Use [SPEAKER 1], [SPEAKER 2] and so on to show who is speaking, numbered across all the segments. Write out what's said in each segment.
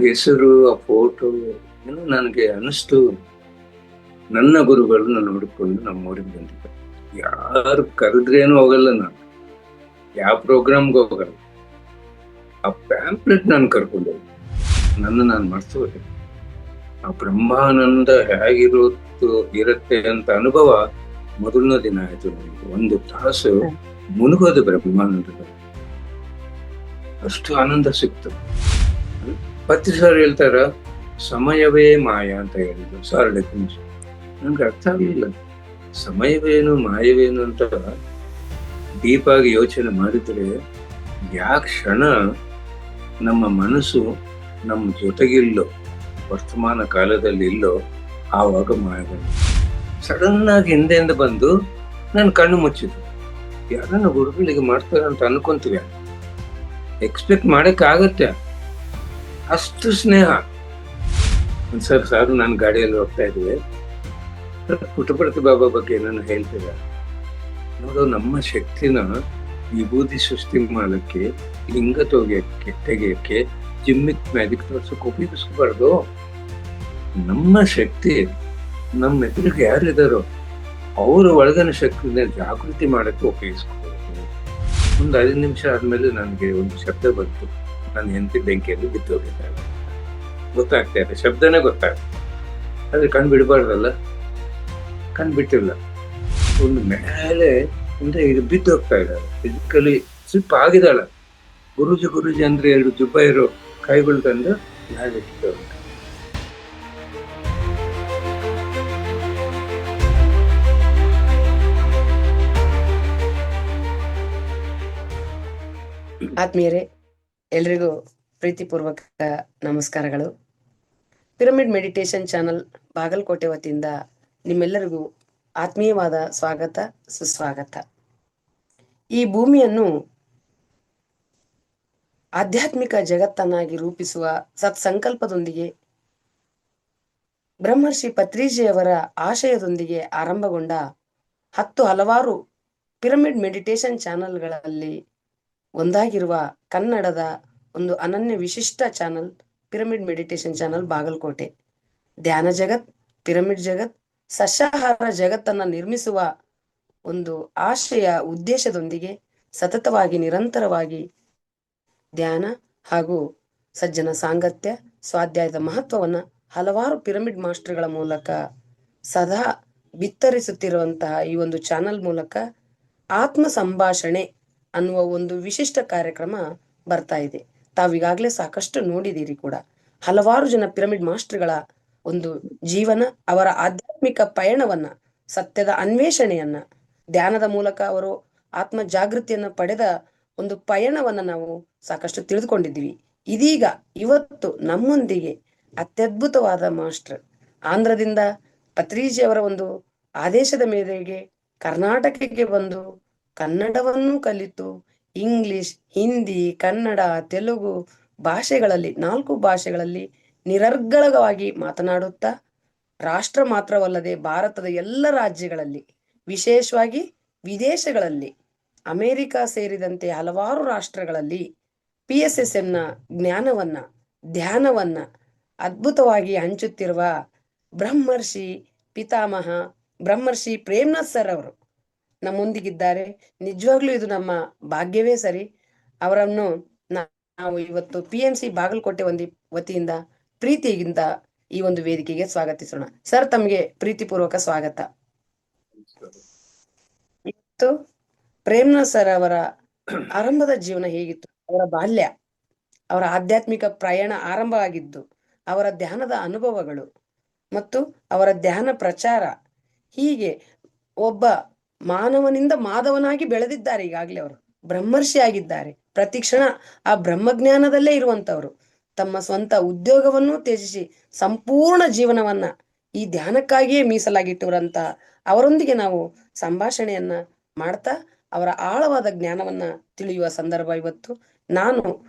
[SPEAKER 1] ಹೆಸರು, ಆ ಫೋಟೋ ಏನೋ ನನಗೆ ಅನಿಸ್ತು. ನನ್ನ ಗುರುಗಳು ನನ್ನ ಹುಡುಕೊಂಡು ನಮ್ಮೂರಿಗೆ ಬಂದಿದ್ದರು. ಯಾರು ಕರೆದ್ರೇನು ಹೋಗಲ್ಲ ನಾನು, ಯಾವ ಪ್ರೋಗ್ರಾಮ್ಗೆ ಹೋಗಲ್ಲ. ಆ ಪ್ಯಾಂಪ್ಲೆಟ್ ನಾನು ಕರ್ಕೊಂಡು ಹೋಗಿ ನಾನು ಮರ್ತು ಆ ಬ್ರಹ್ಮಾನಂದ ಹೇಗಿರುತ್ತು ಇರುತ್ತೆ ಅಂತ ಅನುಭವ ಮೊದಲನೇ ದಿನ ಆಯ್ತು ನನಗೆ. 1 ತಾಸು ಮುನುಗೋದು ಬ್ರಹ್ಮಾನಂದದಲ್ಲಿ. ಅಷ್ಟು ಆನಂದ ಸಿಕ್ತು. ಪತ್ರಿ ಸರ್ ಹೇಳ್ತಾರ, ಸಮಯವೇ ಮಾಯ ಅಂತ ಹೇಳಿದ್ರು ಸರ್ ಡೆಫಿನಿಷನ್. ನನ್ಗೆ ಅರ್ಥ ಆಗ್ಲಿಲ್ಲ, ಸಮಯವೇನು ಮಾಯವೇನು ಅಂತ ಡೀಪ್ ಆಗಿ ಯೋಚನೆ ಮಾಡಿದ್ರೆ, ಯಾವ ಕ್ಷಣ ನಮ್ಮ ಮನಸ್ಸು ನಮ್ಮ ಜೊತೆಗಿಲ್ಲೋ, ವರ್ತಮಾನ ಕಾಲದಲ್ಲಿ ಇಲ್ಲೋ, ಆವಾಗ ಮಾಯಗಳು ಸಡನ್ ಆಗಿ ಹಿಂದೆಂದ ಬಂದು ನಾನು ಕಣ್ಣು ಮುಚ್ಚಿದ್ರು. ಯಾರನ್ನ ಗುರುಗಳಿಗೆ ಮಾಡ್ತಾರೆ ಅಂತ ಅನ್ಕೊಂತೀವಿ, ಎಕ್ಸ್ಪೆಕ್ಟ್ ಮಾಡಕ್ ಆಗತ್ತೆ, ಅಷ್ಟು ಸ್ನೇಹ. ಒಂದ್ಸರಿ ಸಾರು ನಾನು ಗಾಡಿಯಲ್ಲಿ ಹೋಗ್ತಾ ಇದ್ವಿ, ಪುಟ್ಟಪರ್ತಿ ಬಾಬಾ ಬಗ್ಗೆ ಏನನ್ನು ಹೇಳ್ತೀರ ನೋಡು, ನಮ್ಮ ಶಕ್ತಿನ ವಿಭೂತಿ ಸೃಷ್ಟಿ ಮಾಡಕ್ಕೆ, ಲಿಂಗ ತೆಗೆಯಕ್ಕೆ, ಜಿಮ್ಮಿಕ್ ಮ್ಯಾಜಿಕ್ ತೋರ್ಸಕ್ಕೆ ಉಪಯೋಗಿಸ್ಬಾರ್ದು. ನಮ್ಮ ಶಕ್ತಿ ನಮ್ಮ ಎದುರಿಗೆ ಯಾರಿದಾರೋ ಅವ್ರ ಒಳಗಿನ ಶಕ್ತಿನ ಜಾಗೃತಿ ಮಾಡಕ್ಕೆ ಉಪಯೋಗಿಸ್ಕೋಬೇಕು. ಒಂದು 5 ನಿಮಿಷ ಆದ್ಮೇಲೆ ನನಗೆ ಒಂದು ಶಬ್ದ ಬಂತು. ನಾನು ಹೆಂಡತಿ ಬೆಂಕಿಯಲ್ಲಿ ಬಿದ್ದೋಗಿದ್ದೆ. ಗೊತ್ತಾಗ್ತಾ ಇದೆ, ಶಬ್ದನೇ ಗೊತ್ತಾಗ್ತದೆ, ಆದ್ರೆ ಕಣ್ ಬಿಡಬಾರ್ದಲ್ಲ. ಕಣ್ ಬಿಟ್ಟಿಲ್ಲ. ಒಂದು ಮೇಲೆ ಅಂದ್ರೆ ಇದು ಬಿದ್ದೋಗ್ತಾ ಇದ್ದಾಳೆ, ಫಿಸಿಕಲಿ ಸ್ಲಿಪ್ ಆಗಿದ್ದಾಳ. ಗುರೂಜಿ ಅಂದ್ರೆ 2 ಜುಬ್ಬ ಇರೋ ಕೈಗಳು ತಂದು ಮೇಲೆ ಬಿದ್ದೋಗ್ತಾರೆ.
[SPEAKER 2] ಆತ್ಮೀಯರೇ, ಎಲ್ರಿಗೂ ಪ್ರೀತಿಪೂರ್ವಕ ನಮಸ್ಕಾರಗಳು. ಪಿರಮಿಡ್ ಮೆಡಿಟೇಷನ್ ಚಾನಲ್ ಬಾಗಲಕೋಟೆ ವತಿಯಿಂದ ನಿಮ್ಮೆಲ್ಲರಿಗೂ ಆತ್ಮೀಯವಾದ ಸ್ವಾಗತ, ಸುಸ್ವಾಗತ. ಈ ಭೂಮಿಯನ್ನು ಆಧ್ಯಾತ್ಮಿಕ ಜಗತ್ತನ್ನಾಗಿ ರೂಪಿಸುವ ಸತ್ಸಂಕಲ್ಪದೊಂದಿಗೆ ಬ್ರಹ್ಮರ್ಷಿ ಪತ್ರಿಜಿಯವರ ಆಶಯದೊಂದಿಗೆ ಆರಂಭಗೊಂಡ ಹಲವಾರು ಪಿರಮಿಡ್ ಮೆಡಿಟೇಷನ್ ಚಾನಲ್ಗಳಲ್ಲಿ ಒಂದಾಗಿರುವ ಕನ್ನಡದ ಒಂದು ಅನನ್ಯ ವಿಶಿಷ್ಟ channel pyramid meditation channel Bagalkote. ಧ್ಯಾನ ಜಗತ್, ಪಿರಮಿಡ್ ಜಗತ್, ಸಸ್ಯಾಹಾರ ಜಗತ್ತನ್ನ ನಿರ್ಮಿಸುವ ಒಂದು ಆಶಯ ಉದ್ದೇಶದೊಂದಿಗೆ ಸತತವಾಗಿ ನಿರಂತರವಾಗಿ ಧ್ಯಾನ ಹಾಗೂ ಸಜ್ಜನ ಸಾಂಗತ್ಯ, ಸ್ವಾಧ್ಯಾಯದ ಮಹತ್ವವನ್ನ ಹಲವಾರು ಪಿರಮಿಡ್ ಮಾಸ್ಟರ್ಗಳ ಮೂಲಕ ಸದಾ ಬಿತ್ತರಿಸುತ್ತಿರುವಂತಹ ಈ ಒಂದು ಚಾನಲ್ ಮೂಲಕ ಆತ್ಮ ಸಂಭಾಷಣೆ ಅನ್ನುವ ಒಂದು ವಿಶಿಷ್ಟ ಕಾರ್ಯಕ್ರಮ ಬರ್ತಾ ಇದೆ. ತಾವೀಗಾಗಲೇ ಸಾಕಷ್ಟು ನೋಡಿದ್ದೀರಿ ಕೂಡ. ಹಲವಾರು ಜನ ಪಿರಮಿಡ್ ಮಾಸ್ಟರ್ಗಳ ಒಂದು ಜೀವನ, ಅವರ ಆಧ್ಯಾತ್ಮಿಕ ಪಯಣವನ್ನ, ಸತ್ಯದ ಅನ್ವೇಷಣೆಯನ್ನ, ಧ್ಯಾನದ ಮೂಲಕ ಅವರು ಆತ್ಮ ಜಾಗೃತಿಯನ್ನ ಪಡೆದ ಒಂದು ಪಯಣವನ್ನ ನಾವು ಸಾಕಷ್ಟು ತಿಳಿದುಕೊಂಡಿದ್ದೀವಿ. ಇದೀಗ ಇವತ್ತು ನಮ್ಮೊಂದಿಗೆ ಅತ್ಯದ್ಭುತವಾದ ಮಾಸ್ಟರ್, ಆಂಧ್ರದಿಂದ ಪತ್ರಿಜಿ ಅವರ ಒಂದು ಆದೇಶದ ಮೇರೆಗೆ ಕರ್ನಾಟಕಕ್ಕೆ ಬಂದು ಕನ್ನಡವನ್ನು ಕಲಿತು ಇಂಗ್ಲಿಷ್, ಹಿಂದಿ, ಕನ್ನಡ, ತೆಲುಗು ಭಾಷೆಗಳಲ್ಲಿ 4 ಭಾಷೆಗಳಲ್ಲಿ ನಿರರ್ಗಳವಾಗಿ ಮಾತನಾಡುತ್ತಾ ರಾಷ್ಟ್ರ ಮಾತ್ರವಲ್ಲದೆ ಭಾರತದ ಎಲ್ಲ ರಾಜ್ಯಗಳಲ್ಲಿ, ವಿಶೇಷವಾಗಿ ವಿದೇಶಗಳಲ್ಲಿ, ಅಮೆರಿಕ ಸೇರಿದಂತೆ ಹಲವಾರು ರಾಷ್ಟ್ರಗಳಲ್ಲಿ PSSM ನ ಜ್ಞಾನವನ್ನ, ಧ್ಯಾನವನ್ನ ಅದ್ಭುತವಾಗಿ ಹಂಚುತ್ತಿರುವ ಬ್ರಹ್ಮರ್ಷಿ ಪಿತಾಮಹ ಬ್ರಹ್ಮರ್ಷಿ ಪ್ರೇಮ್ನಾಥ್ ಸರ್ ಅವರು ನಮ್ಮೊಂದಿಗಿದ್ದಾರೆ. ನಿಜವಾಗ್ಲೂ ಇದು ನಮ್ಮ ಭಾಗ್ಯವೇ ಸರಿ. ಅವರನ್ನು ನಾವು ಇವತ್ತು PMC ಬಾಗಲಕೋಟೆ ವತಿಯಿಂದ ಪ್ರೀತಿಯಿಂದ ಈ ಒಂದು ವೇದಿಕೆಗೆ ಸ್ವಾಗತಿಸೋಣ. ಸರ್, ತಮಗೆ ಪ್ರೀತಿಪೂರ್ವಕ ಸ್ವಾಗತ. ಇವತ್ತು ಪ್ರೇಮ್ನಾಥ್ ಸರ್ ಅವರ ಆರಂಭದ ಜೀವನ ಹೇಗಿತ್ತು, ಅವರ ಬಾಲ್ಯ, ಅವರ ಆಧ್ಯಾತ್ಮಿಕ ಪ್ರಯಾಣ ಆರಂಭ ಆಗಿದ್ದು, ಅವರ ಧ್ಯಾನದ ಅನುಭವಗಳು ಮತ್ತು ಅವರ ಧ್ಯಾನ ಪ್ರಚಾರ, ಹೀಗೆ ಒಬ್ಬ ಮಾನವನಿಂದ ಮಾಧವನಾಗಿ ಬೆಳೆದಿದ್ದಾರೆ. ಈಗಾಗಲೇ ಅವರು ಬ್ರಹ್ಮರ್ಷಿ ಆಗಿದ್ದಾರೆ. ಪ್ರತಿಕ್ಷಣ ಆ ಬ್ರಹ್ಮಜ್ಞಾನದಲ್ಲೇ ಇರುವಂತವ್ರು. ತಮ್ಮ ಸ್ವಂತ ಉದ್ಯೋಗವನ್ನು ತ್ಯಜಿಸಿ ಸಂಪೂರ್ಣ ಜೀವನವನ್ನ ಈ ಧ್ಯಾನಕ್ಕಾಗಿಯೇ ಮೀಸಲಾಗಿಟ್ಟವರಂತ ಅವರೊಂದಿಗೆ ನಾವು ಸಂಭಾಷಣೆಯನ್ನ ಮಾಡ್ತಾ ಅವರ ಆಳವಾದ ಜ್ಞಾನವನ್ನ ತಿಳಿಯುವ ಸಂದರ್ಭ ಇವತ್ತು. ನಾನು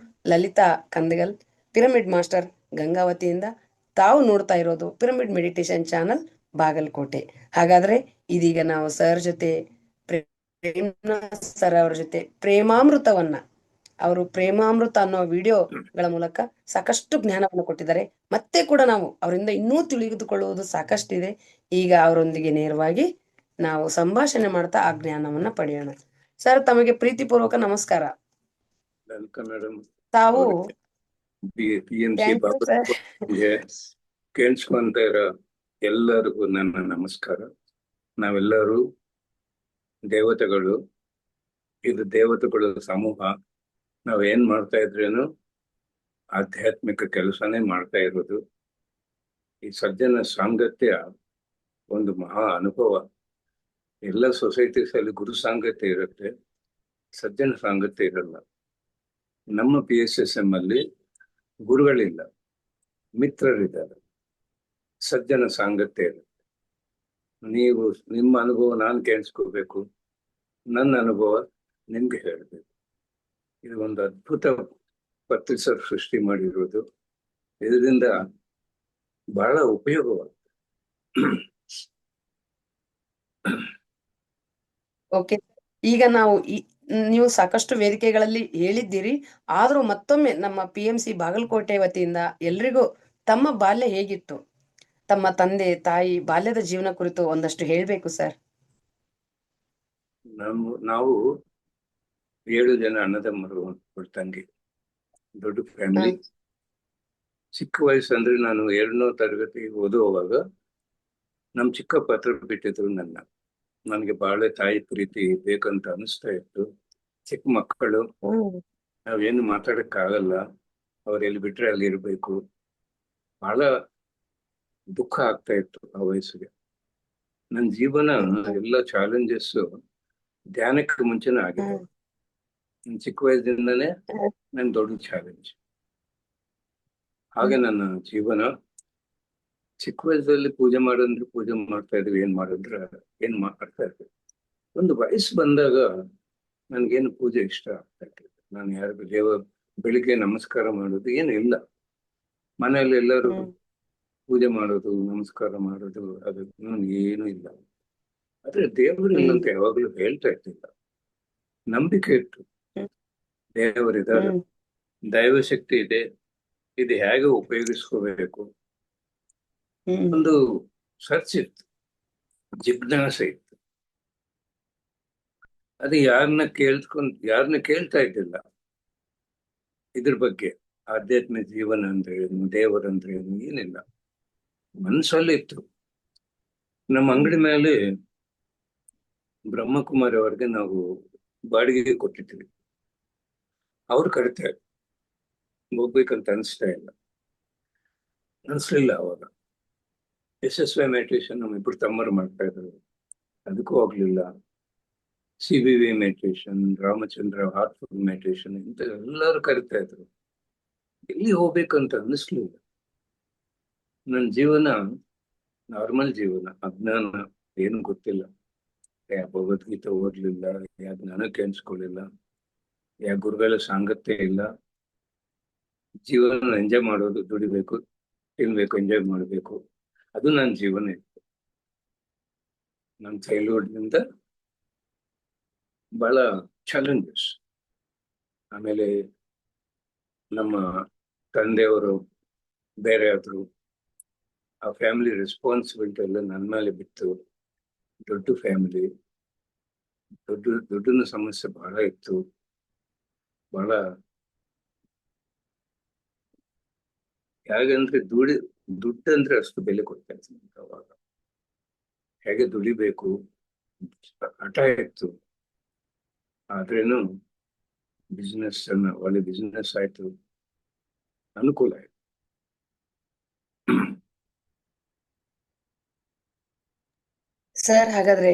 [SPEAKER 2] ಲಲಿತಾ ಕಂದಗಲ್, ಪಿರಮಿಡ್ ಮಾಸ್ಟರ್ ಗಂಗಾವತಿಯಿಂದ. ತಾವು ನೋಡ್ತಾ ಇರೋದು ಪಿರಮಿಡ್ ಮೆಡಿಟೇಷನ್ ಚಾನಲ್ ಬಾಗಲಕೋಟೆ. ಹಾಗಾದ್ರೆ ಇದೀಗ ನಾವು ಸರ್ ಜೊತೆ, ಪ್ರೇಮ್ನಾಥ್ ಸರ್ ಅವರ ಜೊತೆ ಪ್ರೇಮಾಮೃತವನ್ನ ಅವರು ಪ್ರೇಮಾಮೃತ ಅನ್ನೋ ವಿಡಿಯೋಗಳ ಮೂಲಕ ಸಾಕಷ್ಟು ಜ್ಞಾನವನ್ನು ಕೊಟ್ಟಿದ್ದಾರೆ. ಮತ್ತೆ ಕೂಡ ನಾವು ಅವರಿಂದ ಇನ್ನೂ ತಿಳಿದುಕೊಳ್ಳುವುದು ಸಾಕಷ್ಟಿದೆ. ಈಗ ಅವರೊಂದಿಗೆ ನೇರವಾಗಿ ನಾವು ಸಂಭಾಷಣೆ ಮಾಡ್ತಾ ಆ ಜ್ಞಾನವನ್ನ ಪಡೆಯೋಣ. ಸರ್, ತಮಗೆ ಪ್ರೀತಿಪೂರ್ವಕ ನಮಸ್ಕಾರ.
[SPEAKER 1] Welcome madam.
[SPEAKER 2] ತಾವು
[SPEAKER 1] PMC
[SPEAKER 2] ಥ್ಯಾಂಕ್ ಯು ಸರ್.
[SPEAKER 1] ಬಾಬಾಗೆ ಕೇಳಿಸ್ಕೊಂತ ಇರೋ ಎಲ್ಲರಿಗೂ ನನ್ನ ನಮಸ್ಕಾರ. ನಾವೆಲ್ಲರೂ ದೇವತೆಗಳು, ಇದು ದೇವತೆಗಳ ಸಮೂಹ. ನಾವೇನ್ ಮಾಡ್ತಾ ಇದ್ರೇನು ಆಧ್ಯಾತ್ಮಿಕ ಕೆಲಸನೇ ಮಾಡ್ತಾ ಇರೋದು. ಈ ಸಜ್ಜನ ಸಾಂಗತ್ಯ ಒಂದು ಮಹಾ ಅನುಭವ. ಎಲ್ಲ ಸೊಸೈಟೀಸ್ ಅಲ್ಲಿ ಗುರು ಸಾಂಗತ್ಯ ಇರುತ್ತೆ, ಸಜ್ಜನ ಸಾಂಗತ್ಯ ಇರಲ್ಲ. ನಮ್ಮ PSSM ಅಲ್ಲಿ ಗುರುಗಳಿಲ್ಲ, ಮಿತ್ರರಿದ್ದಾರೆ, ಸಜ್ಜನ ಸಾಂಗತ್ಯ ಇರುತ್ತೆ. ನೀವು ನಿಮ್ಮ ಅನುಭವ ನಾನು ಕೇಳಿಸ್ಕೋಬೇಕು, ನನ್ನ ಅನುಭವ ನಿಮ್ಗೆ ಹೇಳಬೇಕು. ಇದು ಒಂದು ಅದ್ಭುತ ಪತ್ರಿಸರ್ ಸೃಷ್ಟಿ ಮಾಡಿರೋದು. ಇದರಿಂದ ಬಹಳ ಉಪಯೋಗವಾಗುತ್ತೆ.
[SPEAKER 2] ಓಕೆ, ಈಗ ನಾವು ನೀವು ಸಾಕಷ್ಟು ವೇದಿಕೆಗಳಲ್ಲಿ ಹೇಳಿದ್ದೀರಿ. ಆದ್ರೂ ಮತ್ತೊಮ್ಮೆ ನಮ್ಮ PMC ಬಾಗಲಕೋಟೆ ವತಿಯಿಂದ ಎಲ್ರಿಗೂ ತಮ್ಮ ಬಾಲ್ಯ ಹೇಗಿತ್ತು, ತಮ್ಮ ತಂದೆ ತಾಯಿ ಬಾಲ್ಯದ ಜೀವನ ಕುರಿತು ಒಂದಷ್ಟು ಹೇಳ್ಬೇಕು ಸರ್.
[SPEAKER 1] ನಾವು 7 ಜನ ಅಣ್ಣತಮ್ಮರು, ತಂಗಿ, ದೊಡ್ಡ ಫ್ಯಾಮಿಲಿ. ಚಿಕ್ಕ ವಯಸ್ಸು ಅಂದ್ರೆ ನಾನು 2ನೇ ತರಗತಿ ಓದುವಾಗ ನಮ್ ಚಿಕ್ಕ ಪತ್ರ ಬಿಟ್ಟಿದ್ರು ನನಗೆ ಬಹಳ ತಾಯಿ ಪ್ರೀತಿ ಬೇಕಂತ ಅನಿಸ್ತಾ ಇತ್ತು. ಚಿಕ್ಕ ಮಕ್ಕಳು, ನಾವೇನು ಮಾತಾಡಕ್ಕಾಗಲ್ಲ, ಅವ್ರು ಎಲ್ಲಿ ಬಿಟ್ರೆ ಅಲ್ಲಿ ಇರ್ಬೇಕು. ಬಹಳ ದುಃಖ ಆಗ್ತಾ ಇತ್ತು ಆ ವಯಸ್ಸಿಗೆ. ನನ್ನ ಜೀವನ ಎಲ್ಲ ಚಾಲೆಂಜಸ್ ಧ್ಯಾನಕ್ಕೆ ಮುಂಚೆನೇ ಆಗಿದೆ. ಚಿಕ್ಕ ವಯಸ್ಸಿಂದನೇ ನನ್ ದೊಡ್ಡ ಚಾಲೆಂಜ್. ಹಾಗೆ ನನ್ನ ಜೀವನ ಚಿಕ್ಕ ವಯಸ್ಸಲ್ಲಿ ಪೂಜೆ ಮಾಡೋದ್ರೆ ಪೂಜೆ ಮಾಡ್ತಾ ಇದ್ವಿ, ಏನ್ ಮಾಡ್ತಾ ಇದ್ವಿ. ಒಂದು ವಯಸ್ಸು ಬಂದಾಗ ನನ್ಗೇನು ಪೂಜೆ ಇಷ್ಟ ಆಗ್ತಾ ಇರ್ಲಿಲ್ಲ. ನಾನು ಯಾರಿಗೂ ಬೆಳಿಗ್ಗೆ ನಮಸ್ಕಾರ ಮಾಡೋದು ಏನು ಇಲ್ಲ. ಮನೆಯಲ್ಲಿ ಎಲ್ಲರೂ ಪೂಜೆ ಮಾಡೋದು, ನಮಸ್ಕಾರ ಮಾಡೋದು, ಅದು ಏನು ಇಲ್ಲ. ಆದ್ರೆ ದೇವರು ಇಲ್ಲಂತ ಯಾವಾಗ್ಲೂ ಹೇಳ್ತಾ ಇರ್ಲಿಲ್ಲ. ನಂಬಿಕೆ ಇತ್ತು, ದೇವರಿದ್ದಾರೆ, ದೈವಶಕ್ತಿ ಇದೆ, ಇದು ಹೇಗೆ ಉಪಯೋಗಿಸ್ಕೋಬೇಕು, ಒಂದು ಸರ್ಚ್ ಇತ್ತು, ಜಿಜ್ಞಾಸೆ ಇತ್ತು. ಅದು ಯಾರನ್ನ ಕೇಳ್ತಾ ಇದ್ದಿಲ್ಲ ಇದ್ರ ಬಗ್ಗೆ. ಆಧ್ಯಾತ್ಮಿಕ ಜೀವನ ಅಂದ್ರೆ ಏನು, ದೇವರಂದ್ರೆ ಏನು, ಏನಿಲ್ಲ, ಮನ್ಸಲ್ಲಿ ಇತ್ತು. ನಮ್ಮ ಅಂಗಡಿ ಮೇಲೆ ಬ್ರಹ್ಮಕುಮಾರಿ ಅವ್ರಿಗೆ ನಾವು ಬಾಡಿಗೆಗೆ ಕೊಟ್ಟಿದ್ವಿ. ಅವ್ರು ಕರಿತಾರೆ, ಹೋಗ್ಬೇಕಂತ ಅನಿಸ್ಲಿಲ್ಲ ಅವಾಗ. SSY ಮೆಡಿಟೇಷನ್ ನಮ್ಮಿಬ್ರು ತಮ್ಮರು ಮಾಡ್ತಾ ಇದ್ರು, ಅದಕ್ಕೂ ಹೋಗ್ಲಿಲ್ಲ. CVV meditation, Ramachandra heartful meditation ಇಂತ ಎಲ್ಲರೂ ಕರಿತಾ ಇದ್ರು. ಎಲ್ಲಿ ಹೋಗ್ಬೇಕಂತ ಅನಿಸ್ಲಿಲ್ಲ. ನನ್ನ ಜೀವನ ನಾರ್ಮಲ್ ಜೀವನ, ಅಜ್ಞಾನ, ಏನು ಗೊತ್ತಿಲ್ಲ. ಭಗವದ್ಗೀತೆ ಓದ್ಲಿಲ್ಲ, ಯಾಕೆ ನನಗೆ ಕೇಳಿಸ್ಕೊಳ್ಳಿಲ್ಲ, ಯಾಕೆ ಗುರುಗಳ ಸಾಂಗತ್ಯ ಇಲ್ಲ. ಜೀವನ ಎಂಜಾಯ್ ಮಾಡೋದು, ದುಡಿಬೇಕು, ತಿನ್ಬೇಕು, ಎಂಜಾಯ್ ಮಾಡಬೇಕು, ಅದು ನನ್ನ ಜೀವನ ಇತ್ತು. ನನ್ನ ಚೈಲ್ಡ್ಹುಡ್ನಿಂದ ಬಹಳ ಚಾಲೆಂಜಸ್. ಆಮೇಲೆ ನಮ್ಮ ತಂದೆಯವರು ಬೇರೆ ಆದ್ರು, ಆ ಫ್ಯಾಮಿಲಿ ರೆಸ್ಪಾನ್ಸಿಬಿಲಿಟಿ ಎಲ್ಲ ನನ್ನ ಮೇಲೆ ಬಿತ್ತು. ದೊಡ್ಡ ಫ್ಯಾಮಿಲಿ, ದುಡ್ಡಿನ ಸಮಸ್ಯೆ ಬಹಳ ಇತ್ತು. ಬಹಳ ಹೇಗಂದ್ರೆ ದುಡ್ಡಂದ್ರೆ ಅಷ್ಟು ಬೆಲೆ ಕೊಡ್ತಾ ಇತ್ತು ಅವಾಗ. ಹೇಗೆ ದುಡಿಬೇಕು ಹಠ ಇತ್ತು. ಆದ್ರೇನು ಒಳ್ಳೆ ಬಿಸ್ನೆಸ್ ಆಯ್ತು, ಅನುಕೂಲ ಆಯ್ತು.
[SPEAKER 2] ಸರ್, ಹಾಗಾದ್ರೆ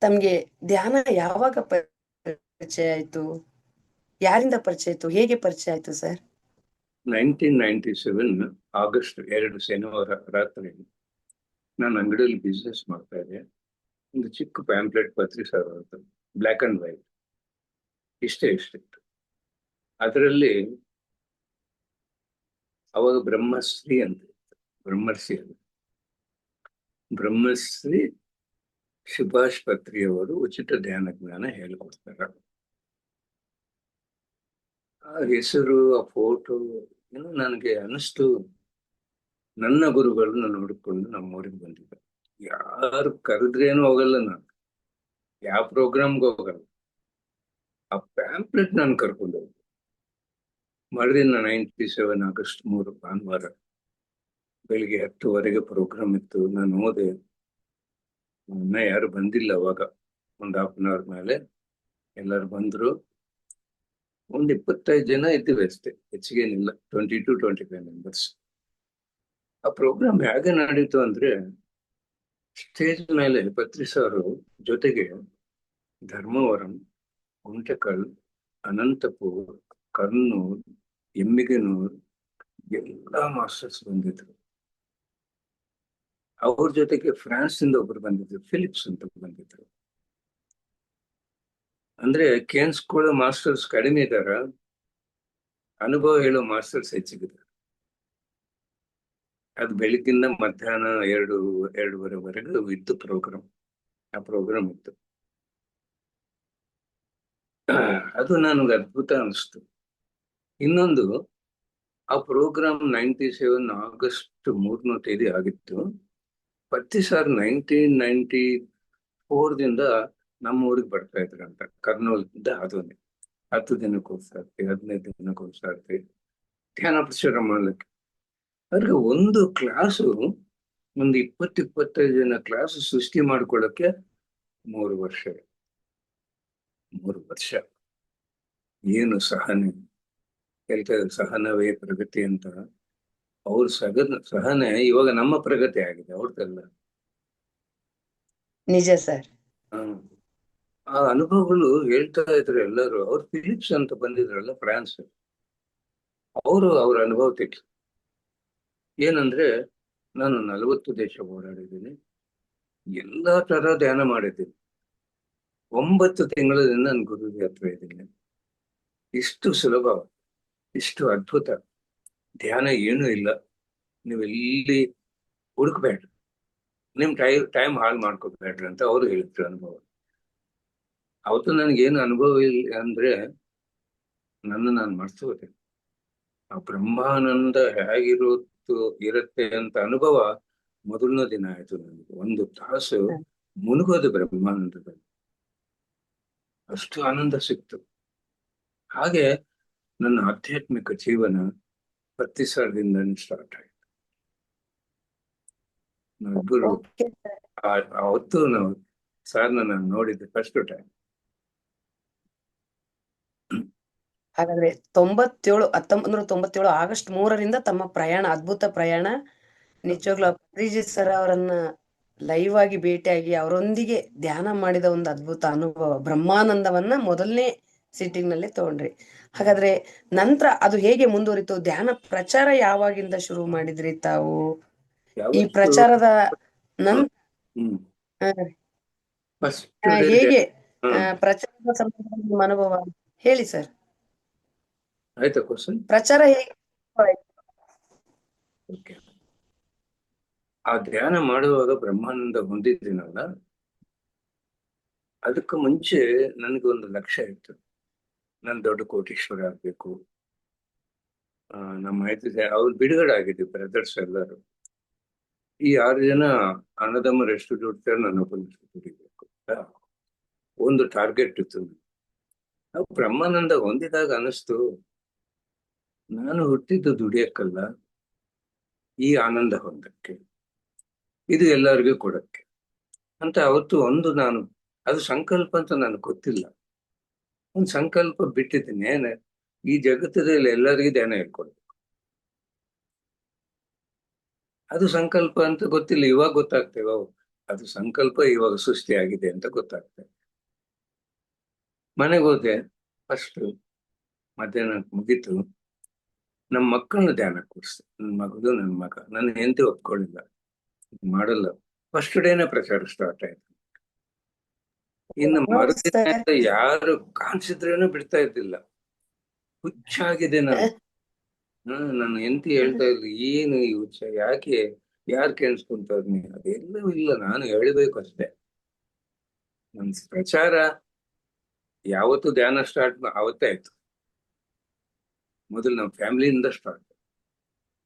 [SPEAKER 2] ತಮ್ಗೆ ಧ್ಯಾನ ಯಾವಾಗ ಪರಿಚಯ ಆಯ್ತು, ಯಾರಿಂದ ಪರಿಚಯ ಆಯ್ತು, ಹೇಗೆ ಪರಿಚಯ ಆಯ್ತು ಸರ್?
[SPEAKER 1] 1997 ಆಗಸ್ಟ್ 2 ಶನಿವಾರ ರಾತ್ರಿ ನಾನು ಅಂಗಡಿಯಲ್ಲಿ ಬಿಸ್ನೆಸ್ ಮಾಡ್ತಾ ಇದ್ದೆ. ಒಂದು ಚಿಕ್ಕ ಪ್ಯಾಂಪ್ಲೆಟ್ ಪತ್ರಿಕೆ, ಬ್ಲ್ಯಾಕ್ ಅಂಡ್ ವೈಟ್, ಇಷ್ಟಿತ್ತು. ಅದರಲ್ಲಿ ಅವಾಗ ಬ್ರಹ್ಮಶ್ರೀ ಅಂತ, ಬ್ರಹ್ಮಶ್ರೀ ಸುಭಾಷ್ ಪತ್ರಿಯವರು ಉಚಿತ ಧ್ಯಾನ ಜ್ಞಾನ ಹೇಳಿಕೊಡ್ತಾರೆ. ಆ ಹೆಸರು, ಆ ಫೋಟೋ, ಏನೋ ನನಗೆ ಅನಿಸ್ತು ನನ್ನ ಗುರುಗಳು ನನ್ನ ಹುಡುಕೊಂಡು ನಮ್ಮ ಊರಿಗೆ ಬಂದಿದ್ದಾರೆ. ಯಾರು ಕರೆದ್ರೇನು ಹೋಗಲ್ಲ ನಾನು, ಯಾವ ಪ್ರೋಗ್ರಾಮ್ಗೆ ಹೋಗಲ್ಲ. ಆ ಪ್ಯಾಂಪ್ಲೆಟ್ ನಾನು ಕರ್ಕೊಂಡು ಹೋಗ್ತೀನಿ. ಮರುದಿನ 97 ಆಗಸ್ಟ್ 3 ಭಾನುವಾರ ಬೆಳಿಗ್ಗೆ 10:00 ಪ್ರೋಗ್ರಾಮ್ ಇತ್ತು. ನಾನು ಹೋದೆ. ಇನ್ನ ಯಾರು ಬಂದಿಲ್ಲ ಅವಾಗ. ಒಂದು ಹಾಫ್ ಅನ್ ಅವರ್ ಮೇಲೆ ಎಲ್ಲರೂ ಬಂದ್ರು. ಒಂದು 25 ಜನ ಇದ್ದೀವಿ ಅಷ್ಟೇ, ಹೆಚ್ಚಿಗೇನಿಲ್ಲ. 22-25 ಮೆಂಬರ್ಸ್. ಆ ಪ್ರೋಗ್ರಾಮ್ ಹೇಗೆ ನಡೀತು ಅಂದ್ರೆ, ಸ್ಟೇಜ್ ಮೇಲೆ ಪತ್ರಿ ಸಾರು ಜೊತೆಗೆ ಧರ್ಮವರಂ, ಗುಂಟಕಲ್, ಅನಂತಪುರ್, ಕರ್ನೂಲ್, ಎಮ್ಮಿಗನೂರ್ ಎಲ್ಲಾ ಮಾಸ್ಟರ್ಸ್ ಬಂದಿದ್ರು. ಅವ್ರ ಜೊತೆಗೆ ಫ್ರಾನ್ಸ್ ಇಂದ ಒಬ್ರು ಬಂದಿದ್ರು, ಫಿಲಿಪ್ಸ್ ಅಂತ ಬಂದಿದ್ರು. ಅಂದ್ರೆ ಕೇನ್ಸ್ಕೊಳ್ಳೋ ಮಾಸ್ಟರ್ಸ್ ಕಡಿಮೆ ಇದಾರ, ಅನುಭವ ಹೇಳೋ ಮಾಸ್ಟರ್ಸ್ ಹೆಚ್ಚಿಗಿದ್ದಾರೆ. ಅದು ಬೆಳಿಗ್ಗಿಂದ ಮಧ್ಯಾಹ್ನ 2-2:30ವರೆಗೂ ಇತ್ತು ಪ್ರೋಗ್ರಾಮ್. ಆ ಪ್ರೋಗ್ರಾಮ್ ಇತ್ತು. ಅದು ನನಗೆ ಅದ್ಭುತ ಅನಿಸ್ತು. ಇನ್ನೊಂದು, ಆ ಪ್ರೋಗ್ರಾಮ್ 97 ಆಗಸ್ಟ್ 3 ಆಗಿತ್ತು. ಪ್ರತಿ ಸಾರಿ 1994ದಿಂದ ನಮ್ಮ ಊರಿಗೆ ಬರ್ತಾ ಇದ್ರಂತ, ಕರ್ನೂಲಿಂದ. ಅದೊಂದು 10 ದಿನಕ್ಕೆ ಹೋಗ್ಸಾರ್ತಿ, 15 ದಿನಕ್ಕೆ ಹೋಗ್ಸಾರ್ತಿ ಧ್ಯಾನ ಪ್ರಚಾರ ಮಾಡ್ಲಿಕ್ಕೆ. ಅವ್ರಿಗೆ ಒಂದು ಕ್ಲಾಸು, ಒಂದು 20-25 ಜನ ಕ್ಲಾಸ್ ಸೃಷ್ಟಿ ಮಾಡ್ಕೊಳಕ್ಕೆ 3 ವರ್ಷ. 3 ವರ್ಷ ಏನು ಸಹನೆ. ಹೇಳ್ತಾರೆ ಸಹನವೇ ಪ್ರಗತಿ ಅಂತ. ಅವ್ರ ಸಹನೆ ಇವಾಗ ನಮ್ಮ ಪ್ರಗತಿ ಆಗಿದೆ, ಅವ್ರದ್ದೆಲ್ಲ.
[SPEAKER 2] ನಿಜ ಸರ್.
[SPEAKER 1] ಆ ಅನುಭವಗಳು ಹೇಳ್ತಾ ಇದ್ರು ಎಲ್ಲರೂ. ಅವ್ರು ಫಿಲಿಪ್ಸ್ ಅಂತ ಬಂದಿದ್ರಲ್ಲ, ಫ್ರಾನ್ಸ್, ಅವ್ರ ಅನುಭವ ತೆಗ್ದು ಏನಂದ್ರೆ, ನಾನು 40 ದೇಶ ಓಡಾಡಿದ್ದೀನಿ, ಎಲ್ಲಾ ತರ ಧ್ಯಾನ ಮಾಡಿದ್ದೀನಿ. 9 ತಿಂಗಳಿಂದ ನನ್ನ ಗುರುವಿಗೆ ಹತ್ರ ಇದ್ದೀನಿ. ಇಷ್ಟು ಸುಲಭ, ಇಷ್ಟು ಅದ್ಭುತ ಧ್ಯಾನ ಏನೂ ಇಲ್ಲ. ನೀವೆಲ್ಲಿ ಹುಡುಕ್ಬೇಡ್ರಿ, ನಿಮ್ ಟೈಮ್ ಹಾಳು ಮಾಡ್ಕೋಬೇಡ್ರಿ ಅಂತ ಅವ್ರು ಹೇಳಿದ್ರು ಅನುಭವ. ಅವತ್ತು ನನಗೇನು ಅನುಭವ ಇಲ್ಲ ಅಂದ್ರೆ, ನಾನು ಮರ್ತು ಆ ಬ್ರಹ್ಮಾನಂದ ಇರುತ್ತೆ ಅಂತ ಅನುಭವ ಮೊದಲನೇ ದಿನ ಆಯ್ತು ನನಗೆ. 1 ತಾಸು ಮುಳುಗೋದು ಬ್ರಹ್ಮಾನಂದದಲ್ಲಿ, ಅಷ್ಟು ಆನಂದ ಸಿಕ್ತು. ಹಾಗೆ ನನ್ನ ಆಧ್ಯಾತ್ಮಿಕ ಜೀವನ ಪ್ರತಿ ಸಾರದಿಂದ ಸ್ಟಾರ್ಟ್ ಆಯ್ತು. ನಾವಿಬ್ಬರು
[SPEAKER 2] ಓಕೆ ಸರ್.
[SPEAKER 1] ಅವತ್ತು ನಾವು ಸಾರ್ನ ನಾನು ನೋಡಿದ್ದೆ ಫಸ್ಟ್ ಟೈಮ್.
[SPEAKER 2] ಹಾಗಾದ್ರೆ 1997 ಆಗಸ್ಟ್ 3ರಿಂದ ತಮ್ಮ ಪ್ರಯಾಣ, ಅದ್ಭುತ ಪ್ರಯಾಣ. ನಿಜವಾಗ್ಲೂ ಅಪ್ರಿಜಿತ್ ಸರ್ ಅವರನ್ನ ಲೈವ್ ಆಗಿ ಭೇಟಿಯಾಗಿ ಅವರೊಂದಿಗೆ ಧ್ಯಾನ ಮಾಡಿದ ಒಂದು ಅದ್ಭುತ ಅನುಭವ, ಬ್ರಹ್ಮಾನಂದವನ್ನ ಮೊದಲನೇ ಸಿಟ್ಟಿಂಗ್ ನಲ್ಲಿ ತಗೊಂಡ್ರಿ. ಹಾಗಾದ್ರೆ ನಂತರ ಅದು ಹೇಗೆ ಮುಂದುವರಿತು? ಧ್ಯಾನ ಪ್ರಚಾರ ಯಾವಾಗಿಂದ ಶುರು ಮಾಡಿದ್ರಿ ತಾವು? ಈ
[SPEAKER 1] ಯಾವತ್ತು
[SPEAKER 2] ಪ್ರಚಾರದ ನಂತರ
[SPEAKER 1] ಹ್ಮ್ ಫಸ್ಟ್
[SPEAKER 2] ಹೇಗೆ ಪ್ರಚಾರದ ಸಂದರ್ಭದಲ್ಲಿ ನಿಮ್ಮ ಅನುಭವ ಹೇಳಿ ಸರ್.
[SPEAKER 1] ಆಯ್ತಾ ಕ್ವಶನ್?
[SPEAKER 2] ಪ್ರಚಾರ ಹೇಗೆ?
[SPEAKER 1] ಓಕೆ. ಆ ಧ್ಯಾನ ಮಾಡುವಾಗ ಬ್ರಹ್ಮಾನಂದ ಹೊಂದಿದ್ದೀನಲ್ಲ, ಅದಕ್ಕೂ ಮುಂಚೆ ನನಗೆ ಒಂದು ಲಕ್ಷ್ಯ ಇತ್ತು. ನಾನು ದೊಡ್ಡ ಕೋಟೀಶ್ವರ ಆಗ್ಬೇಕು. ನಮ್ಮ ಅವ್ರು ಬಿಡುಗಡೆ ಆಗಿದ್ವಿ ಬ್ರದರ್ಸ್ ಎಲ್ಲರೂ. ಈ 6 ಜನ ಅಣ್ಣದಮ್ಮರು ಎಷ್ಟು ದುಡ್ತಾರೆ, ನನ್ನೊಬ್ಬನಷ್ಟು ದುಡಿಬೇಕು ಅಂತ ಒಂದು ಟಾರ್ಗೆಟ್ ಇತ್ತು. ನಾವು ಬ್ರಹ್ಮಾನಂದ ಹೊಂದಿದಾಗ ಅನಿಸ್ತು, ನಾನು ಹುಟ್ಟಿದ್ದು ದುಡಿಯಕ್ಕಲ್ಲ, ಈ ಆನಂದ ಹೊಂದಕ್ಕೆ, ಇದು ಎಲ್ಲರಿಗೂ ಕೊಡಕ್ಕೆ ಅಂತ. ಅವತ್ತು ನಾನು ಅದು ಸಂಕಲ್ಪ ಅಂತ ನನಗೆ ಗೊತ್ತಿಲ್ಲ, ಒಂದು ಸಂಕಲ್ಪ ಬಿಟ್ಟಿದ್ದೀನಿ. ಈ ಜಗತ್ತದಲ್ಲಿ ಎಲ್ಲರಿಗೂ ಧ್ಯಾನ ಹೇಳ್ಕೊಡ್ಬೇಕು. ಅದು ಸಂಕಲ್ಪ ಅಂತ ಗೊತ್ತಿಲ್ಲ, ಇವಾಗ ಗೊತ್ತಾಗ್ತೇವೆ. ಅದು ಸಂಕಲ್ಪ ಇವಾಗ ಸೃಷ್ಟಿಯಾಗಿದೆ ಅಂತ ಗೊತ್ತಾಗ್ತದೆ. ಮನೆಗೆ ಹೋದೆ. ಫಸ್ಟ್ ಮಧ್ಯಾಹ್ನ ಮುಗೀತು. ನಮ್ಮ ಮಕ್ಕಳನ್ನ ಧ್ಯಾನ ಕೂರಿಸ್ದೆ. ನನ್ನ ಮಗ, ನನ್ನ ಹೆಂಡತಿ ಒಪ್ಕೊಳ್ಳಿಲ್ಲ, ಮಾಡಲ್ಲ. ಫಸ್ಟ್ ಡೇನ ಪ್ರಚಾರ ಸ್ಟಾರ್ಟ್ ಆಯ್ತು. ಇನ್ನು ಮರುದಿನ ಯಾರು ಕಾಣಿಸಿದ್ರೇನು ಬಿಡ್ತಾ ಇದ್ದಿಲ್ಲ. ಹುಚ್ಚಾಗಿದೆ ನಾನು. ನನ್ನ ಹೆಂಡತಿ ಹೇಳ್ತಾ ಇದ್ಲು, ಏನು ಈ ಹುಚ್ಚ, ಯಾರು ಕೇಳಿಸ್ಕೊಂತಾರ ನೀನು? ಅದೆಲ್ಲವೂ ಇಲ್ಲ, ನಾನು ಹೇಳ್ಬೇಕು ಅಷ್ಟೇ. ನನ್ನ ಪ್ರಚಾರ ಯಾವತ್ತು ಧ್ಯಾನ ಸ್ಟಾರ್ಟ್ ಅವತ್ತೇ ಆಯ್ತು. ಮೊದಲು ನಮ್ಮ ಫ್ಯಾಮಿಲಿಯಿಂದ ಸ್ಟಾರ್ಟ್.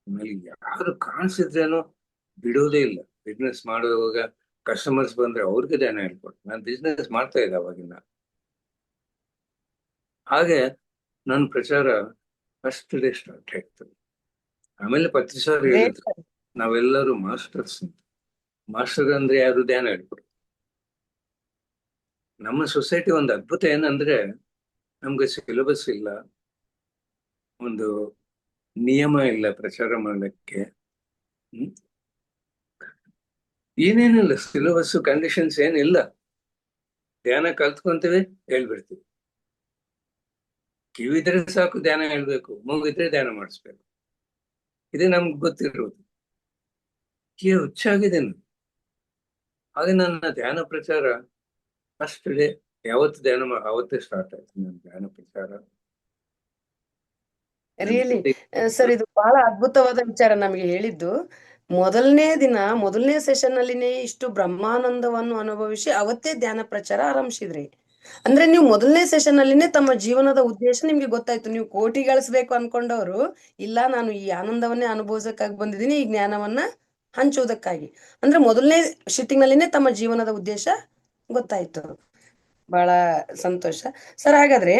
[SPEAKER 1] ಆಮೇಲೆ ಯಾರು ಕಾಣಿಸಿದ್ರೇನೋ ಬಿಡೋದೇ ಇಲ್ಲ. ಬಿಸ್ನೆಸ್ ಮಾಡುವಾಗ ಕಸ್ಟಮರ್ಸ್ ಬಂದ್ರೆ ಅವ್ರಿಗೆ ಧ್ಯಾನ ಹೇಳ್ಕೊಟ್ಟು ನಾನು ಬಿಸ್ನೆಸ್ ಮಾಡ್ತಾ ಇದ್ದೆ ಅವಾಗಿನ. ಹಾಗೆ ನನ್ನ ಪ್ರಚಾರ ಫಸ್ಟ್ ಡೇ ಸ್ಟಾರ್ಟ್ ಆಯ್ತು. ಆಮೇಲೆ ಪತ್ರಿ ಸರ್
[SPEAKER 2] ಗ್ರೇಟ್
[SPEAKER 1] ಹೇಳಿದ್ರು,
[SPEAKER 2] ಸರ್.
[SPEAKER 1] ನಾವೆಲ್ಲರೂ ಮಾಸ್ಟರ್ಸ್ ಅಂತ. ಮಾಸ್ಟರ್ ಅಂದ್ರೆ ಯಾರು ಧ್ಯಾನ ಹೇಳ್ಕೊಡು. ನಮ್ಮ ಸೊಸೈಟಿ ಒಂದು ಅದ್ಭುತ ಏನಂದ್ರೆ ನಮ್ಗೆ ಸಿಲೆಬಸ್ ಇಲ್ಲ, ಒಂದು ನಿಯಮ ಇಲ್ಲ ಪ್ರಚಾರ ಮಾಡಲಿಕ್ಕೆ. ಏನೇನಿಲ್ಲ, ಸಿಲೆಬಸ್ ಕಂಡೀಷನ್ಸ್ ಏನಿಲ್ಲ. ಧ್ಯಾನ ಕಲ್ತ್ಕೊಂತೀವಿ, ಹೇಳ್ಬಿಡ್ತೀವಿ. ಕಿವಿದ್ರೆ ಸಾಕು ಧ್ಯಾನ ಹೇಳ್ಬೇಕು, ಮೂಗಿದ್ರೆ ಧ್ಯಾನ ಮಾಡಿಸ್ಬೇಕು. ಇದೇ ನಮ್ಗೆ ಗೊತ್ತಿರೋದು. ಕಿವಿ ಹುಚ್ಚಾಗಿದೆ ನಾನು. ಹಾಗೆ ನನ್ನ ಧ್ಯಾನ ಪ್ರಚಾರ ಫಸ್ಟ್ ಡೇ ಯಾವತ್ತು ಅವತ್ತೇ ಸ್ಟಾರ್ಟ್ ಆಯ್ತು ನನ್ನ ಧ್ಯಾನ ಪ್ರಚಾರ.
[SPEAKER 2] ರಿಯಲಿ ಸರ್, ಇದು ಬಹಳ ಅದ್ಭುತವಾದ ವಿಚಾರ ನಮಗೆ ಹೇಳಿದ್ದು. ಮೊದಲನೇ ದಿನ, ಮೊದಲನೇ ಸೆಷನ್ ಅಲ್ಲಿನೇ ಇಷ್ಟು ಬ್ರಹ್ಮಾನಂದವನ್ನು ಅನುಭವಿಸಿ ಅವತ್ತೇ ಧ್ಯಾನ ಪ್ರಚಾರ ಆರಂಭಿಸಿದ್ರಿ. ಅಂದ್ರೆ ನೀವು ಮೊದಲನೇ ಸೆಷನ್ ಅಲ್ಲಿನೇ ತಮ್ಮ ಜೀವನದ ಉದ್ದೇಶ ನಿಮ್ಗೆ ಗೊತ್ತಾಯ್ತು. ನೀವು ಕೋಟಿ ಗಳಿಸ್ಬೇಕು ಅನ್ಕೊಂಡವರು, ಇಲ್ಲ ನಾನು ಈ ಆನಂದವನ್ನೇ ಅನುಭವಿಸಕ್ಕಾಗಿ ಬಂದಿದ್ದೀನಿ, ಈ ಜ್ಞಾನವನ್ನ ಹಂಚುವುದಕ್ಕಾಗಿ. ಅಂದ್ರೆ ಮೊದಲನೇ ಶಿಟ್ಟಿಂಗ್ ನಲ್ಲಿನೇ ತಮ್ಮ ಜೀವನದ ಉದ್ದೇಶ ಗೊತ್ತಾಯ್ತು. ಬಹಳ ಸಂತೋಷ ಸರ್. ಹಾಗಾದ್ರೆ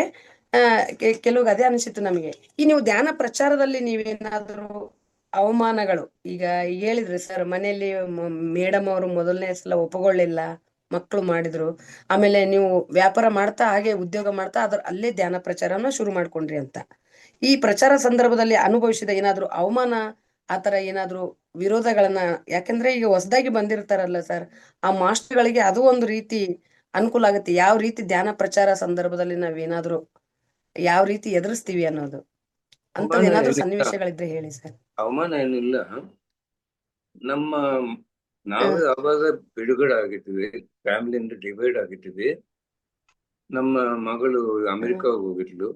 [SPEAKER 2] ಕೆಲವು ಅದೇ ಅನಿಸಿತ್ತು ನಮಗೆ, ಈ ನೀವು ಧ್ಯಾನ ಪ್ರಚಾರದಲ್ಲಿ ನೀವೇನಾದ್ರೂ ಅವಮಾನಗಳು, ಈಗ ಹೇಳಿದ್ರಿ ಸರ್, ಮನೆಯಲ್ಲಿ ಮೇಡಮ್ ಅವರು ಮೊದಲನೇ ಸಲ ಒಪ್ಪಗೊಳ್ಳಿಲ್ಲ, ಮಕ್ಕಳು ಮಾಡಿದ್ರು, ಆಮೇಲೆ ನೀವು ವ್ಯಾಪಾರ ಮಾಡ್ತಾ ಹಾಗೆ ಉದ್ಯೋಗ ಮಾಡ್ತಾ ಅಲ್ಲೇ ಧ್ಯಾನ ಪ್ರಚಾರನ ಶುರು ಮಾಡ್ಕೊಂಡ್ರಿ ಅಂತ. ಈ ಪ್ರಚಾರ ಸಂದರ್ಭದಲ್ಲಿ ಅನುಭವಿಸಿದ ಏನಾದ್ರು ಅವಮಾನ, ಆತರ ಏನಾದ್ರು ವಿರೋಧಗಳನ್ನ, ಯಾಕಂದ್ರೆ ಈಗ ಹೊಸದಾಗಿ ಬಂದಿರ್ತಾರಲ್ಲ ಸರ್, ಆ ಮಾಸ್ಟರ್ಗಳಿಗೆ ಅದು ಒಂದು ರೀತಿ ಅನುಕೂಲ ಆಗುತ್ತೆ. ಯಾವ ರೀತಿ ಧ್ಯಾನ ಪ್ರಚಾರ ಸಂದರ್ಭದಲ್ಲಿ ನಾವೇನಾದ್ರೂ ಯಾವ ರೀತಿ ಎದುರಿಸ್ತೀವಿ ಅನ್ನೋದು, ಅಂತದ್
[SPEAKER 1] ಅವಮಾನ
[SPEAKER 2] ಏನಾದ್ರೂ
[SPEAKER 1] ಏನಿಲ್ಲ,
[SPEAKER 2] ಸನ್ನಿವೇಶಗಳಿದ್ರೆ ಹೇಳಿ ಸರ್.
[SPEAKER 1] ಅವಮಾನ ಏನಿಲ್ಲ. ನಮ್ಮ ನಾವೇ ಅವಾಗ ಬಿಡುಗಡೆ ಆಗಿದ್ವಿ, ಫ್ಯಾಮಿಲಿಯಿಂದ ಡಿವೈಡ್ ಆಗಿದ್ವಿ. ನಮ್ಮ ಮಗಳು ಅಮೆರಿಕಾಗ್ ಹೋಗಿದ್ಲು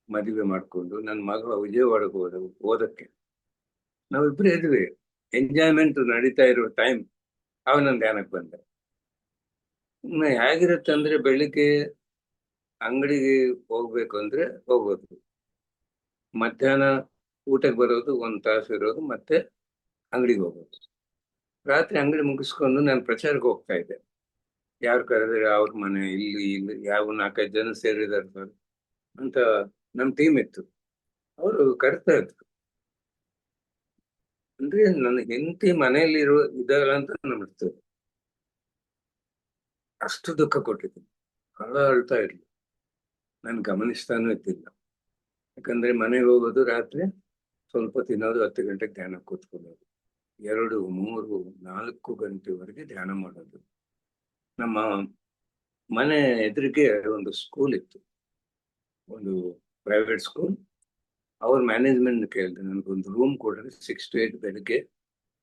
[SPEAKER 1] ಮದುವೆ ಮಾಡ್ಕೊಂಡು, ನನ್ನ ಮಗ ವಿಜಯವಾಡಕ್ಕೆ ಓದಕ್ಕೆ. ನಾವಿಬ್ರು ಇದ್ವಿ, ಎಂಜಾಯ್ಮೆಂಟ್ ನಡೀತಾ ಇರೋ ಟೈಮ್ ಅವ ನನ್ನ ಧ್ಯಾನಕ್ಕೆ ಬಂದೆ. ಹೇಗಿರುತ್ತೆ ಅಂದ್ರೆ, ಬೆಳಿಗ್ಗೆ ಅಂಗಡಿಗೆ ಹೋಗ್ಬೇಕು ಅಂದ್ರೆ ಹೋಗೋದು, ಮಧ್ಯಾಹ್ನ ಊಟಕ್ಕೆ ಬರೋದು, 1 ತಾಸು ಇರೋದು, ಮತ್ತೆ ಅಂಗಡಿಗೆ ಹೋಗೋದು. ರಾತ್ರಿ ಅಂಗಡಿ ಮುಗಿಸ್ಕೊಂಡು ನಾನು ಪ್ರಚಾರಕ್ಕೆ ಹೋಗ್ತಾ ಇದ್ದೆ. ಯಾರು ಕರೆದ್ರೆ ಅವ್ರ ಮನೆ, ಇಲ್ಲಿ ಯಾವ 4-5 ಜನ ಸೇರಿದಾರೆ ಅಂತ ನಮ್ ಟೀಮ್ ಇತ್ತು, ಅವರು ಕರಿತಾ ಇದ್ರು. ಅಂದ್ರೆ ನನ್ನ ಹೆಂಡತಿ ಮನೆಯಲ್ಲಿ ಇದ್ದಾಳ ಅಂತ ನಂಬಿಡ್ತು. ಅಷ್ಟು ದುಃಖ ಕೊಟ್ಟಿದ್ದೀನಿ, ಬಹಳ ಅಳ್ತಾ ಇರ್ಲಿ. ನಾನು ಗಮನಿಸ್ತಾನೂ ಇದ್ದಿಲ್ಲ. ಯಾಕಂದ್ರೆ ಮನೆಗೆ ಹೋಗೋದು ರಾತ್ರಿ, ಸ್ವಲ್ಪ ತಿನ್ನೋದು, 10 ಗಂಟೆಗೆ ಧ್ಯಾನ ಕೂತ್ಕೊಳ್ಳೋದು, 2, 3, 4 ಗಂಟೆವರೆಗೆ ಧ್ಯಾನ ಮಾಡೋದು. ನಮ್ಮ ಮನೆ ಎದುರಿಗೆ ಒಂದು ಸ್ಕೂಲ್ ಇತ್ತು, ಒಂದು ಪ್ರೈವೇಟ್ ಸ್ಕೂಲ್. ಅವ್ರ ಮ್ಯಾನೇಜ್ಮೆಂಟ್ ಕೇಳಿದೆ, ನನಗೊಂದು ರೂಮ್ ಕೊಡ್ರಿ, 6 to 8 ಬೆಳಿಗ್ಗೆ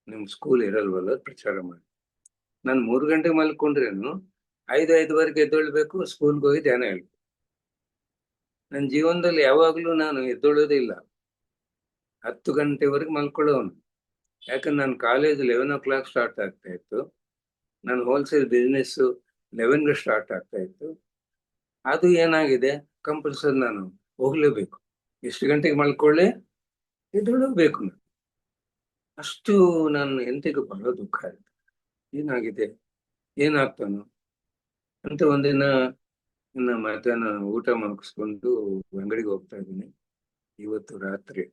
[SPEAKER 1] ನಿಮ್ ಸ್ಕೂಲ್ ಇರಲ್ವಲ್ಲ, ಪ್ರಚಾರ ಮಾಡಿ. ನಾನು 3 ಗಂಟೆಗೆ ಮಲ್ಕೊಂಡ್ರೇನು 5-5:15 ಎದ್ದೊಳ್ಬೇಕು, ಸ್ಕೂಲ್ಗೆ ಹೋಗಿ ಧ್ಯಾನ ಹೇಳ್ಬೇಕು. ನನ್ನ ಜೀವನದಲ್ಲಿ ಯಾವಾಗ್ಲೂ ನಾನು ಎದ್ದೊಳ್ಳೋದೇ ಇಲ್ಲ, 10 ಗಂಟೆವರೆಗೆ ಮಲ್ಕೊಳ್ಳೋನು. ಯಾಕಂದ್ರೆ ನನ್ನ ಕಾಲೇಜ್ 11 o'clock ಸ್ಟಾರ್ಟ್ ಆಗ್ತಾ ಇತ್ತು, ನನ್ನ ಹೋಲ್ಸೇಲ್ ಬಿಸ್ನೆಸ್ 11ಗೆ ಸ್ಟಾರ್ಟ್ ಆಗ್ತಾ ಇತ್ತು. ಅದು ಏನಾಗಿದೆ, ಕಂಪಲ್ಸರಿ ನಾನು ಹೋಗ್ಲೇಬೇಕು. ಎಷ್ಟು ಗಂಟೆಗೆ ಮಲ್ಕೊಳ್ಳಿ, ಎದ್ದೊಳ್ಳಬೇಕು ನಾನು. ಅಷ್ಟು ನನ್ನ ಹೆಂಡತಿಗೆ ಬಹಳ ದುಃಖ ಆಯ್ತು. ಏನಾಗಿದೆ, ಏನಾಗ್ತಾನೋ ಅಂತ. ಒಂದಿನ ಮಧ್ಯಾಹ್ನ ಊಟ ಮುಗಿಸ್ಕೊಂಡು ಅಂಗಡಿಗೆ ಹೋಗ್ತಾ ಇದ್ದೀನಿ. ಇವತ್ತು ರಾತ್ರಿ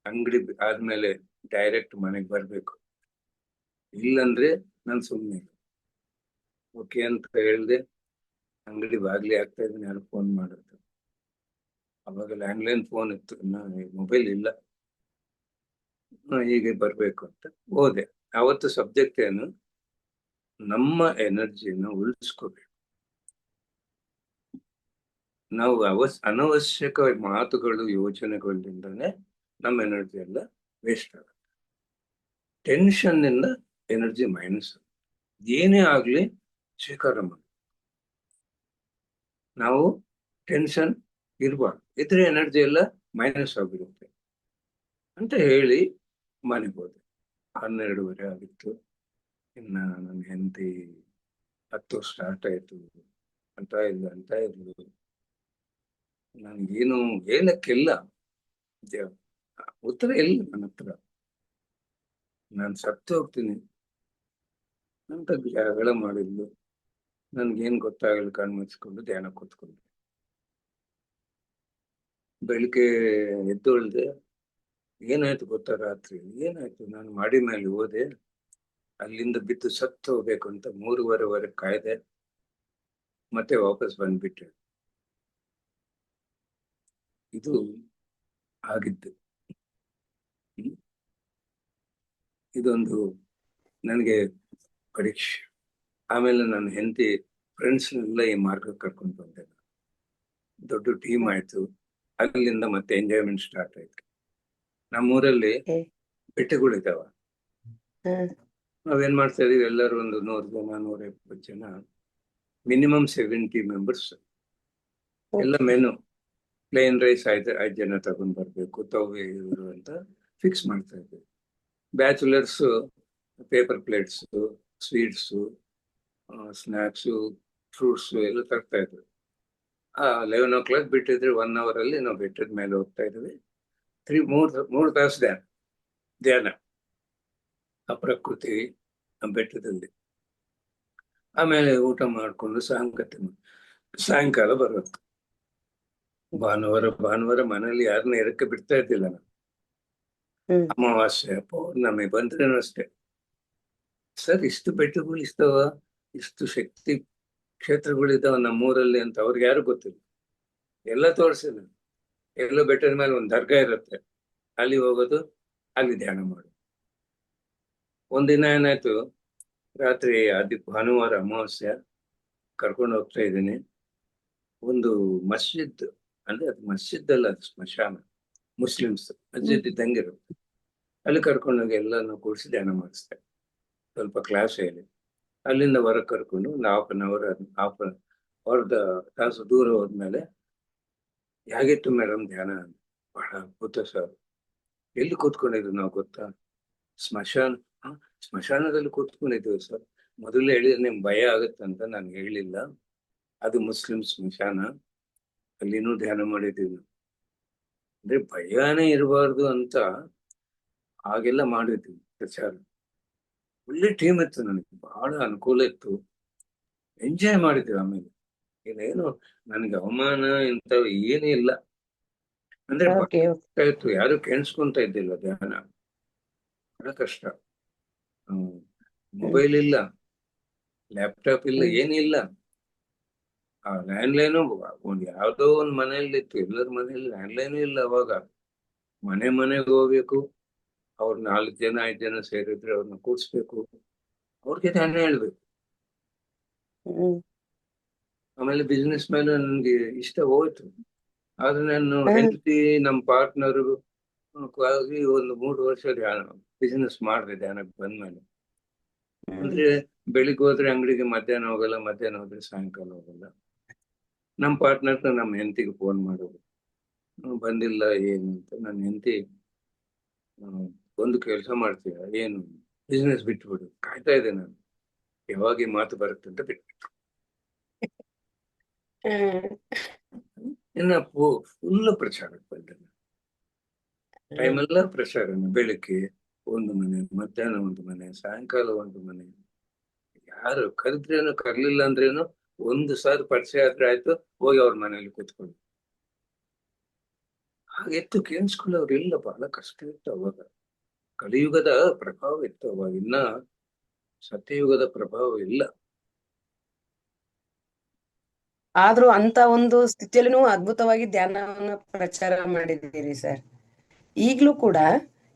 [SPEAKER 1] ಅಂಗಡಿ ಆದ್ಮೇಲೆ ಡೈರೆಕ್ಟ್ ಮನೆಗೆ ಬರ್ಬೇಕು, ಇಲ್ಲಂದ್ರೆ ನಾನು ಸುಮ್ಮನೆ ಓಕೆ ಅಂತ ಹೇಳ್ದೆ. ಅಂಗಡಿ ಬಾಗ್ಲಿ ಆಗ್ತಾ ಇದ್ದೀನಿ, ಯಾರು ಫೋನ್ ಮಾಡಿದ್ರು. ಅವಾಗ ಲ್ಯಾಂಡ್ಲೈನ್ ಫೋನ್ ಇತ್ತು, ಮೊಬೈಲ್ ಇಲ್ಲ. ಹೀಗೆ ಬರ್ಬೇಕು ಅಂತ ಹೋದೆ. ಅವತ್ತು ಸಬ್ಜೆಕ್ಟ್ ಏನು, ನಮ್ಮ ಎನರ್ಜಿಯನ್ನು ಉಳಿಸ್ಕೋಬೇಕು. ನಾವು ಅನವಶ್ಯಕ ಮಾತುಗಳು, ಯೋಚನೆಗಳಿಂದನೇ ನಮ್ಮ ಎನರ್ಜಿ ಎಲ್ಲ ವೇಸ್ಟ್ ಆಗುತ್ತೆ. ಟೆನ್ಷನ್ ನಿಂದ ಎನರ್ಜಿ ಮೈನಸ್. ಏನೇ ಆಗ್ಲಿ ಸ್ವೀಕಾರ ಮಾಡಿ. ನಾವು ಟೆನ್ಷನ್ ಇರ್ಬಾರ್ದು, ಇದ್ರೆ ಎನರ್ಜಿ ಎಲ್ಲ ಮೈನಸ್ ಆಗಿರುತ್ತೆ ಅಂತ ಹೇಳಿ ಮನೆಗೆ ಹೋದೆ. 12:30 ಆಗಿತ್ತು. ಇನ್ನ ನನ್ನ ಹೆಂಡತಿ ಹತ್ತು ಸ್ಟಾರ್ಟ್ ಆಯ್ತು ಅಂತ ಇದ್ಲು. ನನಗೇನು ಹೇಳಕ್ಕಿಲ್ಲ, ಜ- ಉತ್ತರ ಇಲ್ಲ ನನ್ನ ಹತ್ರ. ನಾನು ಸತ್ತು ಹೋಗ್ತೀನಿ ಅಂತ ಜಗಳ ಮಾಡಿದ್ಲು. ನನ್ಗೇನ್ ಗೊತ್ತಾಗಲ್ಲ, ಕಣ್ಣು ಮುಚ್ಕೊಂಡು ಧ್ಯಾನ ಕೂತ್ಕೊಂಡೆ. ಬೆಳಿಗ್ಗೆ ಎದ್ದೊಳ್ದೆ. ಏನಾಯ್ತು ಗೊತ್ತಾ, ರಾತ್ರಿ ಏನಾಯ್ತು, ನಾನು ಮಾಡಿ ಮೇಲೆ ಹೋದೆ, ಅಲ್ಲಿಂದ ಬಿದ್ದು ಸತ್ತು ಹೋಗ್ಬೇಕು ಅಂತ 3:30 ಕಾಯ್ದೆ, ಮತ್ತೆ ವಾಪಸ್ ಬಂದ್ಬಿಟ್ಟೆ. ಇದು ಆಗಿದ್ದು. ಹ್ಮ್. ಇದೊಂದು ನನಗೆ ಪರೀಕ್ಷೆ. ಆಮೇಲೆ ನನ್ನ ಹೆಂಡತಿ ಫ್ರೆಂಡ್ಸ್ನೆಲ್ಲ ಈ ಮಾರ್ಗಕ್ಕೆ ಕರ್ಕೊಂಡು ಬಂದೆ. ದೊಡ್ಡ ಟೀಮ್ ಆಯ್ತು. ಅಲ್ಲಿಂದ ಮತ್ತೆ ಎಂಜಾಯ್ಮೆಂಟ್ ಸ್ಟಾರ್ಟ್ ಆಯ್ತು. ನಮ್ಮೂರಲ್ಲಿ
[SPEAKER 2] Okay.
[SPEAKER 1] ಬೆಟ್ಟಗಳಿದಾವ.
[SPEAKER 2] ಹ್ಮ್.
[SPEAKER 1] ನಾವೇನ್ ಮಾಡ್ತಾ ಇದೀವಿ, ಎಲ್ಲರೂ ಒಂದು 100 ಜನ 120 ಜನ, ಮಿನಿಮಮ್ 70 ಮೆಂಬರ್ಸ್. ಎಲ್ಲ
[SPEAKER 2] Okay.
[SPEAKER 1] ಮೆನು ಪ್ಲೇನ್ ರೈಸ್ 5 ಜನ ತಗೊಂಡ್ ಬರ್ಬೇಕು, ತವೆ ಇವರು ಅಂತ ಫಿಕ್ಸ್ ಮಾಡ್ತಾ ಇದ್ದೀವಿ. Bachelors paper plates, sweets, snacks, fruits ಎಲ್ಲ ತರ್ತಾ ಇದ್ರು. 11 o'clock ಬಿಟ್ಟಿದ್ರೆ 1 hour ಅಲ್ಲಿ ನಾವು ಬೆಟ್ಟದ ಮೇಲೆ ಹೋಗ್ತಾ ಇದ್ವಿ. 3 ತಾಸು ಧ್ಯಾನ ಆ ಪ್ರಕೃತಿ, ಆ ಬೆಟ್ಟದಲ್ಲಿ. ಆಮೇಲೆ ಊಟ ಮಾಡ್ಕೊಂಡು ಸಾಯಂಕಾಲ ಬರೋದು. ಭಾನುವಾರ ಮನೇಲಿ ಯಾರನ್ನ ಎರಕ್ಕೆ ಬಿಡ್ತಾ ಇದ್ದಿಲ್ಲ ನಾನು.
[SPEAKER 2] ಹ್ಮ್.
[SPEAKER 1] ಅಮಾವಾಸ್ಯೆ ಪೌರ್ಣಮಿ ಬಂದ್ರೇನು ಅಷ್ಟೇ. ಸರ್, ಇಷ್ಟು ಬೆಟ್ಟಗಳು ಇಷ್ಟವ, ಇಷ್ಟು ಶಕ್ತಿ ಕ್ಷೇತ್ರಗಳಿದಾವ ನಮ್ಮೂರಲ್ಲಿ ಅಂತ ಅವ್ರಿಗೆ ಯಾರು ಗೊತ್ತಿಲ್ಲ. ಎಲ್ಲ ತೋರಿಸಿಲ್ಲ. ಎಲ್ಲೋ ಬೆಟ್ಟದ ಮೇಲೆ ಒಂದು ದರ್ಗಾ ಇರುತ್ತೆ, ಅಲ್ಲಿ ಹೋಗೋದು, ಅಲ್ಲಿ ಧ್ಯಾನ ಮಾಡೋದು. ಒಂದಿನ ಏನಾಯ್ತು, ರಾತ್ರಿ ಭಾನುವಾರ ಅಮಾವಾಸ್ಯೆ, ಕರ್ಕೊಂಡು ಹೋಗ್ತಾ ಇದ್ದೀನಿ. ಒಂದು ಮಸ್ಜಿದ್, ಅಂದ್ರೆ ಅದು ಮಸ್ಜಿದ್ ಅಲ್ಲ, ಅದು ಸ್ಮಶಾನ, ಮುಸ್ಲಿಮ್ಸ್ ಮಸ್ಜಿದ್ ಇದ್ದಂಗೆ ಇರುತ್ತೆ. ಅಲ್ಲಿ ಕರ್ಕೊಂಡೋಗಿ ಎಲ್ಲಾನು ಕೂಡಿಸಿ ಧ್ಯಾನ ಮಾಡಿಸ್ದೆ. ಸ್ವಲ್ಪ ಕ್ಲಾಸ್ ಹೇಳಿ ಅಲ್ಲಿಂದ ಹೊರಗೆ ಕರ್ಕೊಂಡು ಒಂದು ಅರ್ಧ ತಾಸು ದೂರ ಹೋದ್ಮೇಲೆ, ಹೇಗಿತ್ತು ಮೇಡಮ್ ಧ್ಯಾನ? ಬಹಳ ಅದ್ಭುತ ಸರ್. ಎಲ್ಲಿ ಕೂತ್ಕೊಂಡಿದ್ರು ನಾವು ಗೊತ್ತಾ? ಸ್ಮಶಾನದಲ್ಲಿ ಕೂತ್ಕೊಂಡಿದ್ದೀವಿ ಸರ್. ಮೊದಲು ಹೇಳಿದ್ರೆ ನಿಮ್ಗೆ ಭಯ ಆಗುತ್ತಂತ ನಾನು ಹೇಳಿಲ್ಲ. ಅದು ಮುಸ್ಲಿಂ ಸ್ಮಶಾನ, ಅಲ್ಲಿನೂ ಧ್ಯಾನ ಮಾಡಿದ್ದೀವಿ. ಅಂದ್ರೆ ಭಯನೇ ಇರಬಾರ್ದು ಅಂತ ಹಾಗೆಲ್ಲ ಮಾಡಿದ್ವಿ ಪ್ರಚಾರ. ಒಳ್ಳೆ ಟೀಮ್ ಇತ್ತು, ನನಗೆ ಬಹಳ ಅನುಕೂಲ ಇತ್ತು, ಎಂಜಾಯ್ ಮಾಡಿದ್ವಿ. ಆಮೇಲೆ ಇದೇನು ನನಗೆ ಅವಮಾನ ಇಂಥವು ಏನೂ ಇಲ್ಲ. ಅಂದ್ರೆ
[SPEAKER 2] Okay.
[SPEAKER 1] ಬಹಳ ಇತ್ತು, ಯಾರು ಕೇಳಿಸ್ಕೊಂತ ಇದ್ದಿಲ್ಲ ಧ್ಯಾನ. ಬಹಳ ಕಷ್ಟ. ಮೊಬೈಲ್ ಇಲ್ಲ, ಲ್ಯಾಪ್ಟಾಪ್ ಇಲ್ಲ, ಏನಿಲ್ಲ. ಆ ಲ್ಯಾಂಡ್ಲೈನು ಒಂದು ಯಾವ್ದೋ ಒಂದು ಮನೆಯಲ್ಲಿ ಇತ್ತು, ಎಲ್ಲರ ಮನೆಯಲ್ಲಿ ಲ್ಯಾಂಡ್ಲೈನು ಇಲ್ಲ ಅವಾಗ. ಮನೆಗೆ ಹೋಗ್ಬೇಕು, ಅವ್ರು 4 ಜನ 5 ಜನ ಸೇರಿದ್ರೆ ಅವ್ರನ್ನ ಕೂಡ್ಸ್ಬೇಕು, ಅವ್ರಿಗೆ ಧ್ಯಾನ ಹೇಳ್ಬೇಕು.
[SPEAKER 2] ಹ್ಮ್.
[SPEAKER 1] ಆಮೇಲೆ ಬಿಸ್ನೆಸ್ ಮೇಲೆ ನನ್ಗೆ ಇಷ್ಟ ಹೋಯ್ತು. ಆದ್ರೆ ನಾನು
[SPEAKER 2] ಹ್ಮ್.
[SPEAKER 1] ಹೆಂಡತಿ, ನಮ್ಮ ಪಾರ್ಟ್ನರ್ ಒಂದು 3 ವರ್ಷ ಬಿಸ್ನೆಸ್ ಮಾಡಿದೆ ಧ್ಯಾನಕ್ಕೆ ಬಂದ್ಮೇಲೆ.
[SPEAKER 2] ಹ್ಮ್.
[SPEAKER 1] ಅಂದ್ರೆ ಬೆಳಿಗ್ಗೆ ಹೋದ್ರೆ ಅಂಗಡಿಗೆ ಮಧ್ಯಾಹ್ನ ಹೋಗಲ್ಲ, ಮಧ್ಯಾಹ್ನ ಹೋದ್ರೆ ಸಾಯಂಕಾಲ ಹೋಗಲ್ಲ. ನಮ್ಮ ಪಾರ್ಟ್ನರ್ ನಮ್ಮ ಹೆಂಡತಿಗೆ ಫೋನ್ ಮಾಡೋದು, ಬಂದಿಲ್ಲ ಏನು ಅಂತ. ನನ್ನ ಹೆಂಡತಿ, ಒಂದು ಕೆಲಸ ಮಾಡ್ತೀಯ ಏನು, ಬಿಸ್ನೆಸ್ ಬಿಟ್ಬಿಡು, ಕಾಯ್ತಾ ಇದ್ದೆ ನಾನು, ಯಾವಾಗ ಈ ಮಾತು ಬರುತ್ತೆ ಅಂತ ಬಿಟ್ಬಿಟ್ಟು. ಇನ್ನ ಫುಲ್ ಪ್ರಚಾರಕ್ಕೆ ಬಂದೆ. ಟೈಮೆಲ್ಲ ಪ್ರಚಾರನೆ. ಬೆಳಿಗ್ಗೆ ಒಂದು ಮನೆ, ಮಧ್ಯಾಹ್ನ ಒಂದು ಮನೆ, ಸಾಯಂಕಾಲ ಒಂದು ಮನೆ. ಯಾರು ಕರೆದ್ರೇನು ಕರ್ಲಿಲ್ಲ ಅಂದ್ರೇನು, ಒಂದು ಸಾರಿ ಪರಿಚಯ ಆದ್ರೆ ಆಯ್ತು, ಹೋಗಿ ಅವ್ರ ಮನೇಲಿ ಕೂತ್ಕೊಂಡು. ಹಾಗೆತ್ತು ಕೇಳಿಸ್ಕೊಳ್ಳೋರಿಲ್ಲ, ಬಹಳ ಕಷ್ಟ ಇತ್ತು ಅವಾಗ. ಕಲಿಯುಗದ ಪ್ರಭಾವ ಇತ್ತು ಅವಾಗ, ಇನ್ನ ಸತ್ಯಯುಗದ ಪ್ರಭಾವ ಇಲ್ಲ.
[SPEAKER 2] ಆದ್ರೂ ಅಂತ ಒಂದು ಸ್ಥಿತಿಯಲ್ಲಿ ನೀವು ಅದ್ಭುತವಾಗಿ ಧ್ಯಾನವನ್ನ ಪ್ರಚಾರ ಮಾಡಿದ್ದೀರಿ ಸರ್. ಈಗ್ಲೂ ಕೂಡ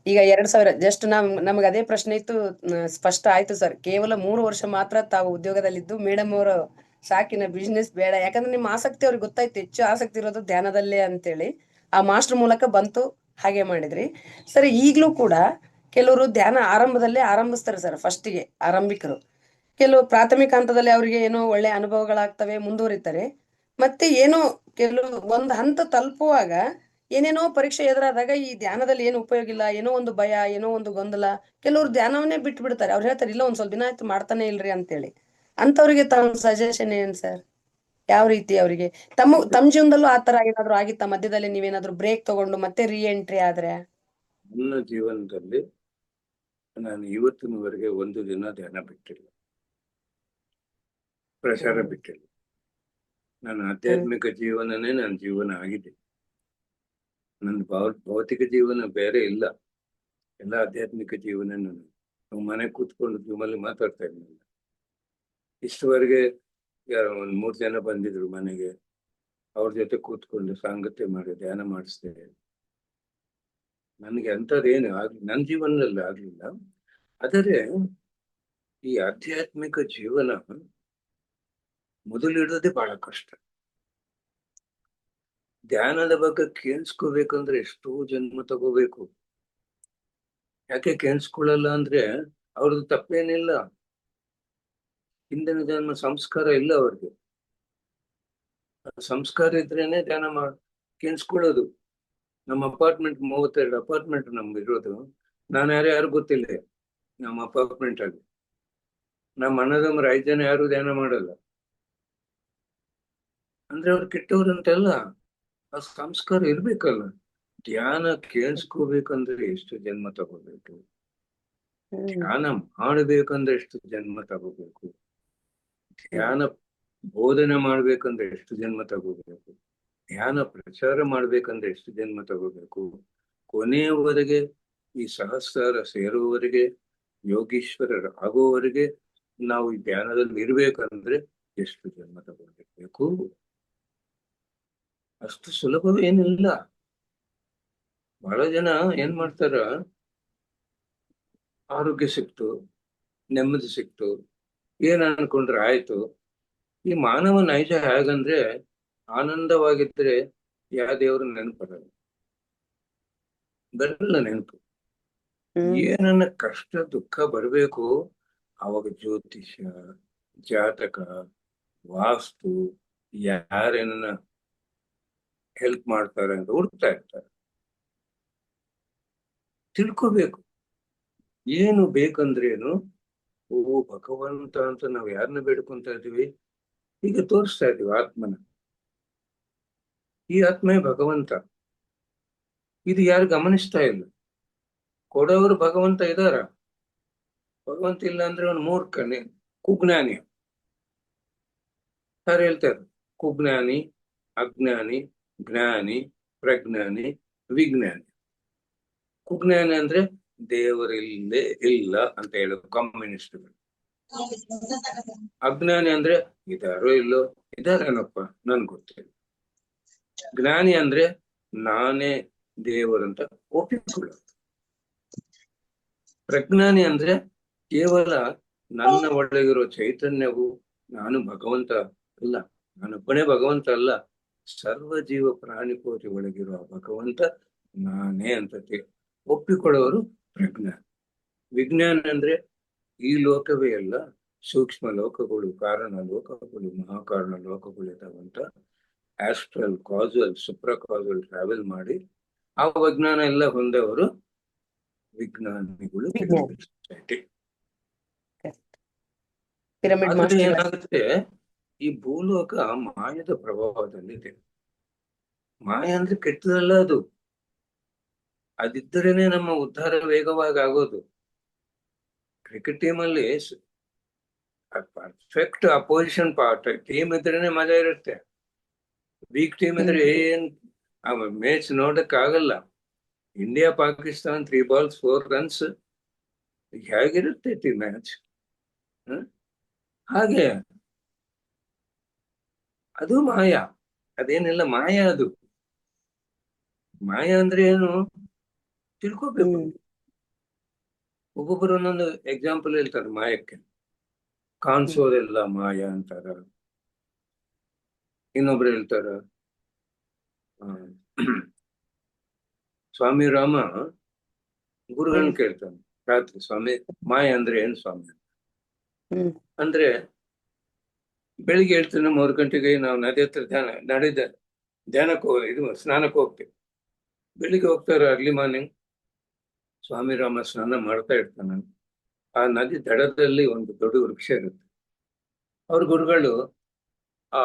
[SPEAKER 2] ಈಗ 2000 ಜಸ್ಟ್ ನಮಗೆ ಅದೇ ಪ್ರಶ್ನೆ ಇತ್ತು, ಸ್ಪಷ್ಟ ಆಯ್ತು ಸರ್. ಕೇವಲ 3 ವರ್ಷ ಮಾತ್ರ ತಾವು ಉದ್ಯೋಗದಲ್ಲಿದ್ದು, ಮೇಡಮ್ ಅವರು ಸಾಕಿನ ಬಿಸ್ನೆಸ್ ಬೇಡ, ಯಾಕಂದ್ರೆ ನಿಮ್ಮ ಆಸಕ್ತಿ ಅವ್ರಿಗೆ ಗೊತ್ತಾಯ್ತು, ಹೆಚ್ಚು ಆಸಕ್ತಿ ಇರೋದು ಧ್ಯಾನದಲ್ಲೇ ಅಂತೇಳಿ ಆ ಮಾಸ್ಟರ್ ಮೂಲಕ ಬಂತು, ಹಾಗೆ ಮಾಡಿದ್ರಿ ಸರ್. ಈಗ್ಲೂ ಕೂಡ ಕೆಲವರು ಧ್ಯಾನ ಆರಂಭದಲ್ಲೇ ಆರಂಭಿಸ್ತಾರೆ ಸರ್, ಫಸ್ಟಿಗೆ ಆರಂಭಿಕರು. ಕೆಲವು ಪ್ರಾಥಮಿಕ ಹಂತದಲ್ಲಿ ಅವರಿಗೆ ಏನೋ ಒಳ್ಳೆ ಅನುಭವಗಳಾಗ್ತವೆ, ಮುಂದುವರಿತಾರೆ. ಮತ್ತೆ ಏನೋ ಕೆಲವು ಒಂದು ಹಂತ ತಲುಪುವಾಗ ಏನೇನೋ ಪರೀಕ್ಷೆ ಎದುರಾದಾಗ ಈ ಧ್ಯಾನದಲ್ಲಿ ಏನು ಉಪಯೋಗ ಇಲ್ಲ, ಏನೋ ಒಂದು ಭಯ, ಏನೋ ಒಂದು ಗೊಂದಲ, ಕೆಲವರು ಧ್ಯಾನವನ್ನೇ ಬಿಟ್ಟು ಬಿಡ್ತಾರೆ. ಅವ್ರು ಹೇಳ್ತಾರೆ, ಇಲ್ಲ ಒಂದ್ ಸ್ವಲ್ಪ ದಿನ ಆಯ್ತು ಮಾಡ್ತಾನೆ ಇಲ್ರಿ ಅಂತೇಳಿ. ಅಂತವ್ರಿಗೆ ತಮ್ಮ ಸಜೆಷನ್ ಏನ್ ಸರ್? ಯಾವ ರೀತಿ ಅವರಿಗೆ ತಮ್ಮ ಜೀವನದಲ್ಲೂ ಆ ತರ ಏನಾದ್ರು ಆಗಿತ್ತ? ಮಧ್ಯದಲ್ಲಿ ನೀವೇನಾದ್ರು ಬ್ರೇಕ್ ತಗೊಂಡು ಮತ್ತೆ ರೀ ಎಂಟ್ರಿ ಆದ್ರೆ?
[SPEAKER 1] ನನ್ನ ಜೀವನದಲ್ಲಿ ನಾನು ಇವತ್ತಿನವರೆಗೆ ಒಂದು ದಿನ ಧ್ಯಾನ ಬಿಟ್ಟಿಲ್ಲ, ಪ್ರಚಾರ
[SPEAKER 2] ಹ್ಮ್.
[SPEAKER 1] ಬಿಟ್ಟಿಲ್ಲ. ನನ್ನ ಆಧ್ಯಾತ್ಮಿಕ ಜೀವನನೇ ನನ್ನ ಜೀವನ ಆಗಿದೆ. ನನ್ನ ಭೌತಿಕ ಜೀವನ ಬೇರೆ ಇಲ್ಲ, ಎಲ್ಲ ಆಧ್ಯಾತ್ಮಿಕ ಜೀವನ. ನಾನು ಮನೆ ಕೂತ್ಕೊಂಡು ಜೂಮಲ್ಲಿ ಮಾತಾಡ್ತಾ ಇದ್ನಲ್ಲ, ಇಷ್ಟವರೆಗೆ ಒಂದ್ 3 ಜನ ಬಂದಿದ್ರು ಮನೆಗೆ, ಅವ್ರ ಜೊತೆ ಕೂತ್ಕೊಂಡು ಸಾಂಗತ್ಯ ಮಾಡಿ ಧ್ಯಾನ ಮಾಡಿಸ್ದೆ. ನನಗೆ ಅಂಥದ್ದೇನು ನನ್ನ ಜೀವನದಲ್ಲಿ ಆಗ್ಲಿಲ್ಲ. ಆದರೆ ಈ ಆಧ್ಯಾತ್ಮಿಕ ಜೀವನ ಮೊದಲಿಡೋದೇ ಬಹಳ ಕಷ್ಟ. ಧ್ಯಾನದ ಬಗ್ಗೆ ಕೇಳಿಸ್ಕೋಬೇಕಂದ್ರೆ ಎಷ್ಟೋ ಜನ್ಮ ತಗೋಬೇಕು. ಯಾಕೆ ಕೇಳಿಸ್ಕೊಳ್ಳಲ್ಲ ಅಂದ್ರೆ ಅವ್ರದ್ದು ತಪ್ಪೇನಿಲ್ಲ, ಹಿಂದಿನ ಜನ್ಮ ಸಂಸ್ಕಾರ ಇಲ್ಲ ಅವ್ರಿಗೆ. ಸಂಸ್ಕಾರ ಇದ್ರೇನೆ ಧ್ಯಾನ ಕೇಳಿಸ್ಕೊಳ್ಳೋದು. ನಮ್ಮ ಅಪಾರ್ಟ್ಮೆಂಟ್ 32 ಅಪಾರ್ಟ್ಮೆಂಟ್ ನಮ್ಗೆ ಇರೋದು. ನಾನು ಯಾರು ಗೊತ್ತಿಲ್ಲ ನಮ್ಮ ಅಪಾರ್ಟ್ಮೆಂಟ್ ಅಲ್ಲಿ. ನಮ್ಮ ಅಣ್ಣದಮ್ಮರು 5 ಜನ ಯಾರು ಧ್ಯಾನ ಮಾಡಲ್ಲ ಅಂದ್ರೆ ಅವ್ರು ಕೆಟ್ಟವ್ರಂತೆಲ್ಲ. ಆ ಸಂಸ್ಕಾರ ಇರ್ಬೇಕಲ್ಲ. ಧ್ಯಾನ ಕೇಳಿಸ್ಕೋಬೇಕಂದ್ರೆ ಎಷ್ಟು ಜನ್ಮ ತಗೋಬೇಕು, ಧ್ಯಾನ ಮಾಡಬೇಕಂದ್ರೆ ಎಷ್ಟು ಜನ್ಮ ತಗೋಬೇಕು, ಧ್ಯಾನ ಬೋಧನೆ ಮಾಡ್ಬೇಕಂದ್ರೆ ಎಷ್ಟು ಜನ್ಮ ತಗೋಬೇಕು, ಧ್ಯಾನ ಪ್ರಚಾರ ಮಾಡ್ಬೇಕಂದ್ರೆ ಎಷ್ಟು ಜನ್ಮ ತಗೋಬೇಕು, ಕೊನೆಯವರೆಗೆ ಈ ಸಹಸ್ರ ಸೇರುವವರೆಗೆ, ಯೋಗೀಶ್ವರರ ಆಗುವವರೆಗೆ ನಾವು ಈ ಧ್ಯಾನದಲ್ಲಿ ಇರ್ಬೇಕಂದ್ರೆ ಎಷ್ಟು ಜನ್ಮ ತಗೋಬೇಕು. ಅಷ್ಟು ಸುಲಭವೇನಿಲ್ಲ. ಬಹಳ ಜನ ಏನ್ ಮಾಡ್ತಾರ, ಆರೋಗ್ಯ ಸಿಕ್ತು, ನೆಮ್ಮದಿ ಸಿಕ್ತು, ಏನ್ ಅನ್ಕೊಂಡ್ರೆ ಆಯ್ತು. ಈ ಮಾನವ ನೈಜ ಹೇಗಂದ್ರೆ, ಆನಂದವಾಗಿದ್ರೆ ಯಾವ ದೇವರು ನೆನಪಲ್ಲ, ಬರಲ್ಲ ನೆನಪು. ಏನನ್ನ ಕಷ್ಟ ದುಃಖ ಬರ್ಬೇಕು, ಅವಾಗ ಜ್ಯೋತಿಷ್ಯ, ಜಾತಕ, ವಾಸ್ತು, ಯಾರೇನ ಹೆಲ್ಪ್ ಮಾಡ್ತಾರೆ ಅಂತ ಹುಡುಕ್ತಾ ಇರ್ತಾರೆ. ತಿಳ್ಕೋಬೇಕು ಏನು ಬೇಕಂದ್ರೇನು. ಓ ಭಗವಂತ ಅಂತ ನಾವ್ ಯಾರನ್ನ ಬೇಡ್ಕೊಂತ ಇದೀವಿ, ಈಗ ತೋರಿಸ್ತಾ ಇದೀವಿ ಆತ್ಮನ. ಈ ಆತ್ಮೇ ಭಗವಂತ. ಇದು ಯಾರು ಗಮನಿಸ್ತಾ ಇಲ್ಲ. ಕೊಡೋರು ಭಗವಂತ ಇದಾರ, ಭಗವಂತ ಇಲ್ಲ ಅಂದ್ರೆ ಅವನು ಮೂರ್ಖನೇ, ಕುಜ್ಞಾನಿ. ಯಾರು ಹೇಳ್ತಾರೆ? ಕುಜ್ಞಾನಿ, ಅಜ್ಞಾನಿ, ಜ್ಞಾನಿ, ಪ್ರಜ್ಞಾನಿ, ವಿಜ್ಞಾನಿ. ಕುಜ್ಞಾನಿ ಅಂದ್ರೆ ದೇವರಿಲ್ಲೇ ಇಲ್ಲ ಅಂತ ಹೇಳೋದು ಕಮ್ಯುನಿಸ್ಟ್ಗಳು. ಅಜ್ಞಾನಿ ಅಂದ್ರೆ ಇದಾರೋ ಇಲ್ಲೋ, ಇದಾರೇನಪ್ಪ ನನ್ ಗೊತ್ತಿಲ್ಲ. ಜ್ಞಾನಿ ಅಂದ್ರೆ ನಾನೇ ದೇವರಂತ ಒಪ್ಪಿಕೊಳ್ಳೋದು. ಪ್ರಜ್ಞಾನಿ ಅಂದ್ರೆ ಕೇವಲ ನನ್ನ ಒಳಗಿರೋ ಚೈತನ್ಯವು ನಾನು ಭಗವಂತ ಅಲ್ಲ, ನಾನೊಬ್ಬನೇ ಭಗವಂತ ಅಲ್ಲ, ಸರ್ವ ಜೀವ ಪ್ರಾಣಿಕೋಟಿ ಒಳಗಿರುವ ಭಗವಂತ ನಾನೇ ಅಂತ ಒಪ್ಪಿಕೊಳ್ಳೋರು ಪ್ರಜ್ಞಾನಿ. ವಿಜ್ಞಾನ ಅಂದ್ರೆ ಈ ಲೋಕವೇ ಅಲ್ಲ, ಸೂಕ್ಷ್ಮ ಲೋಕಗಳು, ಕಾರಣ ಲೋಕಗಳು, ಮಹಾಕಾರಣ ಲೋಕಗಳು ಇದಾವಂತ astral, causal, supra causal travel ಮಾಡಿ ಆ ವಿಜ್ಞಾನ ಎಲ್ಲ ಹೊಂದವರು ವಿಜ್ಞಾನಿಗಳು. Pyramid society.
[SPEAKER 2] ಪಿರಮಿಡ್
[SPEAKER 1] ಆದ್ರೆ
[SPEAKER 2] ಮಾಸ್ಟರ್.
[SPEAKER 1] ಏನಾಗುತ್ತೆ, ಈ ಭೂಲೋಕ ಮಾಯದ ಪ್ರಭಾವದಲ್ಲಿದೆ. ಮಾಯ ಅಂದ್ರೆ ಕೆಟ್ಟದಲ್ಲ, ಅದು ಅದಿದ್ದರೇನೆ ನಮ್ಮ ಉದ್ಧಾರ ವೇಗವಾಗಿ ಆಗೋದು. ಕ್ರಿಕೆಟ್ ಟೀಮ್ ಅಲ್ಲಿ ಪರ್ಫೆಕ್ಟ್ ಅಪೋಸಿಷನ್ ಟೀಮ್ ಇದ್ರೇನೆ ಮಜಾ ಇರುತ್ತೆ. ವೀಕ್ ಟೀಮ್ ಇದ್ರೆ ಏನ್ ಮ್ಯಾಚ್ ನೋಡಕ್ ಆಗಲ್ಲ. ಇಂಡಿಯಾ ಪಾಕಿಸ್ತಾನ್ 3 balls 4 runs ಹೇಗಿರುತ್ತೆ ಮ್ಯಾಚ್? ಹಾಗೆ ಅದು ಮಾಯ, ಅದೇನಿಲ್ಲ ಮಾಯ. ಅದು ಮಾಯ ಅಂದ್ರೆ ಏನು ತಿಳ್ಕೋಬೇಕು. ಒಬ್ಬೊಬ್ಬರು ಒಂದೊಂದು ಎಕ್ಸಾಂಪಲ್ ಹೇಳ್ತಾರೆ ಮಾಯಕ್ಕೆ. ಕಾಣಿಸೋದೆಲ್ಲ ಮಾಯ ಅಂತಾರ, ಇನ್ನೊಬ್ರು ಹೇಳ್ತಾರ ಸ್ವಾಮಿ ರಾಮ ಗುರುಗಳನ್ನ ಕೇಳ್ತಾನೆ ರಾತ್ರಿ, ಸ್ವಾಮಿ ಮಾಯ ಅಂದ್ರೆ ಏನ್ ಸ್ವಾಮಿ ಅಂದ್ರೆ, ಬೆಳಿಗ್ಗೆ ಹೇಳ್ತಾನೆ 3 ಗಂಟೆಗೆ ನಾವು ನದಿ ಹತ್ರ ಧ್ಯಾನಕ್ಕೆ ಸ್ನಾನಕ್ಕೆ ಹೋಗ್ತೇವೆ. ಬೆಳಿಗ್ಗೆ ಹೋಗ್ತಾರೆ ಅರ್ಲಿ ಮಾರ್ನಿಂಗ್. ಸ್ವಾಮಿ ರಾಮ ಸ್ನಾನ ಮಾಡ್ತಾ ಇರ್ತಾನೆ. ಆ ನದಿ ದಡದಲ್ಲಿ ಒಂದು ದೊಡ್ಡ ವೃಕ್ಷ ಇರುತ್ತೆ. ಅವ್ರ ಗುರುಗಳು ಆ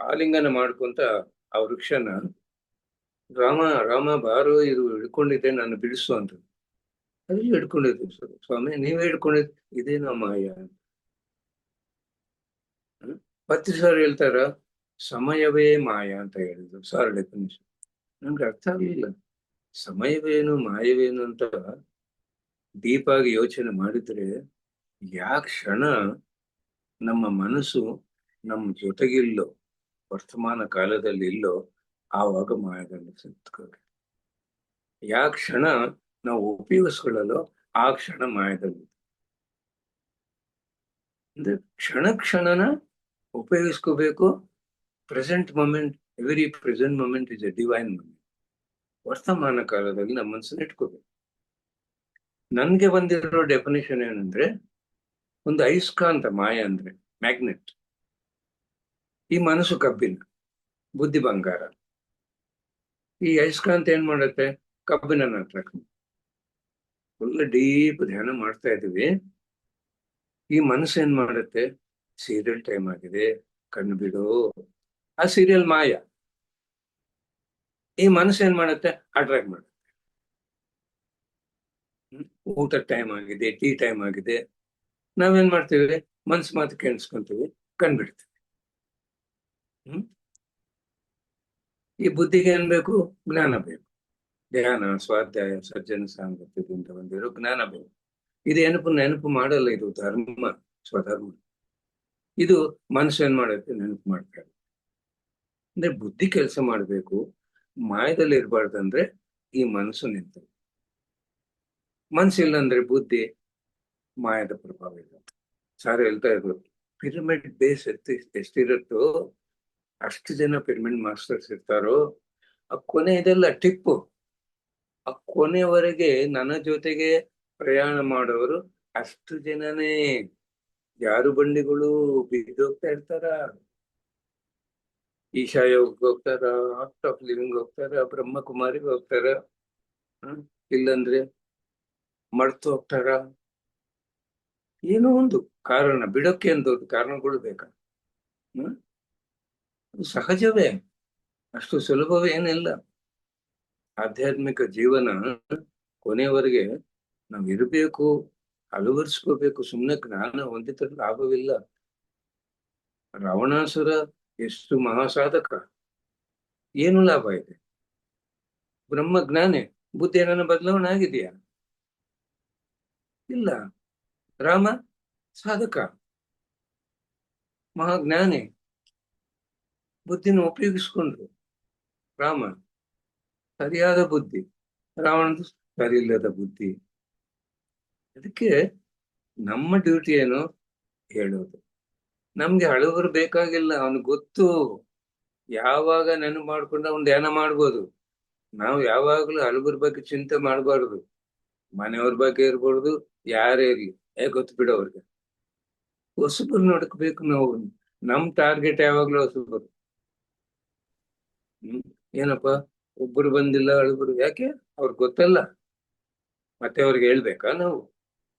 [SPEAKER 1] ಆಲಿಂಗನ ಮಾಡ್ಕೊಂತ ಆ ವೃಕ್ಷನ ರಾಮ ರಾಮ ಬಾರೋ ಇದು ಹಿಡ್ಕೊಂಡಿದ್ದೆ ನಾನು ಬಿಡಿಸು ಅಂತ. ಅಲ್ಲಿ ಹಿಡ್ಕೊಂಡಿದ್ದೆ ಸ್ವಾಮಿ, ನೀವೇ ಹಿಡ್ಕೊಂಡಿದ್, ಇದೇನೋ ಮಾಯ. ಮತ್ತೆ ಸರ್ ಹೇಳ್ತಾರ ಸಮಯವೇ ಮಾಯ ಅಂತ ಹೇಳಿದ್ರು ಸರ್ ಡೆಫಿನಿಷನ್. ನನ್ಗೆ ಅರ್ಥ ಆಗ್ಲಿಲ್ಲ, ಸಮಯವೇನು ಮಾಯವೇನು ಅಂತ ಡೀಪ್ ಆಗಿ ಯೋಚನೆ ಮಾಡಿದ್ರೆ ಯಾ ಕ್ಷಣ ನಮ್ಮ ಮನಸ್ಸು ನಮ್ಮ ಜೊತೆಗಿಲ್ಲೋ, ವರ್ತಮಾನ ಕಾಲದಲ್ಲಿ ಇಲ್ಲೋ, ಆವಾಗ ಮಾಯದಲ್ಲಿ ಸಿಗ್ತದೆ. ಯಾ ಕ್ಷಣ ನಾವು ಉಪಯೋಗಿಸ್ಕೊಳ್ಳಲ್ಲೋ ಆ ಕ್ಷಣ ಮಾಯದಲ್ಲಿ. ಅಂದ್ರೆ ಕ್ಷಣ ಕ್ಷಣನ ಉಪಯೋಗಿಸ್ಕೋಬೇಕು. Present moment, every present moment is a divine moment. ವರ್ತಮಾನ ಕಾಲದಲ್ಲಿ ನಮ್ಮ ಮನಸ್ಸನ್ನ ಇಟ್ಕೋಬೇಕು. ನನ್ಗೆ ಬಂದಿರೋ ಡೆಫಿನೇಷನ್ ಏನಂದ್ರೆ, ಒಂದು ಅಯಸ್ಕಾಂತ ಮಾಯ ಅಂದ್ರೆ ಮ್ಯಾಗ್ನೆಟ್, ಈ ಮನಸ್ಸು ಕಬ್ಬಿನ, ಬುದ್ಧಿ ಬಂಗಾರ. ಈ ಅಯಸ್ಕಾಂತ ಏನ್ ಮಾಡುತ್ತೆ, ಕಬ್ಬಿನ ಅಟ್ರಾಕ್ಟ್. ಫುಲ್ ಡೀಪ್ ಧ್ಯಾನ ಮಾಡ್ತಾ ಇದೀವಿ, ಈ ಮನಸ್ಸು ಏನ್ ಮಾಡುತ್ತೆ, ಸೀರಿಯಲ್ ಟೈಮ್ ಆಗಿದೆ ಕಣ್ಣು ಬಿಡು, ಆ ಸೀರಿಯಲ್ ಮಾಯ. ಈ ಮನಸ್ಸು ಏನ್ ಮಾಡುತ್ತೆ, ಅಟ್ರಾಕ್ಟ್ ಮಾಡುತ್ತೆ. ಊಟ ಟೈಮ್ ಆಗಿದೆ, ಟೀ ಟೈಮ್ ಆಗಿದೆ, ನಾವೇನ್ ಮಾಡ್ತೀವಿ, ಮನ್ಸು ಮಾತು ಕೇಳಿಸ್ಕೊಂತೀವಿ, ಕಣ್ಬಿಡ್ತೀವಿ. ಈ ಬುದ್ಧಿಗೆ ಏನ್ ಬೇಕು, ಜ್ಞಾನ ಬೇಕು. ಧ್ಯಾನ, ಸ್ವಾಧ್ಯಾಯ, ಸಜ್ಜನ ಸಾಂಗತ್ಯದಿಂದ ಬಂದಿರೋ ಜ್ಞಾನ ಬೇಕು. ಇದು ನೆನಪು ಮಾಡಲ್ಲ, ಇದು ಧರ್ಮ, ಸ್ವಧರ್ಮ. ಇದು ಮನಸ್ಸು ಏನ್ ಮಾಡುತ್ತೆ, ನೆನಪು ಮಾಡ್ತಾರೆ. ಅಂದ್ರೆ ಬುದ್ಧಿ ಕೆಲಸ ಮಾಡ್ಬೇಕು, ಮಾಯದಲ್ಲಿ ಇರಬಾರ್ದಂದ್ರೆ ಈ ಮನಸ್ಸು ನಿಂತು. ಮನಸ್ಸಿಲ್ಲ ಅಂದ್ರೆ ಬುದ್ಧಿ ಮಾಯದ ಪ್ರಭಾವ ಇಲ್ಲ. ಸಾರ್ ಹೇಳ್ತಾ ಇದ್ರು, ಪಿರಮಿಡ್ ಬೇಸ್ ಎಷ್ಟಿರುತ್ತೋ ಅಷ್ಟು ಜನ ಪಿರಮಿಡ್ ಮಾಸ್ಟರ್ಸ್ ಇರ್ತಾರೋ, ಆ ಕೊನೆ ಇದೆಲ್ಲ ಟಿಪ್ಪು. ಆ ಕೊನೆವರೆಗೆ ನನ್ನ ಜೊತೆಗೆ ಪ್ರಯಾಣ ಮಾಡೋರು ಅಷ್ಟು ಜನನೇ. ಯಾರು ಬಂಡಿಗಳು ಬಿದ್ದೋಗ್ತಾ ಇರ್ತಾರ, ಈಶಾ ಯೋಗಕ್ಕೆ ಹೋಗ್ತಾರ, ಆರ್ಟ್ ಆಫ್ ಲಿವಿಂಗ್ ಹೋಗ್ತಾರ, ಬ್ರಹ್ಮಕುಮಾರಿಗೆ ಹೋಗ್ತಾರ, ಇಲ್ಲಂದ್ರೆ ಮರ್ತು ಹೋಗ್ತಾರ. ಏನೋ ಒಂದು ಕಾರಣ, ಬಿಡೋಕೆ ಒಂದು ಕಾರಣಗಳು ಬೇಕಾ? ಅದು ಸಹಜವೇ, ಅಷ್ಟು ಸುಲಭವೇ ಏನಿಲ್ಲ. ಆಧ್ಯಾತ್ಮಿಕ ಜೀವನ ಕೊನೆಯವರೆಗೆ ನಾವು ಇರಬೇಕು, ಅಳವಡಿಸ್ಕೋಬೇಕು. ಸುಮ್ಮನೆ ಜ್ಞಾನ ಹೊಂದಿದ ಲಾಭವಿಲ್ಲ. ರಾವಣಾಸುರ ಎಷ್ಟು ಮಹಾಸಾಧಕ, ಏನು ಲಾಭ ಇದೆ? ಬ್ರಹ್ಮ ಜ್ಞಾನಿ, ಬುದ್ಧಿ ಏನಾನ ಬದಲಾವಣೆ ಆಗಿದೆಯಾ? ಇಲ್ಲ. ರಾಮ ಸಾಧಕ, ಮಹಾಜ್ಞಾನಿ, ಬುದ್ಧಿನ ಉಪಯೋಗಿಸ್ಕೊಂಡ್ರು. ರಾಮ ಸರಿಯಾದ ಬುದ್ಧಿ, ರಾವಣದು ಸರಿಯಿಲ್ಲದ ಬುದ್ಧಿ. ಅದಕ್ಕೆ ನಮ್ಮ ಡ್ಯೂಟಿ ಏನು ಹೇಳೋದು. ನಮ್ಗೆ ಹಳಬರು ಬೇಕಾಗಿಲ್ಲ, ಅವನಿಗೆ ಗೊತ್ತು ಯಾವಾಗ ನೆನಪು ಮಾಡ್ಕೊಂಡು ಅವ್ನು ಧ್ಯಾನ ಮಾಡ್ಬೋದು. ನಾವು ಯಾವಾಗ್ಲೂ ಹಳಬರ ಬಗ್ಗೆ ಚಿಂತೆ ಮಾಡಬಾರ್ದು. ಮನೆಯವ್ರ ಬಗ್ಗೆ ಇರ್ಬಾರ್ದು, ಯಾರೇ ಇರ್ಲಿ, ಗೊತ್ತು ಬಿಡು ಅವ್ರಿಗೆ. ಹೊಸಬರು ನೋಡ್ಕೋಬೇಕು ನಾವು. ನಮ್ ಟಾರ್ಗೆಟ್ ಯಾವಾಗ್ಲೂ ಹೊಸಬರು. ಏನಪ್ಪಾ ಒಬ್ಬರು ಬಂದಿಲ್ಲ, ಹಳಬರು ಯಾಕೆ? ಅವ್ರಿಗೆ ಗೊತ್ತಲ್ಲ, ಮತ್ತೆ ಅವ್ರಿಗೆ ಹೇಳ್ಬೇಕಾ ನಾವು?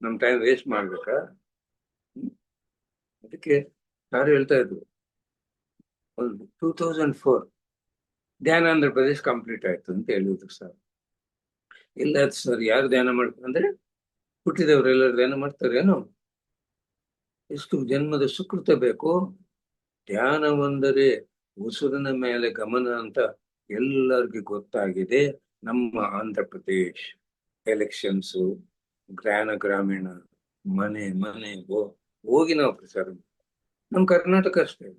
[SPEAKER 1] ನಮ್ ಟೈಮ್ ವೇಸ್ಟ್ ಮಾಡ್ಬೇಕಾ? ಅದಕ್ಕೆ ಯಾರು ಹೇಳ್ತಾ ಇದ್ರು, ಒಂದು 2004 ಧ್ಯಾನ ಆಂಧ್ರ ಪ್ರದೇಶ್ ಕಂಪ್ಲೀಟ್ ಆಯ್ತು ಅಂತ ಹೇಳಿದ್ರು ಸರ್. ಇಲ್ಲ ಸರ್, ಯಾರು ಧ್ಯಾನ ಮಾಡ್ತಾರೆ ಅಂದ್ರೆ ಹುಟ್ಟಿದವರೆಲ್ಲರೂ ಧ್ಯಾನ ಮಾಡ್ತಾರೇನು? ಎಷ್ಟು ಜನ್ಮದ ಸುಕೃತ ಬೇಕು. ಧ್ಯಾನವೆಂದರೆ ಉಸಿರಿನ ಮೇಲೆ ಗಮನ ಅಂತ ಎಲ್ಲರಿಗೂ ಗೊತ್ತಾಗಿದೆ. ನಮ್ಮ ಆಂಧ್ರ ಪ್ರದೇಶ್ ಎಲೆಕ್ಷನ್ಸು, ಜ್ಞಾನ ಗ್ರಾಮೀಣ, ಮನೆ ಮನೆ ಹೋಗಿ ನಾವು ಪ್ರಚಾರ. ನಮ್ಮ ಕರ್ನಾಟಕ ಅಷ್ಟೇ,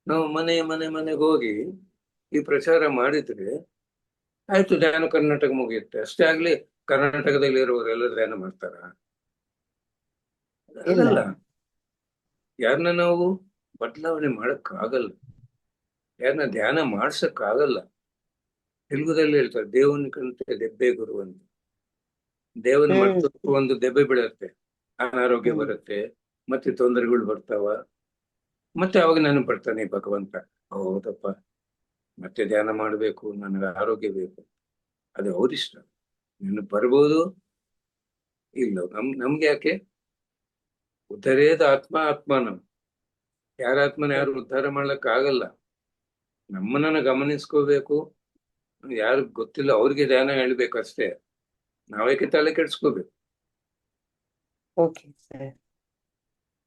[SPEAKER 1] ನಾವು ಮನೆಗೆ ಹೋಗಿ ಈ ಪ್ರಚಾರ ಮಾಡಿದ್ರೆ ಆಯ್ತು, ಧ್ಯಾನ ಕರ್ನಾಟಕ ಮುಗಿಯುತ್ತೆ. ಅಷ್ಟೇ ಆಗ್ಲಿ, ಕರ್ನಾಟಕದಲ್ಲಿ ಇರುವವರೆಲ್ಲ ಧ್ಯಾನ ಮಾಡ್ತಾರ? ಅದಲ್ಲ. ಯಾರನ್ನ ನಾವು ಬದಲಾವಣೆ ಮಾಡಕ್ ಆಗಲ್ಲ, ಯಾರನ್ನ ಧ್ಯಾನ ಮಾಡ್ಸಕ್ ಆಗಲ್ಲ. ತೆಲುಗುದಲ್ಲಿ ಹೇಳ್ತಾರೆ, ದೇವನ ಕಂತೆ ದೆಬ್ಬೆ ಗುರು ಅಂತ. ದೇವನ ಮರ್ತು ಒಂದು ದೆಬ್ಬೆ ಬೀಳತ್ತೆ, ಅನಾರೋಗ್ಯ ಬರುತ್ತೆ, ಮತ್ತೆ ತೊಂದರೆಗಳು ಬರ್ತಾವ. ಮತ್ತೆ ಅವಾಗ ನಾನು ಬರ್ತಾನೆ ಭಗವಂತ, ಹೌದಪ್ಪ ಮತ್ತೆ ಧ್ಯಾನ ಮಾಡ್ಬೇಕು, ನನಗೆ ಆರೋಗ್ಯ ಬೇಕು. ಅದು ಅವ್ರಿಷ್ಟ, ನೀನು ಬರ್ಬೋದು ಇಲ್ಲ. ನಮ್ಗೆ ಯಾಕೆ? ಉದ್ಧರೇದ ಆತ್ಮ ಆತ್ಮಾನಂ. ಯಾರ ಆತ್ಮನ ಯಾರು ಉದ್ಧಾರ ಮಾಡ್ಲಕ್ ಆಗಲ್ಲ. ನಮ್ಮನ್ನ ಗಮನಿಸ್ಕೋಬೇಕು. ಯಾರು ಗೊತ್ತಿಲ್ಲ ಅವ್ರಿಗೆ ಧ್ಯಾನ ಹೇಳ್ಬೇಕು ಅಷ್ಟೇ. ನಾವೇಕೆ ತಲೆ ಕೆಡ್ಸ್ಕೋಬೇಕು.
[SPEAKER 2] Okay sir.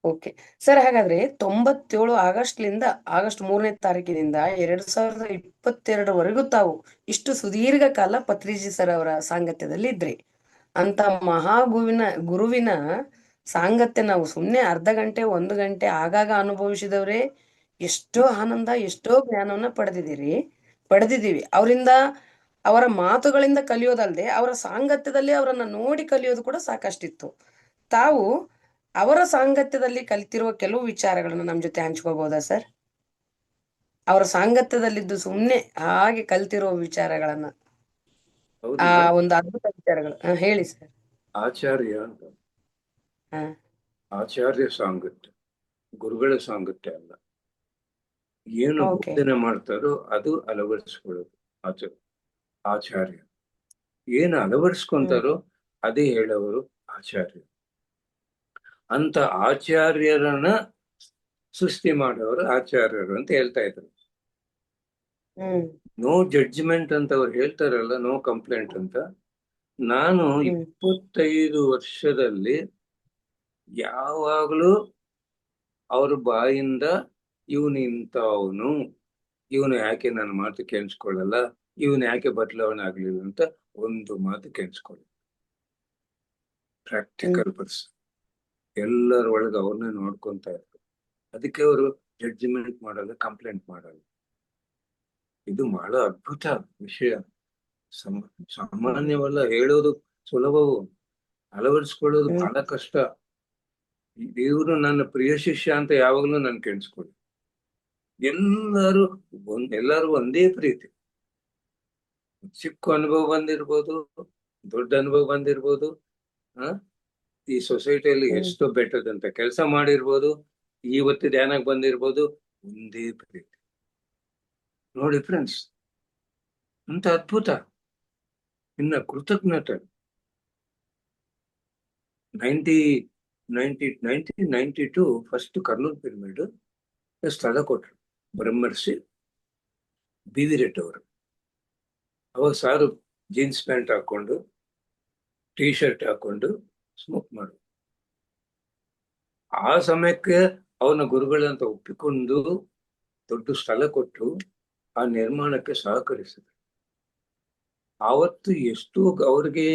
[SPEAKER 2] ಓಕೆ ಸರ್, ಹಾಗಾದ್ರೆ 97 ಆಗಸ್ಟ್ 3ನೇ ತಾರೀಕಿನಿಂದ 2022ವರೆಗೂ ತಾವು ಇಷ್ಟು ಸುದೀರ್ಘ ಕಾಲ ಪತ್ರಿಜಿ ಸರ್ ಅವರ ಸಾಂಗತ್ಯದಲ್ಲಿ ಇದ್ರಿ. ಅಂತ ಗುರುವಿನ ಸಾಂಗತ್ಯ ನಾವು ಸುಮ್ಮನೆ ಅರ್ಧ ಗಂಟೆ 1 ಗಂಟೆ ಆಗಾಗ ಅನುಭವಿಸಿದವರೇ ಎಷ್ಟೋ ಆನಂದ, ಎಷ್ಟೋ ಜ್ಞಾನವನ್ನ ಪಡೆದಿದ್ದೀವಿ ಅವರಿಂದ. ಅವರ ಮಾತುಗಳಿಂದ ಕಲಿಯೋದಲ್ಲದೆ ಅವರ ಸಾಂಗತ್ಯದಲ್ಲಿ ಅವರನ್ನ ನೋಡಿ ಕಲಿಯೋದು ಕೂಡ ಸಾಕಷ್ಟಿತ್ತು. ತಾವು ಅವರ ಸಾಂಗತ್ಯದಲ್ಲಿ ಕಲಿತಿರುವ ಕೆಲವು ವಿಚಾರಗಳನ್ನು ನಮ್ಮ ಜೊತೆ ಹಂಚ್ಕೋಬಹುದಾ ಸರ್? ಅವರ ಸಾಂಗತ್ಯದಲ್ಲಿದ್ದು ಸುಮ್ನೆ ಹಾಗೆ ಕಲ್ತಿರೋ ವಿಚಾರಗಳನ್ನ,
[SPEAKER 1] ಹೌದು
[SPEAKER 2] ಆ
[SPEAKER 1] ಮೇಡಮ್.
[SPEAKER 2] ಒಂದು ಅದ್ಭುತ ವಿಚಾರಗಳು. ಹೇಳಿ ಸರ್.
[SPEAKER 1] ಆಚಾರ್ಯ ಅಂತ,
[SPEAKER 2] ಹಾ.
[SPEAKER 1] ಆಚಾರ್ಯ ಸಾಂಗತ್ಯ, ಗುರುಗಳ ಸಾಂಗತ್ಯ ಅಲ್ಲ. ಏನು
[SPEAKER 2] ಓಕೆ.
[SPEAKER 1] ಬೋಧನೆ ಮಾಡ್ತಾರೋ ಅದು ಅಳವಡಿಸ್ಕೊಳ್ಳೋದು ಆಚಾರ್ಯ. ಏನು
[SPEAKER 2] ಹ್ಮ್.
[SPEAKER 1] ಅಳವಡಿಸ್ಕೊಂತಾರೋ ಅದೇ ಹೇಳೋರು ಆಚಾರ್ಯ. ಅಂತ ಆಚಾರ್ಯರನ್ನ ಸೃಷ್ಟಿ ಮಾಡೋರು ಆಚಾರ್ಯರು ಅಂತ ಹೇಳ್ತಾ ಇದ್ರು.
[SPEAKER 2] ಹ್ಮ್.
[SPEAKER 1] ನೋ ಜಡ್ಜ್ಮೆಂಟ್ ಅಂತ ಅವ್ರು ಹೇಳ್ತಾರಲ್ಲ, ನೋ ಕಂಪ್ಲೇಂಟ್ ಅಂತ. ನಾನು
[SPEAKER 2] ಹ್ಮ್.
[SPEAKER 1] 25 ವರ್ಷದಲ್ಲಿ ಯಾವಾಗಲೂ ಅವ್ರ ಬಾಯಿಂದ ಇವನು ಇಂಥವನು, ಇವನು ಯಾಕೆ ನನ್ನ ಮಾತು ಕೇಳಿಸ್ಕೊಳ್ಳಲ್ಲ, ಇವನು ಯಾಕೆ ಬದಲಾವಣೆ ಆಗ್ಲಿಲ್ಲ ಅಂತ ಒಂದು ಮಾತು ಕೇಳಿಸ್ಕೊಳ್ಳಿ.
[SPEAKER 2] ಹ್ಮ್.
[SPEAKER 1] Practical person. ಎಲ್ಲರ ಒಳಗೆ ಅವ್ರನ್ನೇ ನೋಡ್ಕೊಂತ ಇರ್ತಾರೆ. ಅದಕ್ಕೆ ಅವರು ಜಡ್ಜ್ಮೆಂಟ್ ಮಾಡಲ್ಲ, ಕಂಪ್ಲೇಂಟ್ ಮಾಡಲ್ಲ. ಇದು ಬಹಳ ಅದ್ಭುತ ವಿಷಯ. ಸಾಮಾನ್ಯವಲ್ಲ. ಹೇಳೋದು ಸುಲಭವು, ಅಳವಡಿಸ್ಕೊಳ್ಳೋದು
[SPEAKER 2] ಹ್ಮ್.
[SPEAKER 1] ಬಹಳ ಕಷ್ಟ. ಇವರು ನನ್ನ ಪ್ರಿಯ ಶಿಷ್ಯ ಅಂತ ಯಾವಾಗಲೂ ನಾನು ಕೇಳಿಸ್ಕೊಳ್ಳಿ. ಎಲ್ಲರೂ ಒಂದೇ ಪ್ರೀತಿ. ಚಿಕ್ಕ ಅನುಭವ ಬಂದಿರ್ಬೋದು, ದೊಡ್ಡ ಅನುಭವ ಬಂದಿರ್ಬೋದು, ಈ ಸೊಸೈಟಿಯಲ್ಲಿ
[SPEAKER 2] ಹ್ಮ್.
[SPEAKER 1] ಎಷ್ಟೋ ಬೆಟ್ಟದಂತ ಕೆಲಸ ಮಾಡಿರ್ಬೋದು, ಇವತ್ತು ಧ್ಯಾನಕ್ಕೆ ಬಂದಿರ್ಬೋದು, ಒಂದೇ ಪ್ರೀತಿ. ನೋಡಿ ಫ್ರೆಂಡ್ಸ್, ಅಂತ ಅದ್ಭುತ. ಇನ್ನ ಕೃತಜ್ಞತೆ. 1992 ಫಸ್ಟ್ ಕರ್ನೂಲ್ ಪಿರಮಿಡ್ ಸ್ಥಳ ಕೊಟ್ರು ಬ್ರಹ್ಮರ್ಷಿ ಬಿ ವಿ ರೆಡ್ಡಿ ಅವರು. ಅವಾಗ ಸಾರು ಜೀನ್ಸ್ ಪ್ಯಾಂಟ್ ಹಾಕೊಂಡು, ಟೀ ಶರ್ಟ್ ಹಾಕೊಂಡು ಸ್ಮೋಕ್ ಮಾಡು. ಆ ಸಮಯಕ್ಕೆ ಅವನ ಗುರುಗಳಂತ ಒಪ್ಪಿಕೊಂಡು ದೊಡ್ಡ ಸ್ಥಳ ಕೊಟ್ಟು ಆ ನಿರ್ಮಾಣಕ್ಕೆ ಸಹಕರಿಸಿದ್ರು. ಆವತ್ತು ಎಷ್ಟು ಅವ್ರಿಗೆ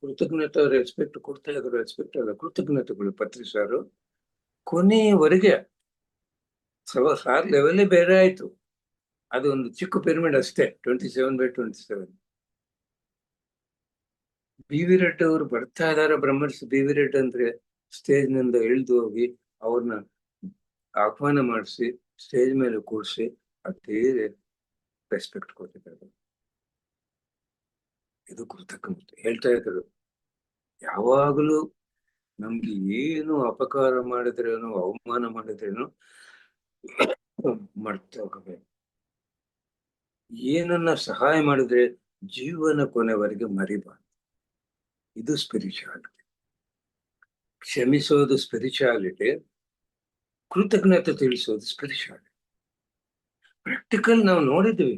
[SPEAKER 1] ಕೃತಜ್ಞತೆ, ರೆಸ್ಪೆಕ್ಟ್ ಕೊಡ್ತಾ ಇದ್ರು. ರೆಸ್ಪೆಕ್ಟ್ ಅಲ್ಲ, ಕೃತಜ್ಞತೆಗಳು ಪತ್ರಿ ಸಾರು. ಕೊನೆಯವರೆಗೆ ಸಾರ್ ಲೆವೆಲೇ ಬೇರೆ ಆಯ್ತು. ಅದು ಒಂದು ಚಿಕ್ಕ ಪಿರಮಿಡ್ ಅಷ್ಟೇ, 27x27. ಬಿ ವಿ ರೆಡ್ಡಿ ಅವರು ಬರ್ತಾ ಇದಾರೆ. ಬ್ರಹ್ಮರ್ಷಿ ಬಿ ವಿ ರೆಡ್ಡಿ ಅಂದ್ರೆ ಸ್ಟೇಜ್ ನಿಂದ ಇಳಿದು ಹೋಗಿ ಅವ್ರನ್ನ ಆಹ್ವಾನ ಮಾಡಿಸಿ ಸ್ಟೇಜ್ ಮೇಲೆ ಕೂರಿಸಿ ಅದೇ ರೆಸ್ಪೆಕ್ಟ್ ಕೊಟ್ಟಿದ್ದಾರೆ. ಇದು ಕೃತಜ್ಞತೆ. ಹೇಳ್ತಾ ಇದ್ರು, ಯಾವಾಗಲೂ ನಮ್ಗೆ ಏನು ಅಪಕಾರ ಮಾಡಿದ್ರೇನು, ಅವಮಾನ ಮಾಡಿದ್ರೇನು ಮಾಡ್ತಾ ಹೋಗಬೇಕು. ಏನನ್ನ ಸಹಾಯ ಮಾಡಿದ್ರೆ ಜೀವನ ಕೊನೆವರೆಗೆ ಮರಿಬಾರ್ದು. ಇದು ಸ್ಪಿರಿಚುಯಾಲಿಟಿ. ಕ್ಷಮಿಸೋದು ಸ್ಪಿರಿಚುಯಾಲಿಟಿ, ಕೃತಜ್ಞತೆ ತಿಳಿಸೋದು ಸ್ಪಿರಿಚುಯಾಲಿಟಿ. ಪ್ರಾಕ್ಟಿಕಲ್ ನಾವು ನೋಡಿದ್ವಿ.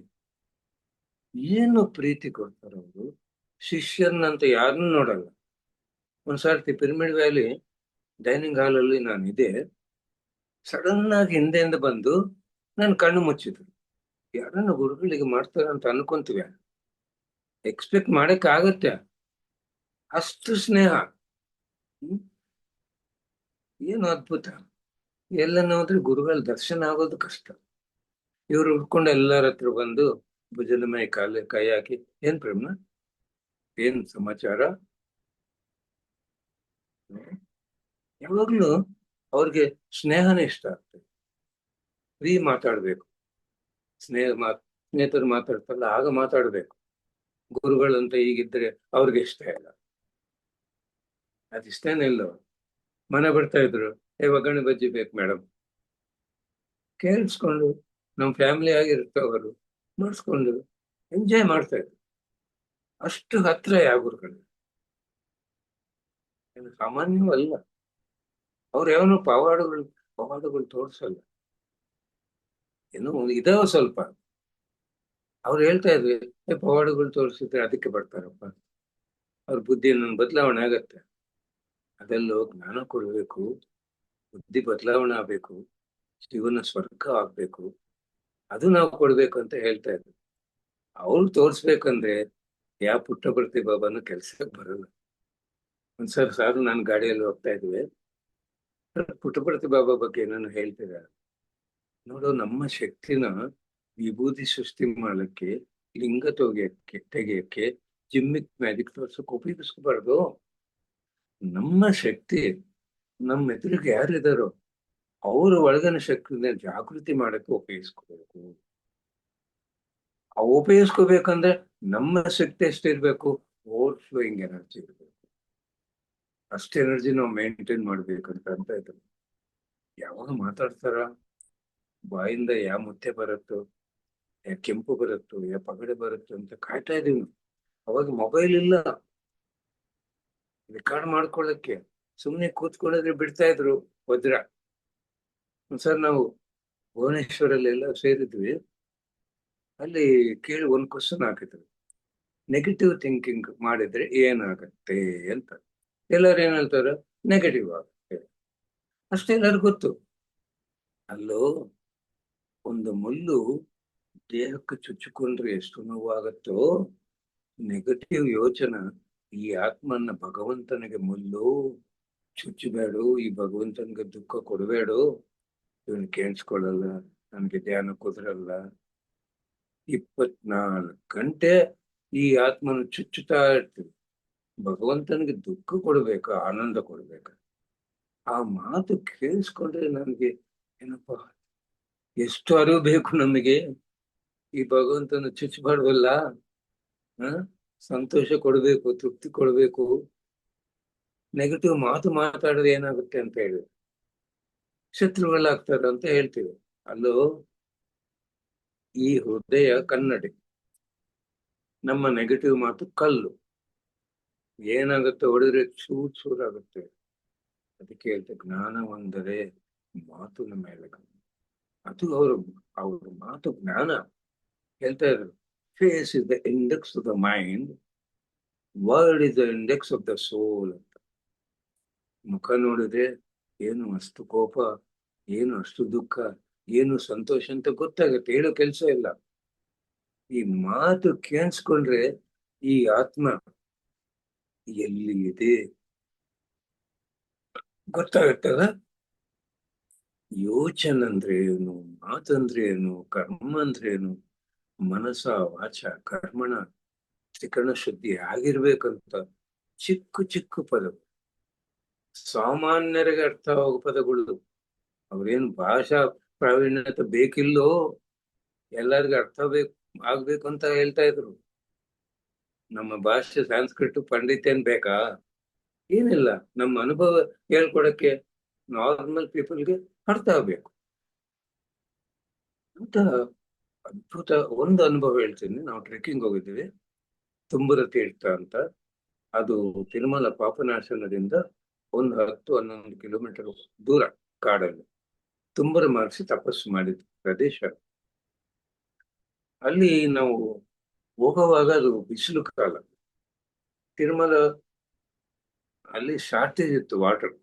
[SPEAKER 1] ಏನು ಪ್ರೀತಿ ಕೊಡ್ತಾರೆ ಅವರು. ಶಿಷ್ಯರ್ನಂತ ಯಾರನ್ನೂ ನೋಡಲ್ಲ. ಒಂದ್ಸರ್ತಿ ಪಿರಮಿಡ್ ವ್ಯಾಲಿ ಡೈನಿಂಗ್ ಹಾಲ್ ಅಲ್ಲಿ ನಾನಿದೆ. ಸಡನ್ ಆಗಿ ಹಿಂದೆಯಿಂದ ಬಂದು ನನ್ನ ಕಣ್ಣು ಮುಚ್ಚಿದ್ರು. ಯಾರನ್ನ ಗುರುಗಳಿಗೆ ಮಾಡ್ತಾರೆ ಅಂತ ಅನ್ಕೊಂತೀವಿ, ಎಕ್ಸ್ಪೆಕ್ಟ್ ಮಾಡಕ್ ಆಗತ್ತೆ. ಅಷ್ಟು ಸ್ನೇಹ. ಏನು ಅದ್ಭುತ. ಎಲ್ಲ ನೋಡಿದ್ರೆ ಗುರುಗಳ ದರ್ಶನ ಆಗೋದು ಕಷ್ಟ. ಇವ್ರು ಉಡ್ಕೊಂಡು ಎಲ್ಲರ ಹತ್ರ ಬಂದು ಭುಜದ ಮೈ ಕೈ ಹಾಕಿ, ಏನ್ ಪ್ರೇಮ, ಏನ್ ಸಮಾಚಾರ. ಯಾವಾಗ್ಲೂ ಅವ್ರಿಗೆ ಸ್ನೇಹನೇ ಇಷ್ಟ ಆಗ್ತದೆ. ಫ್ರೀ ಮಾತಾಡ್ಬೇಕು. ಸ್ನೇಹಿತರು ಮಾತಾಡ್ತಾರಲ್ಲ, ಆಗ ಮಾತಾಡ್ಬೇಕು. ಗುರುಗಳಂತ ಹೀಗಿದ್ರೆ ಅವ್ರಿಗೆ ಇಷ್ಟ ಇಲ್ಲ. ಅದಿಷ್ಟೇನೆ ಇಲ್ಲ. ಮನೆ ಬರ್ತಾ ಇದ್ರು, ಒಗ್ಗರಣೆ ಬಜ್ಜಿ ಬೇಕು ಮೇಡಮ್. ಕೇಳಿಸ್ಕೊಂಡು ನಮ್ ಫ್ಯಾಮಿಲಿ ಆಗಿರ್ತವರು ಮಾಡಿಸ್ಕೊಂಡು ಎಂಜಾಯ್ ಮಾಡ್ತಾ ಇದ್ರು. ಅಷ್ಟು ಹತ್ರ ಯಾವ ಗುರುಗಳು ಸಾಮಾನ್ಯವೂ ಅಲ್ಲ. ಅವ್ರು ಯಾವನು ಪವಾಡಗಳು ತೋರಿಸಲ್ಲ. ಏನೋ ಇದಾವ ಸ್ವಲ್ಪ. ಅವ್ರು ಹೇಳ್ತಾ ಇದ್ವಿ, ಪವಾಡಗಳು ತೋರಿಸಿದ್ರೆ ಅದಕ್ಕೆ ಬರ್ತಾರಪ್ಪ, ಅವ್ರ ಬುದ್ಧಿ ಬದಲಾವಣೆ ಆಗತ್ತೆ. ಅದೆಲ್ಲೋ ಜ್ಞಾನ ಕೊಡ್ಬೇಕು, ಬುದ್ಧಿ ಬದಲಾವಣೆ ಆಗ್ಬೇಕು, ಜೀವನ ಸ್ವರ್ಗ ಆಗ್ಬೇಕು, ಅದು ನಾವು ಕೊಡ್ಬೇಕು ಅಂತ ಹೇಳ್ತಾ ಇದ್ವಿ. ಅವ್ರು ತೋರ್ಸ್ಬೇಕಂದ್ರೆ ಯಾವ ಪುಟ್ಟಭರ್ತಿ ಬಾಬಾನು ಕೆಲ್ಸಕ್ಕೆ ಬರಲ್ಲ. ಒಂದ್ಸರಿ ಸಾರು ನಾನು ಗಾಡಿಯಲ್ಲಿ ಹೋಗ್ತಾ ಇದ್ವಿ, ಪುಟ್ಟಭರ್ತಿ ಬಾಬಾ ಬಗ್ಗೆ ನಾನು ಹೇಳ್ತಿದ್ದೆ, ನೋಡು ನಮ್ಮ ಶಕ್ತಿನ ವಿಭೂತಿ ಸೃಷ್ಟಿ ಮಾಡಕ್ಕೆ, ಲಿಂಗ ತೆಗೆಯಕ್ಕೆ, ಜಿಮ್ಮಿಕ್ ಮ್ಯಾಜಿಕ್ ತೋರ್ಸಕ್ಕೆ ಉಪಯೋಗಿಸ್ಕೋಬಾರ್ದು. ನಮ್ಮ ಶಕ್ತಿ ನಮ್ಮ ಎದುರಿಗೆ ಯಾರಿದಾರೋ ಅವ್ರ ಒಳಗಿನ ಶಕ್ತಿನ ಜಾಗೃತಿ ಮಾಡಕ್ಕೆ ಉಪಯೋಗಿಸ್ಕೋಬೇಕು. ಆ ಉಪಯೋಗಿಸ್ಕೋಬೇಕಂದ್ರೆ ನಮ್ಮ ಶಕ್ತಿ ಎಷ್ಟಿರ್ಬೇಕು, ಓವರ್ ಫ್ಲೋಯಿಂಗ್ ಎನರ್ಜಿ ಇರ್ಬೇಕು. ಅಷ್ಟು ಎನರ್ಜಿ ನಾವು ಮೇಂಟೈನ್ ಮಾಡ್ಬೇಕಂತ ಇದ್ರು. ಯಾವಾಗ ಮಾತಾಡ್ತಾರ ಬಾಯಿಂದ ಯಾವ ಮುತ್ತೆ ಬರುತ್ತೋ, ಯಾ ಕೆಂಪು ಬರುತ್ತೋ, ಯಾ ಪಗಡೆ ಬರುತ್ತೋ ಅಂತ ಕಾಯ್ತಾ ಇದೀವಿ. ಅವಾಗ ಮೊಬೈಲ್ ಇಲ್ಲ ರೆಕಾರ್ಡ್ ಮಾಡ್ಕೊಳ್ಳಕ್ಕೆ, ಸುಮ್ನೆ ಕೂತ್ಕೊಳ್ಳೋದ್ರೆ ಬಿಡ್ತಾ ಇದ್ರು ವಜ್ರ. ಒಂದ್ಸರ್ ನಾವು ಭುವನೇಶ್ವರಲ್ಲೆಲ್ಲ ಸೇರಿದ್ವಿ, ಅಲ್ಲಿ ಕೇಳಿ ಒಂದ್ ಕ್ವಶನ್ ಹಾಕಿದ್ರು, ನೆಗೆಟಿವ್ ಥಿಂಕಿಂಗ್ ಮಾಡಿದ್ರೆ ಏನಾಗತ್ತೆ ಅಂತ. ಎಲ್ಲರೂ ಏನ್ ಹೇಳ್ತಾರ, ನೆಗೆಟಿವ್ ಆಗುತ್ತೆ ಅಷ್ಟೇ, ಎಲ್ಲರಿಗೂ ಗೊತ್ತು. ಅಲ್ಲೋ ಒಂದು ಮುಳ್ಳು ದೇಹಕ್ಕೆ ಚುಚ್ಚಿಕೊಂಡ್ರೆ ಎಷ್ಟು ನೋವಾಗತ್ತೋ, ನೆಗೆಟಿವ್ ಯೋಚನೆ ಈ ಆತ್ಮನ್ನ ಭಗವಂತನಿಗೆ ಮುಳ್ಳು ಚುಚ್ಚಬೇಡು, ಈ ಭಗವಂತನಿಗೆ ದುಃಖ ಕೊಡಬೇಡು, ಇವನ್ ಕೇಳಿಸ್ಕೊಳ್ಳಲ್ಲ, ನನ್ಗೆ ಧ್ಯಾನ ಕುದುರಲ್ಲ, 24 ಗಂಟೆ ಈ ಆತ್ಮನ ಚುಚ್ಚುತ್ತಾ ಇರ್ತೀವಿ. ಭಗವಂತನಿಗೆ ದುಃಖ ಕೊಡ್ಬೇಕ, ಆನಂದ ಕೊಡ್ಬೇಕ. ಆ ಮಾತು ಕೇಳಿಸ್ಕೊಂಡ್ರೆ ನನ್ಗೆ ಏನಪ್ಪ, ಎಷ್ಟು ಅರಿವು ಬೇಕು ನಮಗೆ, ಈ ಭಗವಂತನ ಚುಚ್ಚಬಾರ್ದಲ್ಲ, ಸಂತೋಷ ಕೊಡ್ಬೇಕು, ತೃಪ್ತಿ ಕೊಡ್ಬೇಕು. ನೆಗೆಟಿವ್ ಮಾತು ಮಾತಾಡಿದ್ರೆ ಏನಾಗುತ್ತೆ ಅಂತ ಹೇಳಿ ಶತ್ರುಗಳಾಗ್ತಾರೆ ಅಂತ ಹೇಳ್ತೀವಿ. ಅಲ್ಲೋ ಈ ಹೃದಯ ಕನ್ನಡಿ, ನಮ್ಮ ನೆಗೆಟಿವ್ ಮಾತು ಕಲ್ಲು, ಏನಾಗುತ್ತೆ ಹೊಡೆದ್ರೆ ಚೂರ್ ಚೂರಾಗುತ್ತೆ. ಅದಕ್ಕೆ ಹೇಳ್ತೆ, ಜ್ಞಾನ ಒಂದರೆ ಮಾತು ನಮ್ಮ ಮೇಲೆ. ಅದು ಅವ್ರ ಮಾತು ಜ್ಞಾನ. ಹೇಳ್ತಾ ಇದ್ರು, face is the index of the mind, word is the index of the soul ಅಂತ. ಮುಖ ನೋಡಿದ್ರೆ ಏನು ಅಷ್ಟು ಕೋಪ, ಏನು ಅಷ್ಟು ದುಃಖ, ಏನು ಸಂತೋಷ ಅಂತ ಗೊತ್ತಾಗುತ್ತೆ, ಹೇಳೋ ಕೆಲ್ಸ ಇಲ್ಲ. ಈ ಮಾತು ಕೇಳಿಸ್ಕೊಂಡ್ರೆ ಈ ಆತ್ಮ ಎಲ್ಲಿ ಇದೆ ಗೊತ್ತಾಗುತ್ತದ. ಯೋಚನೆ ಅಂದ್ರೆ ಏನು, ಮಾತಂದ್ರೆ ಏನು, ಕರ್ಮ ಅಂದ್ರೆ ಏನು, ಮನಸ ವಾಚ ಕರ್ಮಣ ತ್ರಿಕರಣ ಶುದ್ಧಿ ಆಗಿರ್ಬೇಕಂತ ಚಿಕ್ಕ ಚಿಕ್ಕ ಪದಗಳು, ಸಾಮಾನ್ಯರಿಗೆ ಅರ್ಥ ಆಗೋ ಪದಗಳು. ಅವ್ರೇನು ಭಾಷಾ ಪ್ರಾವೀಣ್ಯತೆ ಬೇಕಿಲ್ಲೋ, ಎಲ್ಲರಿಗೂ ಅರ್ಥ ಆಗ್ಬೇಕು ಅಂತ ಹೇಳ್ತಾ ಇದ್ರು. ನಮ್ಮ ಭಾಷೆ ಸಂಸ್ಕೃತ ಪಂಡಿತೇನ್ ಬೇಕಾ, ಏನಿಲ್ಲ, ನಮ್ಮ ಅನುಭವ ಹೇಳ್ಕೊಡಕ್ಕೆ ನಾರ್ಮಲ್ ಪೀಪಲ್ಗೆ ಅರ್ಥ ಆಗ್ಬೇಕು ಅಂತ. ಅದ್ಭುತ ಒಂದು ಅನುಭವ ಹೇಳ್ತೀನಿ. ನಾವು ಟ್ರೆಕ್ಕಿಂಗ್ ಹೋಗಿದ್ವಿ, ತುಂಬುರ ತೀರ್ಥ ಅಂತ. ಅದು ತಿರುಮಲ ಪಾಪನಾಶನದಿಂದ ಒಂದು 10-11 ಕಿಲೋಮೀಟರ್ ದೂರ ಕಾಡಲ್ಲಿ ತುಂಬುರ ಮಹರ್ಷಿ ತಪಸ್ಸು ಮಾಡಿದ ಪ್ರದೇಶ. ಅಲ್ಲಿ ನಾವು ಹೋಗುವಾಗ ಅದು ಬಿಸಿಲು ಕಾಲ, ತಿರುಮಲ ಅಲ್ಲಿ ಶಾರ್ಟೇಜ್ ಇತ್ತು ವಾಟರ್,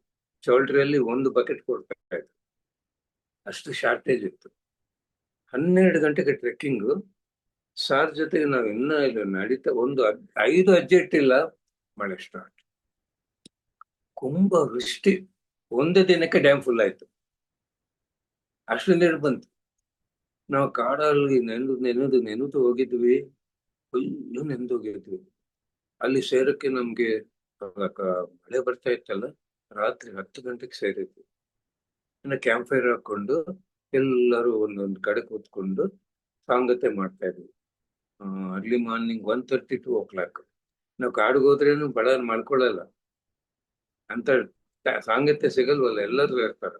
[SPEAKER 1] ಚೌಲ್ಟ್ರಿಯಲ್ಲಿ 1 ಬಕೆಟ್ ಕೊಡ್ತಾ ಇತ್ತು, ಅಷ್ಟು ಶಾರ್ಟೇಜ್ ಇತ್ತು. 12 ಗಂಟೆಗೆ ಟ್ರೆಕ್ಕಿಂಗ್. ಸಾರ್ ಜೊತೆಗೆ ನಾವು ಇನ್ನ ಇಲ್ಲ ನಡೀತಾ 5 ಹೆಜ್ಜೆ ಇಟ್ಟಿಲ್ಲ, ಮಳೆ ಸ್ಟಾರ್ಟ್. ಕುಂಭ ವೃಷ್ಟಿ, ಒಂದೇ ದಿನಕ್ಕೆ ಡ್ಯಾಮ್ ಫುಲ್ ಆಯ್ತು, ಅಷ್ಟೊಂದು ನೀರು ಬಂತು. ನಾವು ಕಾಡಲ್ಲಿ ನೆನೆದು ಹೋಗಿದ್ವಿ, ಫುಲ್ಲು ನೆಂದೋಗಿದ್ವಿ. ಅಲ್ಲಿ ಸೇರಕ್ಕೆ ನಮ್ಗೆ ಮಳೆ ಬರ್ತಾ ಇತ್ತಲ್ಲ, ರಾತ್ರಿ 10 ಗಂಟೆಗೆ ಸೇರಿದ್ವಿ. ಇನ್ನು ಕ್ಯಾಂಪ್ ಫೈರ್ ಹಾಕೊಂಡು ಎಲ್ಲರೂ ಒಂದೊಂದು ಕಡೆ ಕೂತ್ಕೊಂಡು ಸಾಂಗತೆ ಮಾಡ್ತಾ ಇದ್ವಿ. Early morning 1:30 to 2 o'clock. ನಾವು ಕಾಡಿಗೆ ಹೋದ್ರೇನು ಬಡ ಮಾಡ್ಕೊಳ್ಳಲ್ಲ ಅಂತ, ಸಾಂಗತ್ಯ ಸಿಗಲ್ವಲ್ಲ, ಎಲ್ಲರೂ ಇರ್ತಾರೆ.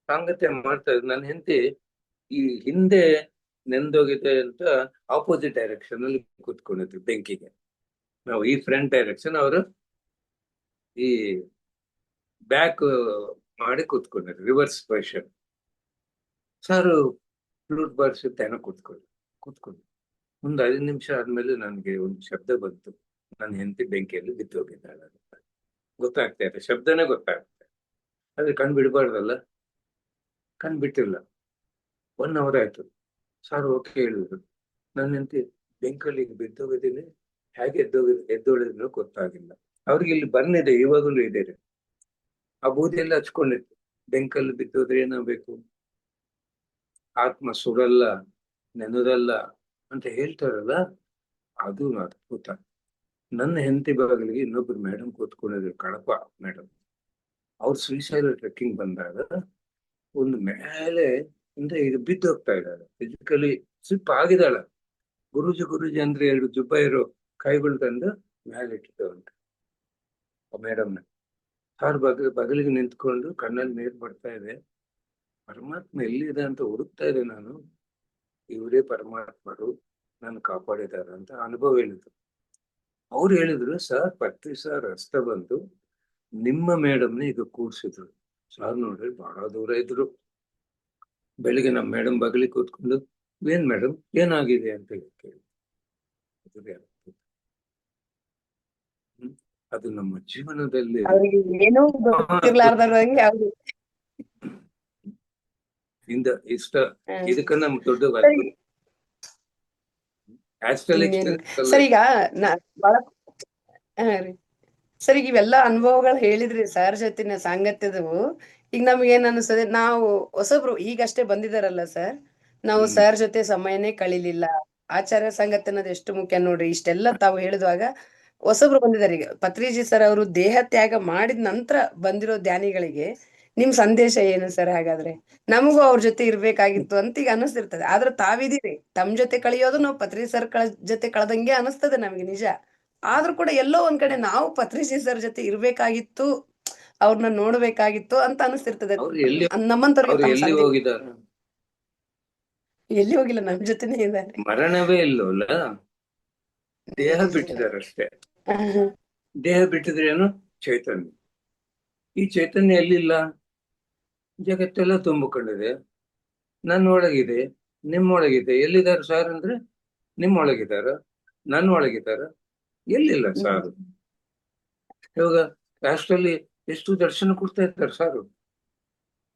[SPEAKER 1] ಸಾಂಗತ್ಯ ಮಾಡ್ತಾ ಇದ್ರು. ನನ್ನ ಹೆಂಡತಿ ಈ ಹಿಂದೆ ನೆಂದೋಗಿದೆ ಅಂತ ಆಪೋಸಿಟ್ ಡೈರೆಕ್ಷನ್ ಅಲ್ಲಿ ಕೂತ್ಕೊಂಡಿದ್ರು ಬೆಂಕಿಗೆ. ನಾವು ಈ ಫ್ರಂಟ್ ಡೈರೆಕ್ಷನ್, ಅವರು ಈ ಬ್ಯಾಕ್ ಮಾಡಿ ಕೂತ್ಕೊಂಡಿದ್ರು, ರಿವರ್ಸ್ ಪೊಸಿಷನ್. ಸಾರು ಫ್ಲೂಟ್ ಬಾರಿಸುತ್ತೆ ಏನೋ ಕೂತ್ಕೊಂಡು ಒಂದು 5 ನಿಮಿಷ ಆದ್ಮೇಲೆ ನನಗೆ ಒಂದು ಶಬ್ದ ಬಂತು. ನನ್ನ ಹೆಂಡತಿ ಬೆಂಕಿಯಲ್ಲಿ ಬಿದ್ದೋಗಿದ್ದಾಳೆ ಅಂತ ಗೊತ್ತಾಗ್ತಾ ಇದೆ, ಶಬ್ದನೇ ಗೊತ್ತಾಗ್ತದೆ. ಆದ್ರೆ ಕಣ್ ಬಿಡಬಾರ್ದಲ್ಲ, ಕಣ್ ಬಿಟ್ಟಿಲ್ಲ. 1 ಅವರ್ ಆಯ್ತು. ಸಾರ್ ಓಕೆ ಹೇಳಿದ್ರು. ನನ್ನ ಹೆಂಡತಿ ಬೆಂಕಲ್ಲಿ ಬಿದ್ದೋಗಿದ್ದೀನಿ, ಹೇಗೆ ಎದ್ದೋಳಿದ್ರು ಗೊತ್ತಾಗಿಲ್ಲ. ಅವ್ರಿಗೆ ಇಲ್ಲಿ ಬಂದಿದೆ, ಇವಾಗಲೂ ಇದೆ. ಆ ಬೂದಿಯೆಲ್ಲ ಹಚ್ಕೊಂಡಿತ್ತು. ಬೆಂಕಲ್ಲಿ ಬಿದ್ದೋದ್ರೆ ಏನಾಗಬೇಕು, ಆತ್ಮ ಸುಡಲ್ಲ, ನೆನದಲ್ಲ ಅಂತ ಹೇಳ್ತಾರಲ್ಲ, ಅದು ಅದ್ಭುತ. ನನ್ನ ಹೆಂಡತಿ ಬಾಗಿಲಿಗೆ ಇನ್ನೊಬ್ರು ಮೇಡಮ್ ಕೂತ್ಕೊಂಡಿದ್ರು, ಕಳಪ ಮೇಡಮ್. ಅವ್ರು ಶ್ರೀಶೈಲ ಟ್ರೆಕ್ಕಿಂಗ್ ಬಂದಾಗ ಒಂದು ಮೇಲೆ ಇಂದ ಇದು ಬಿದ್ದು ಹೋಗ್ತಾ ಇದ್ದಾರೆ, ಫಿಸಿಕಲಿ ಸ್ಲಿಪ್ ಆಗಿದ್ದಾಳೆ. ಗುರೂಜಿ ಅಂದ್ರೆ 2 ಜುಬ್ಬ ಇರೋ ಕೈಗಳು ತಂದು ಮೇಲೆ ಇಟ್ಟಿದ್ದವಂತೆ ಆ ಮೇಡಮ್ನ. ಸಾರ್ ಬಗಲಿಗೆ ನಿಂತ್ಕೊಂಡು ಕಣ್ಣಲ್ಲಿ ನೀರು ಬರ್ತಾ ಇದೆ. ಪರಮಾತ್ಮ ಎಲ್ಲಿದೆ ಅಂತ ಹುಡುಕ್ತಾ ಇದೆ ನಾನು. ಇವರೇ ಪರಮಾತ್ಮರು ನಾನು ಕಾಪಾಡಿದಾರ ಅಂತ ಅನುಭವ ಹೇಳಿದ್ರು. ಅವ್ರು ಹೇಳಿದ್ರು, ಸರ್ ಪತ್ರಿ ಸರ್ ರಸ್ತ ಬಂದು ನಿಮ್ಮ ಮೇಡಮ್ನ ಈಗ ಕೂಡ್ಸಿದ್ರು. ಸಾರ್ ನೋಡ್ರಿ ಬಹಳ ದೂರ ಇದ್ರು. ಬೆಳಿಗ್ಗೆ ನಮ್ಮ ಮೇಡಮ್ ಬಗಲಿಗೆ ಕೂತ್ಕೊಂಡು, ಏನ್ ಮೇಡಮ್ ಏನಾಗಿದೆ ಅಂತ ಕೇಳಿ. ಅದು ನಮ್ಮ ಜೀವನದಲ್ಲಿ
[SPEAKER 2] ಅವ್ರಿಗೆ ಏನೂ ಗೊತ್ತಿರ್ಲಾರ್ದಂಗೆ ಅವ್ರು
[SPEAKER 1] ಇಂದ ಇಷ್ಟ ಇದಕ್ಕ ನಮ್ ದೊಡ್ಡ
[SPEAKER 2] ಸರ್ ಈಗ ಬಹಳ ಸರ್ ಈಗ ಇವೆಲ್ಲ ಅನುಭವಗಳು ಹೇಳಿದ್ರಿ ಸರ್ ಜೊತೆನ ಸಾಂಗತ್ಯದವು. ಈಗ ನಮ್ಗೆ ಏನ್ ಅನಿಸ್ತದೆ, ನಾವು ಹೊಸಬ್ರು ಈಗಷ್ಟೇ ಬಂದಿದಾರಲ್ಲ ಸರ್, ನಾವು ಸರ್ ಜೊತೆ ಸಮಯನೇ ಕಳಿಲಿಲ್ಲ. ಆಚಾರ್ಯ ಸಂಗತಿ ಅನ್ನೋದು ಎಷ್ಟು ಮುಖ್ಯ ನೋಡ್ರಿ. ಇಷ್ಟೆಲ್ಲ ತಾವು ಹೇಳಿದ್ವಾಗ ಹೊಸಬ್ರು ಬಂದಿದ್ದಾರೆ. ಈಗ ಪತ್ರಿಜಿ ಸರ್ ಅವರು ದೇಹ ತ್ಯಾಗ ಮಾಡಿದ ನಂತರ ಬಂದಿರೋ ಧ್ಯಾನಿಗಳಿಗೆ ನಿಮ್ ಸಂದೇಶ ಏನು ಸರ್? ಹಾಗಾದ್ರೆ ನಮಗೂ ಅವ್ರ ಜೊತೆ ಇರ್ಬೇಕಾಗಿತ್ತು ಅಂತ ಈಗ ಅನಿಸ್ತಿರ್ತದೆ. ಆದ್ರೆ ತಾವಿದೀರಿ, ತಮ್ ಜೊತೆ ಕಳಿಯೋದು ನಾವು ಪತ್ರಿಜಿ ಸರ್ ಜೊತೆ ಕಳೆದಂಗೆ ಅನಿಸ್ತದೆ ನಮ್ಗೆ, ನಿಜ. ಆದ್ರೂ ಕೂಡ ಎಲ್ಲೋ ಒಂದ್ ಕಡೆ ನಾವು ಪತ್ರಿಜಿ ಸರ್ ಜೊತೆ ಇರ್ಬೇಕಾಗಿತ್ತು, ಅವ್ರನ್ನ ನೋಡ್ಬೇಕಾಗಿತ್ತು ಅಂತ ಅನಿಸ್ತಿರ್ತದೆ ನಮ್ಮಂತವ್ರಿಗೆ. ಎಲ್ಲಿ ಹೋಗಿಲ್ಲ, ನಮ್ ಜೊತೆನೆ ಇದ್ದಾರೆ.
[SPEAKER 1] ಮರಣವೇ ಇಲ್ಲವಲ್ಲ, ದೇಹ ಬಿಟ್ಟಿದಾರಷ್ಟೇ. ದೇಹ ಬಿಟ್ಟಿದ್ರೇನು ಚೈತನ್ಯ. ಈ ಚೈತನ್ಯ ಎಲ್ಲಿಲ್ಲ, ಜಗತ್ತೆಲ್ಲ ತುಂಬಿಕೊಂಡಿದೆ. ನನ್ನೊಳಗಿದೆ, ನಿಮ್ಮೊಳಗಿದೆ. ಎಲ್ಲಿದ್ದಾರೆ ಸಾರ್ ಅಂದ್ರೆ, ನಿಮ್ಮೊಳಗಿದಾರ, ನನ್ನೊಳಗಿದಾರ, ಎಲ್ಲಿಲ್ಲ ಸಾರು. ಇವಾಗ ರಾಷ್ಟ್ರಲ್ಲಿ ಎಷ್ಟು ದರ್ಶನ ಕೊಡ್ತಾ ಇದ್ದಾರೆ ಸಾರು.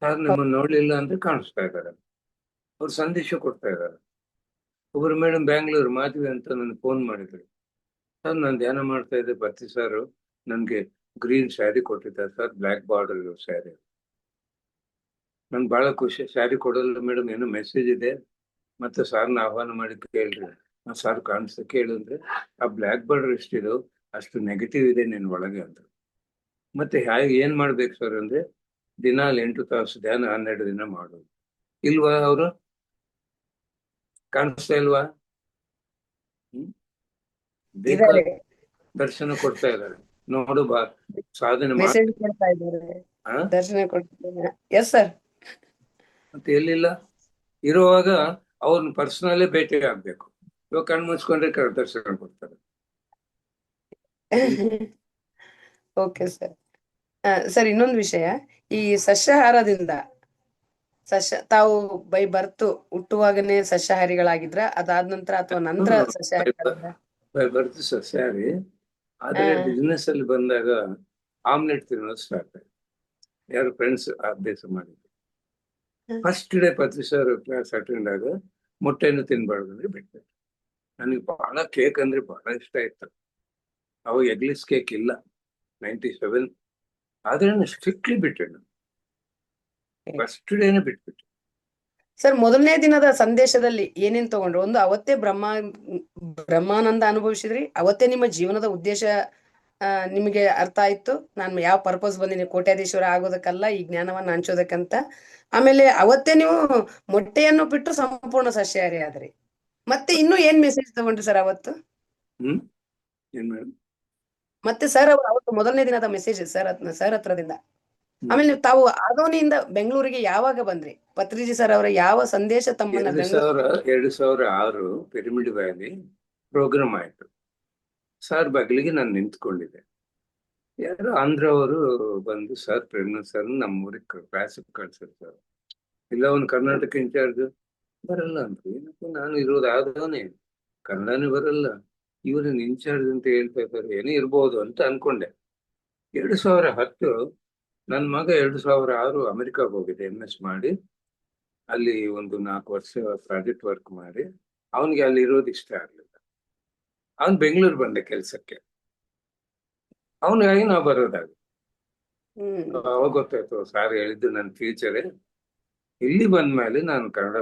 [SPEAKER 1] ಸಾರ್ ನಿಮ್ಮನ್ನು ನೋಡ್ಲಿಲ್ಲ ಅಂದ್ರೆ ಕಾಣಿಸ್ತಾ ಇದ್ದಾರೆ, ಅವ್ರು ಸಂದೇಶ ಕೊಡ್ತಾ ಇದ್ದಾರೆ. ಒಬ್ಬರು ಮೇಡಮ್ ಬ್ಯಾಂಗ್ಳೂರ್ ಮಾಧವಿ ಅಂತ ನನ್ಗೆ ಫೋನ್ ಮಾಡಿದ್ರು. ಸರ್ ನಾನು ಧ್ಯಾನ ಮಾಡ್ತಾ ಇದ್ದೆ, ಪತ್ರಿ ಸಾರು ನನ್ಗೆ ಗ್ರೀನ್ ಸ್ಯಾರಿ ಕೊಟ್ಟಿದ್ದಾರೆ ಸರ್, ಬ್ಲ್ಯಾಕ್ ಬಾರ್ಡರ್ ಇರೋ ಸ್ಯಾರಿ. ನನ್ಗೆ ಬಹಳ ಖುಷಿ. ಸ್ಯಾರಿ ಕೊಡಲ್ಲ ಮೇಡಮ್, ಏನೋ ಮೆಸೇಜ್ ಇದೆ, ಮತ್ತೆ ಸಾರ್ನ ಆಹ್ವಾನ ಮಾಡಿ ಕೇಳ್ರಿ. ಸಾರ್ ಕಾಣಿಸ್ತಾ ಕೇಳಿದ್ರೆ, ಆ ಬ್ಲ್ಯಾಕ್ ಬಾರ್ಡರ್ ಎಷ್ಟಿದೋ ಅಷ್ಟು ನೆಗೆಟಿವ್ ಇದೆ ನಿನ್ ಒಳಗೆ ಅಂತ. ಮತ್ತೆ ಹೇಗೆ ಏನ್ ಮಾಡ್ಬೇಕು ಸರ್ ಅಂದ್ರೆ, ದಿನ 8 ತಾಸು ಧ್ಯಾನ 12 ದಿನ ಮಾಡೋದು. ಇಲ್ವಾ? ಅವರು ಕಾಣಿಸ್ತಾ ಇಲ್ವಾ? ದರ್ಶನ ಕೊಡ್ತಾ ಇದ್ದಾರೆ, ನೋಡು ಬಾ ಸಾಧನೆ
[SPEAKER 2] ಕೊಡ್ತಾ ಇದ್ದಾರೆ, ದರ್ಶನ ಕೊಡ್ತಾ. Yes sir.
[SPEAKER 1] ಮತ್ತೆ ಎಲ್ಲಿಲ್ಲ ಇರುವಾಗ ಅವ್ರನ್ನ ಪರ್ಸನಲ್ಲೇ ಭೇಟಿ ಆಗ್ಬೇಕು. ಇವಾಗ ಕಣ್ಣು ಮುಚ್ಕೊಂಡ್ರೆ ದರ್ಶನ ಕೊಡ್ತಾರೆ.
[SPEAKER 2] Okay sir. ಸರ್ ಇನ್ನೊಂದು ವಿಷಯ, ಈ ಸಸ್ಯಾಹಾರದಿಂದ ತಾವು ಬೈ ಬರ್ತು ಹುಟ್ಟುವಾಗನೇ ಸಸ್ಯಾಹಾರಿಗಳಾಗಿದ್ರ, ಅದಾದ ನಂತರ ಅಥವಾ ನಂತರ ಸಸ್ಯಾಹಾರಿ?
[SPEAKER 1] ಬರ್ತು ಸಸ್ಯಾಹಾರಿ, ಆದ್ರೆ ಬಿಸ್ನೆಸ್ ಅಲ್ಲಿ ಬಂದಾಗ ಆಮ್ಲೆಟ್ ತಿನ್ನೋದು ಸ್ಟಾರ್ಟ್ ಆಯ್ತು. ಯಾರು ಫ್ರೆಂಡ್ಸ್ ಅಭ್ಯಾಸ ಮಾಡಿದ್ರು. ಫಸ್ಟ್ ಡೇ ಪತ್ರಿ ಸರ್ ಕ್ಲಾಸ್ ಅಟೆಂಡ್ ಆಗ ಮೊಟ್ಟೆಯನ್ನು ತಿನ್ಬಾರ್ದು ಅಂದ್ರೆ ಬಿಟ್ಟೆ. ನನಗೆ ಬಹಳ ಕೇಕ್ ಅಂದ್ರೆ ಬಹಳ ಇಷ್ಟ ಇತ್ತು. ಅವಾಗ ಎಗ್ಲೆಸ್ ಕೇಕ್ ಇಲ್ಲ, 97. ಆದ್ರೆ ಸ್ಟ್ರಿಕ್ಟ್ಲಿ ಬಿಟ್ಟೆ ನಾನು, ಫಸ್ಟ್ ಡೇನೆ ಬಿಟ್ಬಿಟ್ಟೆ.
[SPEAKER 2] ಸರ್ ಮೊದಲನೇ ದಿನದ ಸಂದೇಶದಲ್ಲಿ ಏನೇನ್ ತಗೊಂಡ್ರು? ಒಂದು, ಅವತ್ತೇ ಬ್ರಹ್ಮಾನಂದ ಅನುಭವಿಸಿದ್ರಿ, ಅವತ್ತೇ ನಿಮ್ಮ ಜೀವನದ ಉದ್ದೇಶ ನಿಮಗೆ ಅರ್ಥ ಆಯ್ತು, ನಾನು ಯಾವ ಪರ್ಪಸ್ ಬಂದಿನಿ, ಕೋಟ್ಯಾಧೀಶ್ವರ ಆಗೋದಕ್ಕಲ್ಲ, ಈ ಜ್ಞಾನವನ್ನ ಹಂಚೋದಕ್ಕಂತ. ಆಮೇಲೆ ಅವತ್ತೇ ನೀವು ಮೊಟ್ಟೆಯನ್ನು ಬಿಟ್ಟು ಸಂಪೂರ್ಣ ಸಸ್ಯಾಹಾರಿ ಆದ್ರಿ. ಮತ್ತೆ ಇನ್ನೂ ಏನ್ ಮೆಸೇಜ್ ತಗೊಂಡ್ರಿ ಸರ್ ಅವತ್ತು? ಮತ್ತೆ ಸರ್ ಅವತ್ತು ಮೊದಲನೇ ದಿನದ ಮೆಸೇಜ್ ಸರ್ ಹತ್ರದಿಂದ. ಆಮೇಲೆ ತಾವು ಆದೋನಿಯಿಂದ ಬೆಂಗಳೂರಿಗೆ ಯಾವಾಗ ಬಂದ್ರಿ? ಪತ್ರಿಜಿ ಸರ್ ಅವರ ಯಾವ ಸಂದೇಶ ತಮ್ಮನ್ನ?
[SPEAKER 1] 2006 ಪಿರಮಿಡ್ ವ್ಯಾಲಿ ಪ್ರೋಗ್ರಾಮ್ ಆಯ್ತು. ಸರ್ ಬಗ್ಲಿಗೆ ನಾನು ನಿಂತ್ಕೊಂಡಿದ್ದೆ. ಯಾರು ಆಂಧ್ರ ಅವರು ಬಂದು, ಸರ್ ಪ್ರೇಮ ಸರ್ ನಮ್ಮೂರಿಗೆ ಕ್ಲಾಸಿಗೆ ಕಳ್ಸಿದ್ರು ಸರ್. ಇಲ್ಲ, ಅವ್ನು ಕರ್ನಾಟಕ ಇನ್ಚಾರ್ಜ್, ಬರಲ್ಲ ಅಂತ ಏನಪ್ಪ, ನಾನು ಇರೋದು ಆದವನೇ, ಕನ್ನಡನೇ ಬರಲ್ಲ, ಇವ್ರನ್ನ ಇನ್ಚಾರ್ಜ್ ಅಂತ ಹೇಳ್ತಾ ಇದ್ದಾರೆ, ಏನೇ ಇರ್ಬೋದು ಅಂತ ಅನ್ಕೊಂಡೆ. 2010 ನನ್ನ ಮಗ 2006 ಅಮೆರಿಕಾಗ್ ಹೋಗಿದೆ MS ಮಾಡಿ. ಅಲ್ಲಿ ಒಂದು 4 ವರ್ಷ ಪ್ರಾಜೆಕ್ಟ್ ವರ್ಕ್ ಮಾಡಿ ಅವನಿಗೆ ಅಲ್ಲಿ ಇರೋದು ಇಷ್ಟ ಆಗ್ಲಿಲ್ಲ. ಅವನ್ ಬೆಂಗಳೂರು ಬಂದೆ ಕೆಲ್ಸಕ್ಕೆ. ಅವನಿಗಾಗಿ ನಾವು ಬರೋದಾಗ
[SPEAKER 2] ಹ್ಮ್
[SPEAKER 1] ಅವಾಗ ಗೊತ್ತಾಯ್ತು ಸಾರ್ ಹೇಳಿದ್ದು ನನ್ನ ಫ್ಯೂಚರೇ. ಇಲ್ಲಿ ಬಂದ್ಮೇಲೆ ನಾನು ಕನ್ನಡ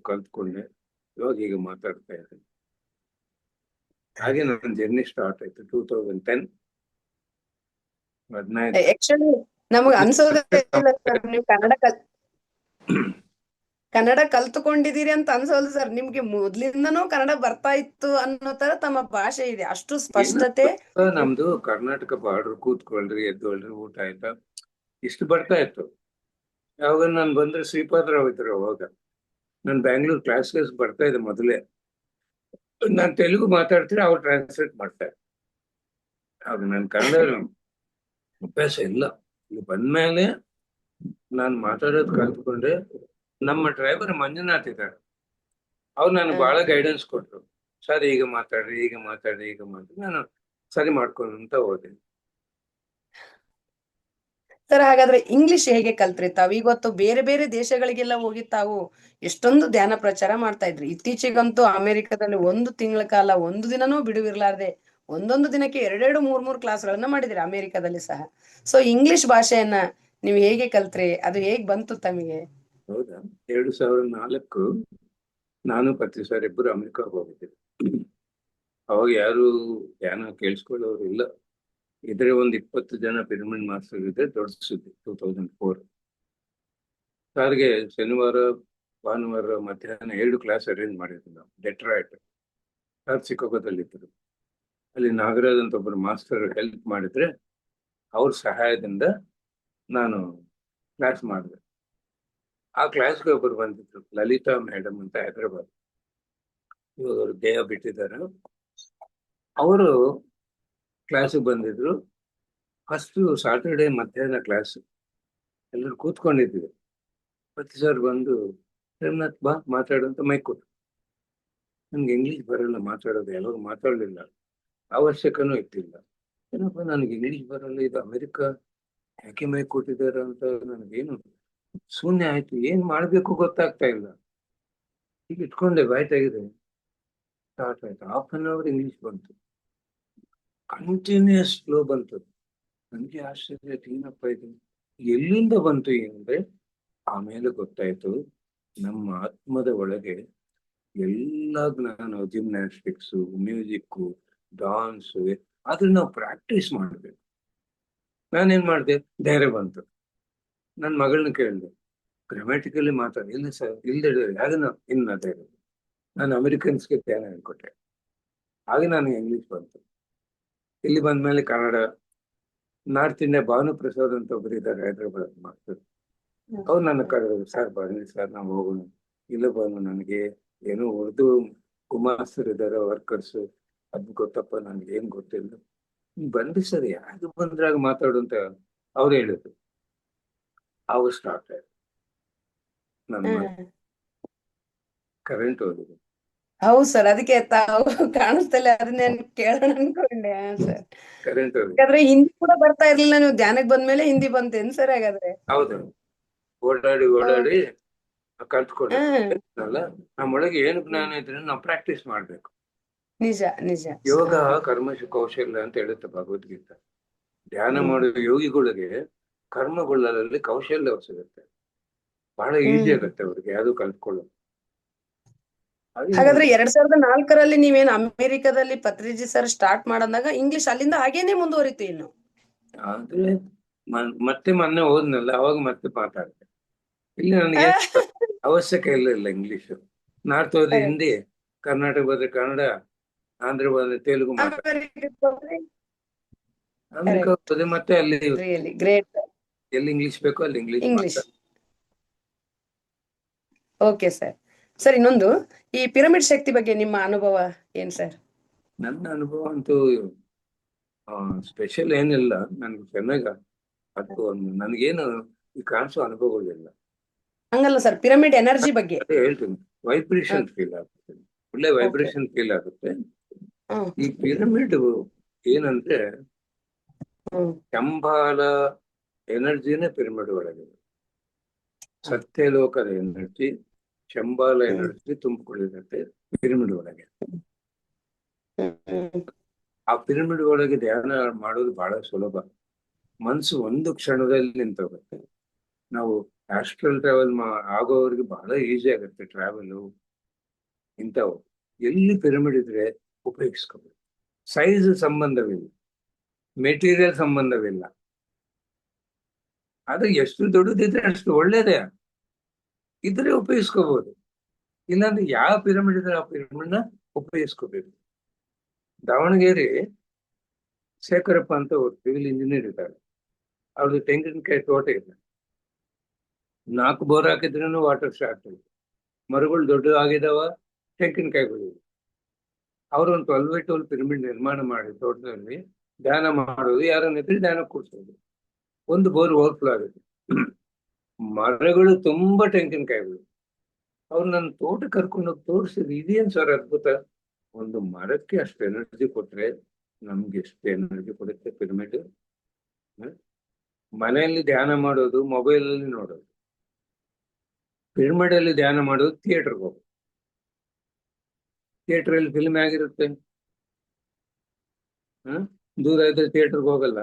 [SPEAKER 1] ಕಲ್ತ್ಕೊಂಡೆ. ಇವಾಗ ಈಗ ಮಾತಾಡ್ತಾ ಇದ್ದೀನಿ. ಹಾಗೆ ನನ್ನ ಜರ್ನಿ ಸ್ಟಾರ್ಟ್ ಆಯ್ತು 2010. 15
[SPEAKER 2] ಆಕ್ಚುಲಿ ನಮಗ್ ಅನ್ಸೋದೇ ಇಲ್ಲ ಸರ್, ನೀವು ಕನ್ನಡ ಕಲ್ತುಕೊಂಡಿದ್ದೀರಿ ಅಂತ ಅನ್ಸೋಲ್ಲ ಸರ್. ನಿಮ್ಗೆ ಮೊದ್ಲಿಂದನೂ ಕನ್ನಡ ಬರ್ತಾ ಇತ್ತು ಅನ್ನೋ ತರ ತಮ್ಮ ಭಾಷೆ ಇದೆ, ಅಷ್ಟು ಸ್ಪಷ್ಟತೆ.
[SPEAKER 1] ನಮ್ದು ಕರ್ನಾಟಕ ಬಾರ್ಡರ್, ಕೂತ್ಕೊಳ್ರಿ ಎದ್ದೊಳ್ರಿ ಊಟ ಆಯ್ತಾ ಇಷ್ಟು ಬರ್ತಾ ಇತ್ತು. ಯಾವಾಗ ನಾನು ಬಂದ್ರೆ ಶ್ರೀಪಾದರಾವ್ ಇದ್ರು ಅವಾಗ. ನಾನು ಬ್ಯಾಂಗ್ಳೂರ್ ಕ್ಲಾಸ್ಗೆ ಬರ್ತಾ ಇದ್ದೆ ಮೊದಲೇ. ನಾನು ತೆಲುಗು ಮಾತಾಡ್ತೀನಿ, ಅವ್ರು ಟ್ರಾನ್ಸ್ಲೇಟ್ ಮಾಡ್ತಾರೆ. ಆಗ ನನ್ನ ಕನ್ನಡ ಅಭ್ಯಾಸ ಇಲ್ಲ. ಇಲ್ಲಿ ಬಂದ್ಮೇಲೆ ನಾನು ಮಾತಾಡೋದು ಕಲ್ತ್ಕೊಂಡೆ. ನಮ್ಮ ಡ್ರೈವರ್ ಮಂಜುನಾಥ್ ಇದ್ದಾರೆ, ಅವ್ರು ನಾನು ಬಹಳ ಗೈಡೆನ್ಸ್ ಕೊಟ್ರು. ಸರ್ ಈಗ ಮಾತಾಡ್ರಿ, ಈಗ ಮಾತಾಡ್ರಿ, ಈಗ ಮಾತಾಡಿ, ನಾನು ಸರಿ ಮಾಡ್ಕೊಂತ ಹೋದೆ.
[SPEAKER 2] ಸರ್ ಹಾಗಾದ್ರೆ ಇಂಗ್ಲಿಷ್ ಹೇಗೆ ಕಲ್ತ್ರಿ ತಾವು? ಇವತ್ತು ಬೇರೆ ಬೇರೆ ದೇಶಗಳಿಗೆಲ್ಲ ಹೋಗಿ ತಾವು ಎಷ್ಟೊಂದು ಧ್ಯಾನ ಪ್ರಚಾರ ಮಾಡ್ತಾ ಇದ್ರಿ. ಇತ್ತೀಚೆಗಂತೂ ಅಮೆರಿಕದಲ್ಲಿ 1 ತಿಂಗಳ ಕಾಲ ಒಂದು ದಿನನೂ ಬಿಡುವಿರ್ಲಾರ್ದೆ ಒಂದೊಂದು ದಿನಕ್ಕೆ 2 3 ಕ್ಲಾಸ್ಗಳನ್ನ ಮಾಡಿದಿರಿ ಅಮೆರಿಕದಲ್ಲಿ ಸಹ. ಸೊ ಇಂಗ್ಲಿಷ್ ಭಾಷೆಯನ್ನ ನೀವು ಹೇಗೆ ಕಲ್ತ್ರಿ? ಅದು ಹೇಗ್ ಬಂತು ತಮಗೆ?
[SPEAKER 1] ಹೌದಾ, 2004 ನಾನು ಪತ್ರಿ ಸರ್ ಇಬ್ಬರು ಅಮೆರಿಕಾಗ್ ಹೋಗಿದ್ದೀವಿ. ಅವಾಗ ಯಾರು ಧ್ಯಾನ ಕೇಳಿಸ್ಕೊಳ್ಳೋರು ಇಲ್ಲ. ಇದ್ರೆ ಒಂದು 20 ಜನ ಪಿರಮಿಡ್ ಮಾಸ್ಟರ್ ಇದ್ರೆ ದೊಡ್ಡ ಸುದ್ದಿ. 2004 ಸಾರ್ಗೆ ಶನಿವಾರ ಭಾನುವಾರ ಮಧ್ಯಾಹ್ನ 2 ಕ್ಲಾಸ್ ಅರೇಂಜ್ ಮಾಡಿದ್ವಿ ನಾವು ಡೆಟ್ರಾಯ್ಟ್. ಸಾರ್ ಚಿಕಾಗೋದಲ್ಲಿದ್ದರು. ಅಲ್ಲಿ ನಾಗರಾಜ್ ಅಂತ ಒಬ್ಬರು ಮಾಸ್ಟರ್ ಹೆಲ್ಪ್ ಮಾಡಿದ್ರೆ ಅವ್ರ ಸಹಾಯದಿಂದ ನಾನು ಕ್ಲಾಸ್ ಮಾಡಿದೆ. ಆ ಕ್ಲಾಸ್ಗೆ ಒಬ್ಬರು ಬಂದಿದ್ರು, ಲಲಿತಾ ಮೇಡಮ್ ಅಂತ, ಹೈದರಾಬಾದ್. ಇವಾಗ ಅವರು ದೇಹ ಬಿಟ್ಟಿದ್ದಾರೆ. ಅವರು ಕ್ಲಾಸಿಗೆ ಬಂದಿದ್ರು. ಫಸ್ಟ್ ಸಾಟರ್ಡೆ ಮಧ್ಯಾಹ್ನ ಕ್ಲಾಸ್, ಎಲ್ಲರೂ ಕೂತ್ಕೊಂಡಿದ್ವಿ. ಪತಿ ಸರ್ ಬಂದು ರೇಮನಾಥ್ ಬಾ ಮಾತಾಡು ಅಂತ ಮೈಕ್ ಕೊಟ್ಟರು. ನನ್ಗೆ ಇಂಗ್ಲಿಷ್ ಬರಲ್ಲ ಮಾತಾಡೋದು, ಯಾವಾಗ ಮಾತಾಡಲಿಲ್ಲ, ಅವಶ್ಯಕನೂ ಇತ್ತಿಲ್ಲ. ಏನಪ್ಪ ನನಗೆ ಇಂಗ್ಲಿಷ್ ಬರಲ್ಲ, ಇದು ಅಮೆರಿಕ, ಯಾಕೆ ಮೈಕ್ ಕೊಟ್ಟಿದ್ದಾರೆ ಅಂತ ನನಗೇನು ಶೂನ್ಯ ಆಯ್ತು. ಏನ್ ಮಾಡ್ಬೇಕು ಗೊತ್ತಾಗ್ತಾ ಇಲ್ಲ. ಈಗ ಇಟ್ಕೊಂಡೆ, ಬಾಯ್ ತೆಗಿದೆ, ಸ್ಟಾರ್ಟ್ ಆಯ್ತು. 1/2 ಅವರ್ ಇಂಗ್ಲಿಷ್ ಬಂತು, ಕಂಟಿನ್ಯೂಸ್ ಫ್ಲೋ ಬಂತು. ನನಗೆ ಆಶ್ಚರ್ಯ, ಏನಪ್ಪ ಇದು ಎಲ್ಲಿಂದ ಬಂತು ಅಂದ್ರೆ ಆಮೇಲೆ ಗೊತ್ತಾಯ್ತು, ನಮ್ಮ ಆತ್ಮದ ಒಳಗೆ ಎಲ್ಲ ಜ್ಞಾನ, ಜಿಮ್ನಾಸ್ಟಿಕ್ಸ್, ಮ್ಯೂಸಿಕ್, ಡಾನ್ಸ್, ಅದನ್ನ ನಾವು ಪ್ರಾಕ್ಟೀಸ್ ಮಾಡ್ಬೇಕು. ನಾನೇನ್ ಮಾಡಿದೆ, ಧೈರ್ಯ ಬಂತು. ನನ್ನ ಮಗಳನ್ನ ಕೇಳಿದೆ, ಗ್ರಾಮ್ಯಾಟಿಕಲಿ ಮಾತಾಡಿ. ಇಲ್ಲ ಸರ್, ಇಲ್ದೇ ಅದನ್ನ ಇನ್ನ ಧೈರ್ಯ. ನಾನು ಅಮೆರಿಕನ್ಸ್ಗೆ ಧ್ಯಾನ ಹೇಳ್ಕೊಟ್ಟೆ. ಹಾಗೆ ನನಗೆ ಇಂಗ್ಲಿಷ್ ಬಂತು. ಇಲ್ಲಿ ಬಂದ್ಮೇಲೆ ಕನ್ನಡ. ನಾರ್ತ್ ಇಂಡಿಯಾ ಭಾನುಪ್ರಸಾದ್ ಅಂತ ಒಬ್ರು ಇದ್ದಾರೆ, ಹೈದರಾಬಾದ್ ಮಾಸ್ಟರ್. ಅವ್ರು ನನ್ನ ಕರೆದ್ರು, ಸರ್ ಬನ್ನಿ ಸರ್ ನಾವು ಹೋಗೋಣ. ಇಲ್ಲ ಬಂದು ನನಗೆ ಏನೋ ಉರ್ದು ಗುಮಾಸ್ತರು ಇದ್ದಾರೆ, ವರ್ಕರ್ಸ್, ಅದು ಗೊತ್ತಪ್ಪ, ನನ್ಗೆ ಏನ್ ಗೊತ್ತಿಲ್ಲ. ಬನ್ನಿ ಸರ್, ಯಾರು ಬಂದ್ರಾಗ ಮಾತಾಡು ಅಂತ ಅವ್ರು ಹೇಳಿದ್ರು. ಅವು ಸ್ಟಾರ್ಟ್ ಆಯ್ತು. ನನ್ನ ಕರೆಂಟ್ ಹೋಗಿದೆ.
[SPEAKER 2] ಹೌದು ಸರ್, ಅದಕ್ಕೆ ತಾವು ಕಾಣಿಸ್ತಿಲ್ಲ, ಅದನ್ನೇ ಕೇಳೋಣ ಅನ್ಕೊಂಡೆ. ಸರ್
[SPEAKER 1] ಕರೆಂಟ್ ಹೋಗಿದೆ.
[SPEAKER 2] ಯಾಕಂದ್ರೆ ಹಿಂದಿ ಕೂಡ ಬರ್ತಾ ಇರ್ಲಿಲ್ಲ, ನೀವು ಧ್ಯಾನಕ್ಕೆ ಬಂದ್ಮೇಲೆ ಹಿಂದಿ ಬಂತೇನ್ ಸರ್ ಹಾಗಾದ್ರೆ?
[SPEAKER 1] ಹೌದು, ಓಡಾಡಿ ಓಡಾಡಿ ಕಲ್ತ್ಕೊಂಡೆ. ಅಲ್ಲ, ನಮ್ಮೊಳಗೆ ಏನು ಜ್ಞಾನ ಇದ್ರೆ ನಾವು ಪ್ರಾಕ್ಟೀಸ್ ಮಾಡ್ಬೇಕು.
[SPEAKER 2] ನಿಜ ನಿಜ.
[SPEAKER 1] ಯೋಗ ಕರ್ಮಶು ಕೌಶಲ್ಯ ಅಂತ ಹೇಳುತ್ತೆ ಭಗವದ್ಗೀತಾ. ಧ್ಯಾನ ಮಾಡುವ ಯೋಗಿಗಳಿಗೆ ಕರ್ಮಗಳಲ್ಲಿ ಕೌಶಲ್ಯ ಸಿಗುತ್ತೆ, ಬಹಳ ಈಸಿ ಆಗುತ್ತೆ ಅವ್ರಿಗೆ ಅದು ಕಲ್ತ್ಕೊಳ್ಳೋದು.
[SPEAKER 2] ಹಾಗಾದ್ರೆ 2004ರಲ್ಲಿ ನೀವೇನು ಅಮೆರಿಕದಲ್ಲಿ ಪತ್ರಿಜಿ ಸರ್ ಸ್ಟಾರ್ಟ್ ಮಾಡಂದಾಗ ಇಂಗ್ಲಿಷ್ ಅಲ್ಲಿಂದ ಹಾಗೇನೆ ಮುಂದುವರಿತು ಇನ್ನು?
[SPEAKER 1] ಆದ್ರೆ ಮತ್ತೆ ಮೊನ್ನೆ ಹೋದ್ನಲ್ಲ, ಅವಾಗ ಮತ್ತೆ ಮಾತಾಡ್ತೆ. ಇಲ್ಲಿ ನನಗೆ ಅವಶ್ಯಕ ಇಲ್ಲ ಇಂಗ್ಲಿಷ್. ನಾರ್ತ್ ಹೋದ್ರೆ ಹಿಂದಿ, ಕರ್ನಾಟಕ ಹೋದ್ರೆ ಕನ್ನಡ, ಆಂಧ್ರ ಹೋದ್ರೆ ತೆಲುಗು ಮಾತಾಡ್ತಾರೆ. ಅಮೆರಿಕ ಹೋದ್ರೆ ಮತ್ತೆ ಅಲ್ಲಿ ಎಲ್ಲಿ ಇಂಗ್ಲಿಷ್ ಬೇಕೋ ಅಲ್ಲಿ ಇಂಗ್ಲಿಷ್ ಮಾತಾಡ್ತಾರೆ.
[SPEAKER 2] Okay sir. ಸರ್ ಇನ್ನೊಂದು, ಈ ಪಿರಮಿಡ್ ಶಕ್ತಿ ಬಗ್ಗೆ ನಿಮ್ಮ ಅನುಭವ ಏನ್ ಸರ್?
[SPEAKER 1] ನನ್ನ ಅನುಭವ ಅಂತೂ ಸ್ಪೆಷಲ್ ಏನಿಲ್ಲ, ನನ್ಗೆ ಚೆನ್ನಾಗ ಅದು ನನಗೇನು ಈ ಕಾಣಿಸೋ ಅನುಭವಗಳಿಲ್ಲ.
[SPEAKER 2] ಹಂಗಲ್ಲ ಸರ್, ಪಿರಮಿಡ್ ಎನರ್ಜಿ ಬಗ್ಗೆ.
[SPEAKER 1] ಅದೇ ಹೇಳ್ತೀನಿ, ವೈಬ್ರೇಷನ್ ಫೀಲ್ ಆಗುತ್ತೆ, ಒಳ್ಳೆ
[SPEAKER 2] ಓಕೆ.
[SPEAKER 1] ವೈಬ್ರೇಷನ್ ಫೀಲ್ ಆಗುತ್ತೆ.
[SPEAKER 2] ಹ್ಮ್
[SPEAKER 1] ಈ ಪಿರಮಿಡ್ ಏನಂದ್ರೆ
[SPEAKER 2] ಹ್ಮ್
[SPEAKER 1] ಶಂಬಾಲ ಎನರ್ಜಿನೇ ಪಿರಮಿಡ್ ಒಳಗೆ, ಸತ್ಯಲೋಕದ ಎನರ್ಜಿ, ಶಂಬಾಲ
[SPEAKER 2] ಹ್ಮ್
[SPEAKER 1] ಎನರ್ಜಿ ತುಂಬಿಕೊಂಡಿರುತ್ತೆ ಪಿರಮಿಡ್ ಒಳಗೆ.
[SPEAKER 2] ಹ್ಮ್
[SPEAKER 1] ಆ ಪಿರಮಿಡ್ ಒಳಗೆ ಧ್ಯಾನ ಮಾಡೋದು ಬಹಳ ಸುಲಭ. ಮನಸ್ಸು ಒಂದು ಕ್ಷಣದಲ್ಲಿ ನಿಂತೋಗುತ್ತೆ. ನಾವು ಆಸ್ಟ್ರಲ್ ಟ್ರಾವೆಲ್ ಆಗೋವರೆಗೆ ಬಹಳ ಈಸಿ ಆಗುತ್ತೆ ಟ್ರಾವೆಲ್. ಇಂಥವು ಎಲ್ಲಿ ಪಿರಮಿಡ್ ಇದ್ರೆ ಉಪಯೋಗಿಸ್ಕೋಬೇಕು. ಸೈಜ್ ಸಂಬಂಧವಿಲ್ಲ, ಮೆಟೀರಿಯಲ್ ಸಂಬಂಧವಿಲ್ಲ. ಅದು ಎಷ್ಟು ದೊಡ್ಡದಿದ್ರೆ ಅಷ್ಟು ಒಳ್ಳೇದೇ, ಇದ್ರೆ ಉಪಯೋಗಿಸ್ಕೋಬಹುದು. ಇಲ್ಲಾಂದ್ರೆ ಯಾವ ಪಿರಮಿಡ್ ಇದ್ರೆ ಆ ಪಿರಮಿಡ್ ನ ಉಪಯೋಗಿಸ್ಕೋಬೇಕು. ದಾವಣಗೆರೆ ಶೇಖರಪ್ಪ ಅಂತ ಒಬ್ಬರು ಸಿವಿಲ್ ಇಂಜಿನಿಯರ್ ಇದ್ದಾರೆ. ಅವ್ರದ್ದು ತೆಂಗಿನಕಾಯಿ ತೋಟ ಇದೆ. 4 ಬೋರ್ ಹಾಕಿದ್ರೂ ವಾಟರ್ ಶಾರ್ಟ್ ಇದೆ. ಮರಗಳು ದೊಡ್ಡ ಆಗಿದಾವ, ತೆಂಗಿನಕಾಯಿಗಳು. ಅವರು ಒಂದು 12x12 ಪಿರಮಿಡ್ ನಿರ್ಮಾಣ ಮಾಡಿ ತೋಟದಲ್ಲಿ ಧ್ಯಾನ ಮಾಡೋದು, ಯಾರನ್ನಿದ್ರೆ ಧ್ಯಾನ ಕೂರಿಸೋದು. ಒಂದು ಬೋರ್ ಓವರ್ಫ್ಲೋ ಆಗುತ್ತೆ. ಮರಗಳು ತುಂಬಾ ತೆಂಗಿನಕಾಯಿಗಳು. ಅವ್ರು ನನ್ನ ತೋಟ ಕರ್ಕೊಂಡೋಗಿ ತೋರಿಸಿದ್ರು, ಇದೇನ್ ಸರ್ ಅದ್ಭುತ, ಒಂದು ಮರಕ್ಕೆ ಅಷ್ಟು ಎನರ್ಜಿ ಕೊಟ್ರೆ ನಮ್ಗೆ ಎಷ್ಟು ಎನರ್ಜಿ ಕೊಡುತ್ತೆ ಪಿರಮಿಡ್. ಮನೆಯಲ್ಲಿ ಧ್ಯಾನ ಮಾಡೋದು, ಮೊಬೈಲ್ ಅಲ್ಲಿ ನೋಡೋದು. ಪಿರಮಿಡ್ ಅಲ್ಲಿ ಧ್ಯಾನ ಮಾಡೋದು ಥಿಯೇಟರ್ಗೆ ಹೋಗೋದು. ಥಿಯೇಟರ್ ಅಲ್ಲಿ ಫಿಲ್ಮ್ ಆಗಿರುತ್ತೆ, ದೂರ ಇದ್ರೆ ಥಿಯೇಟರ್ಗೆ ಹೋಗಲ್ಲ.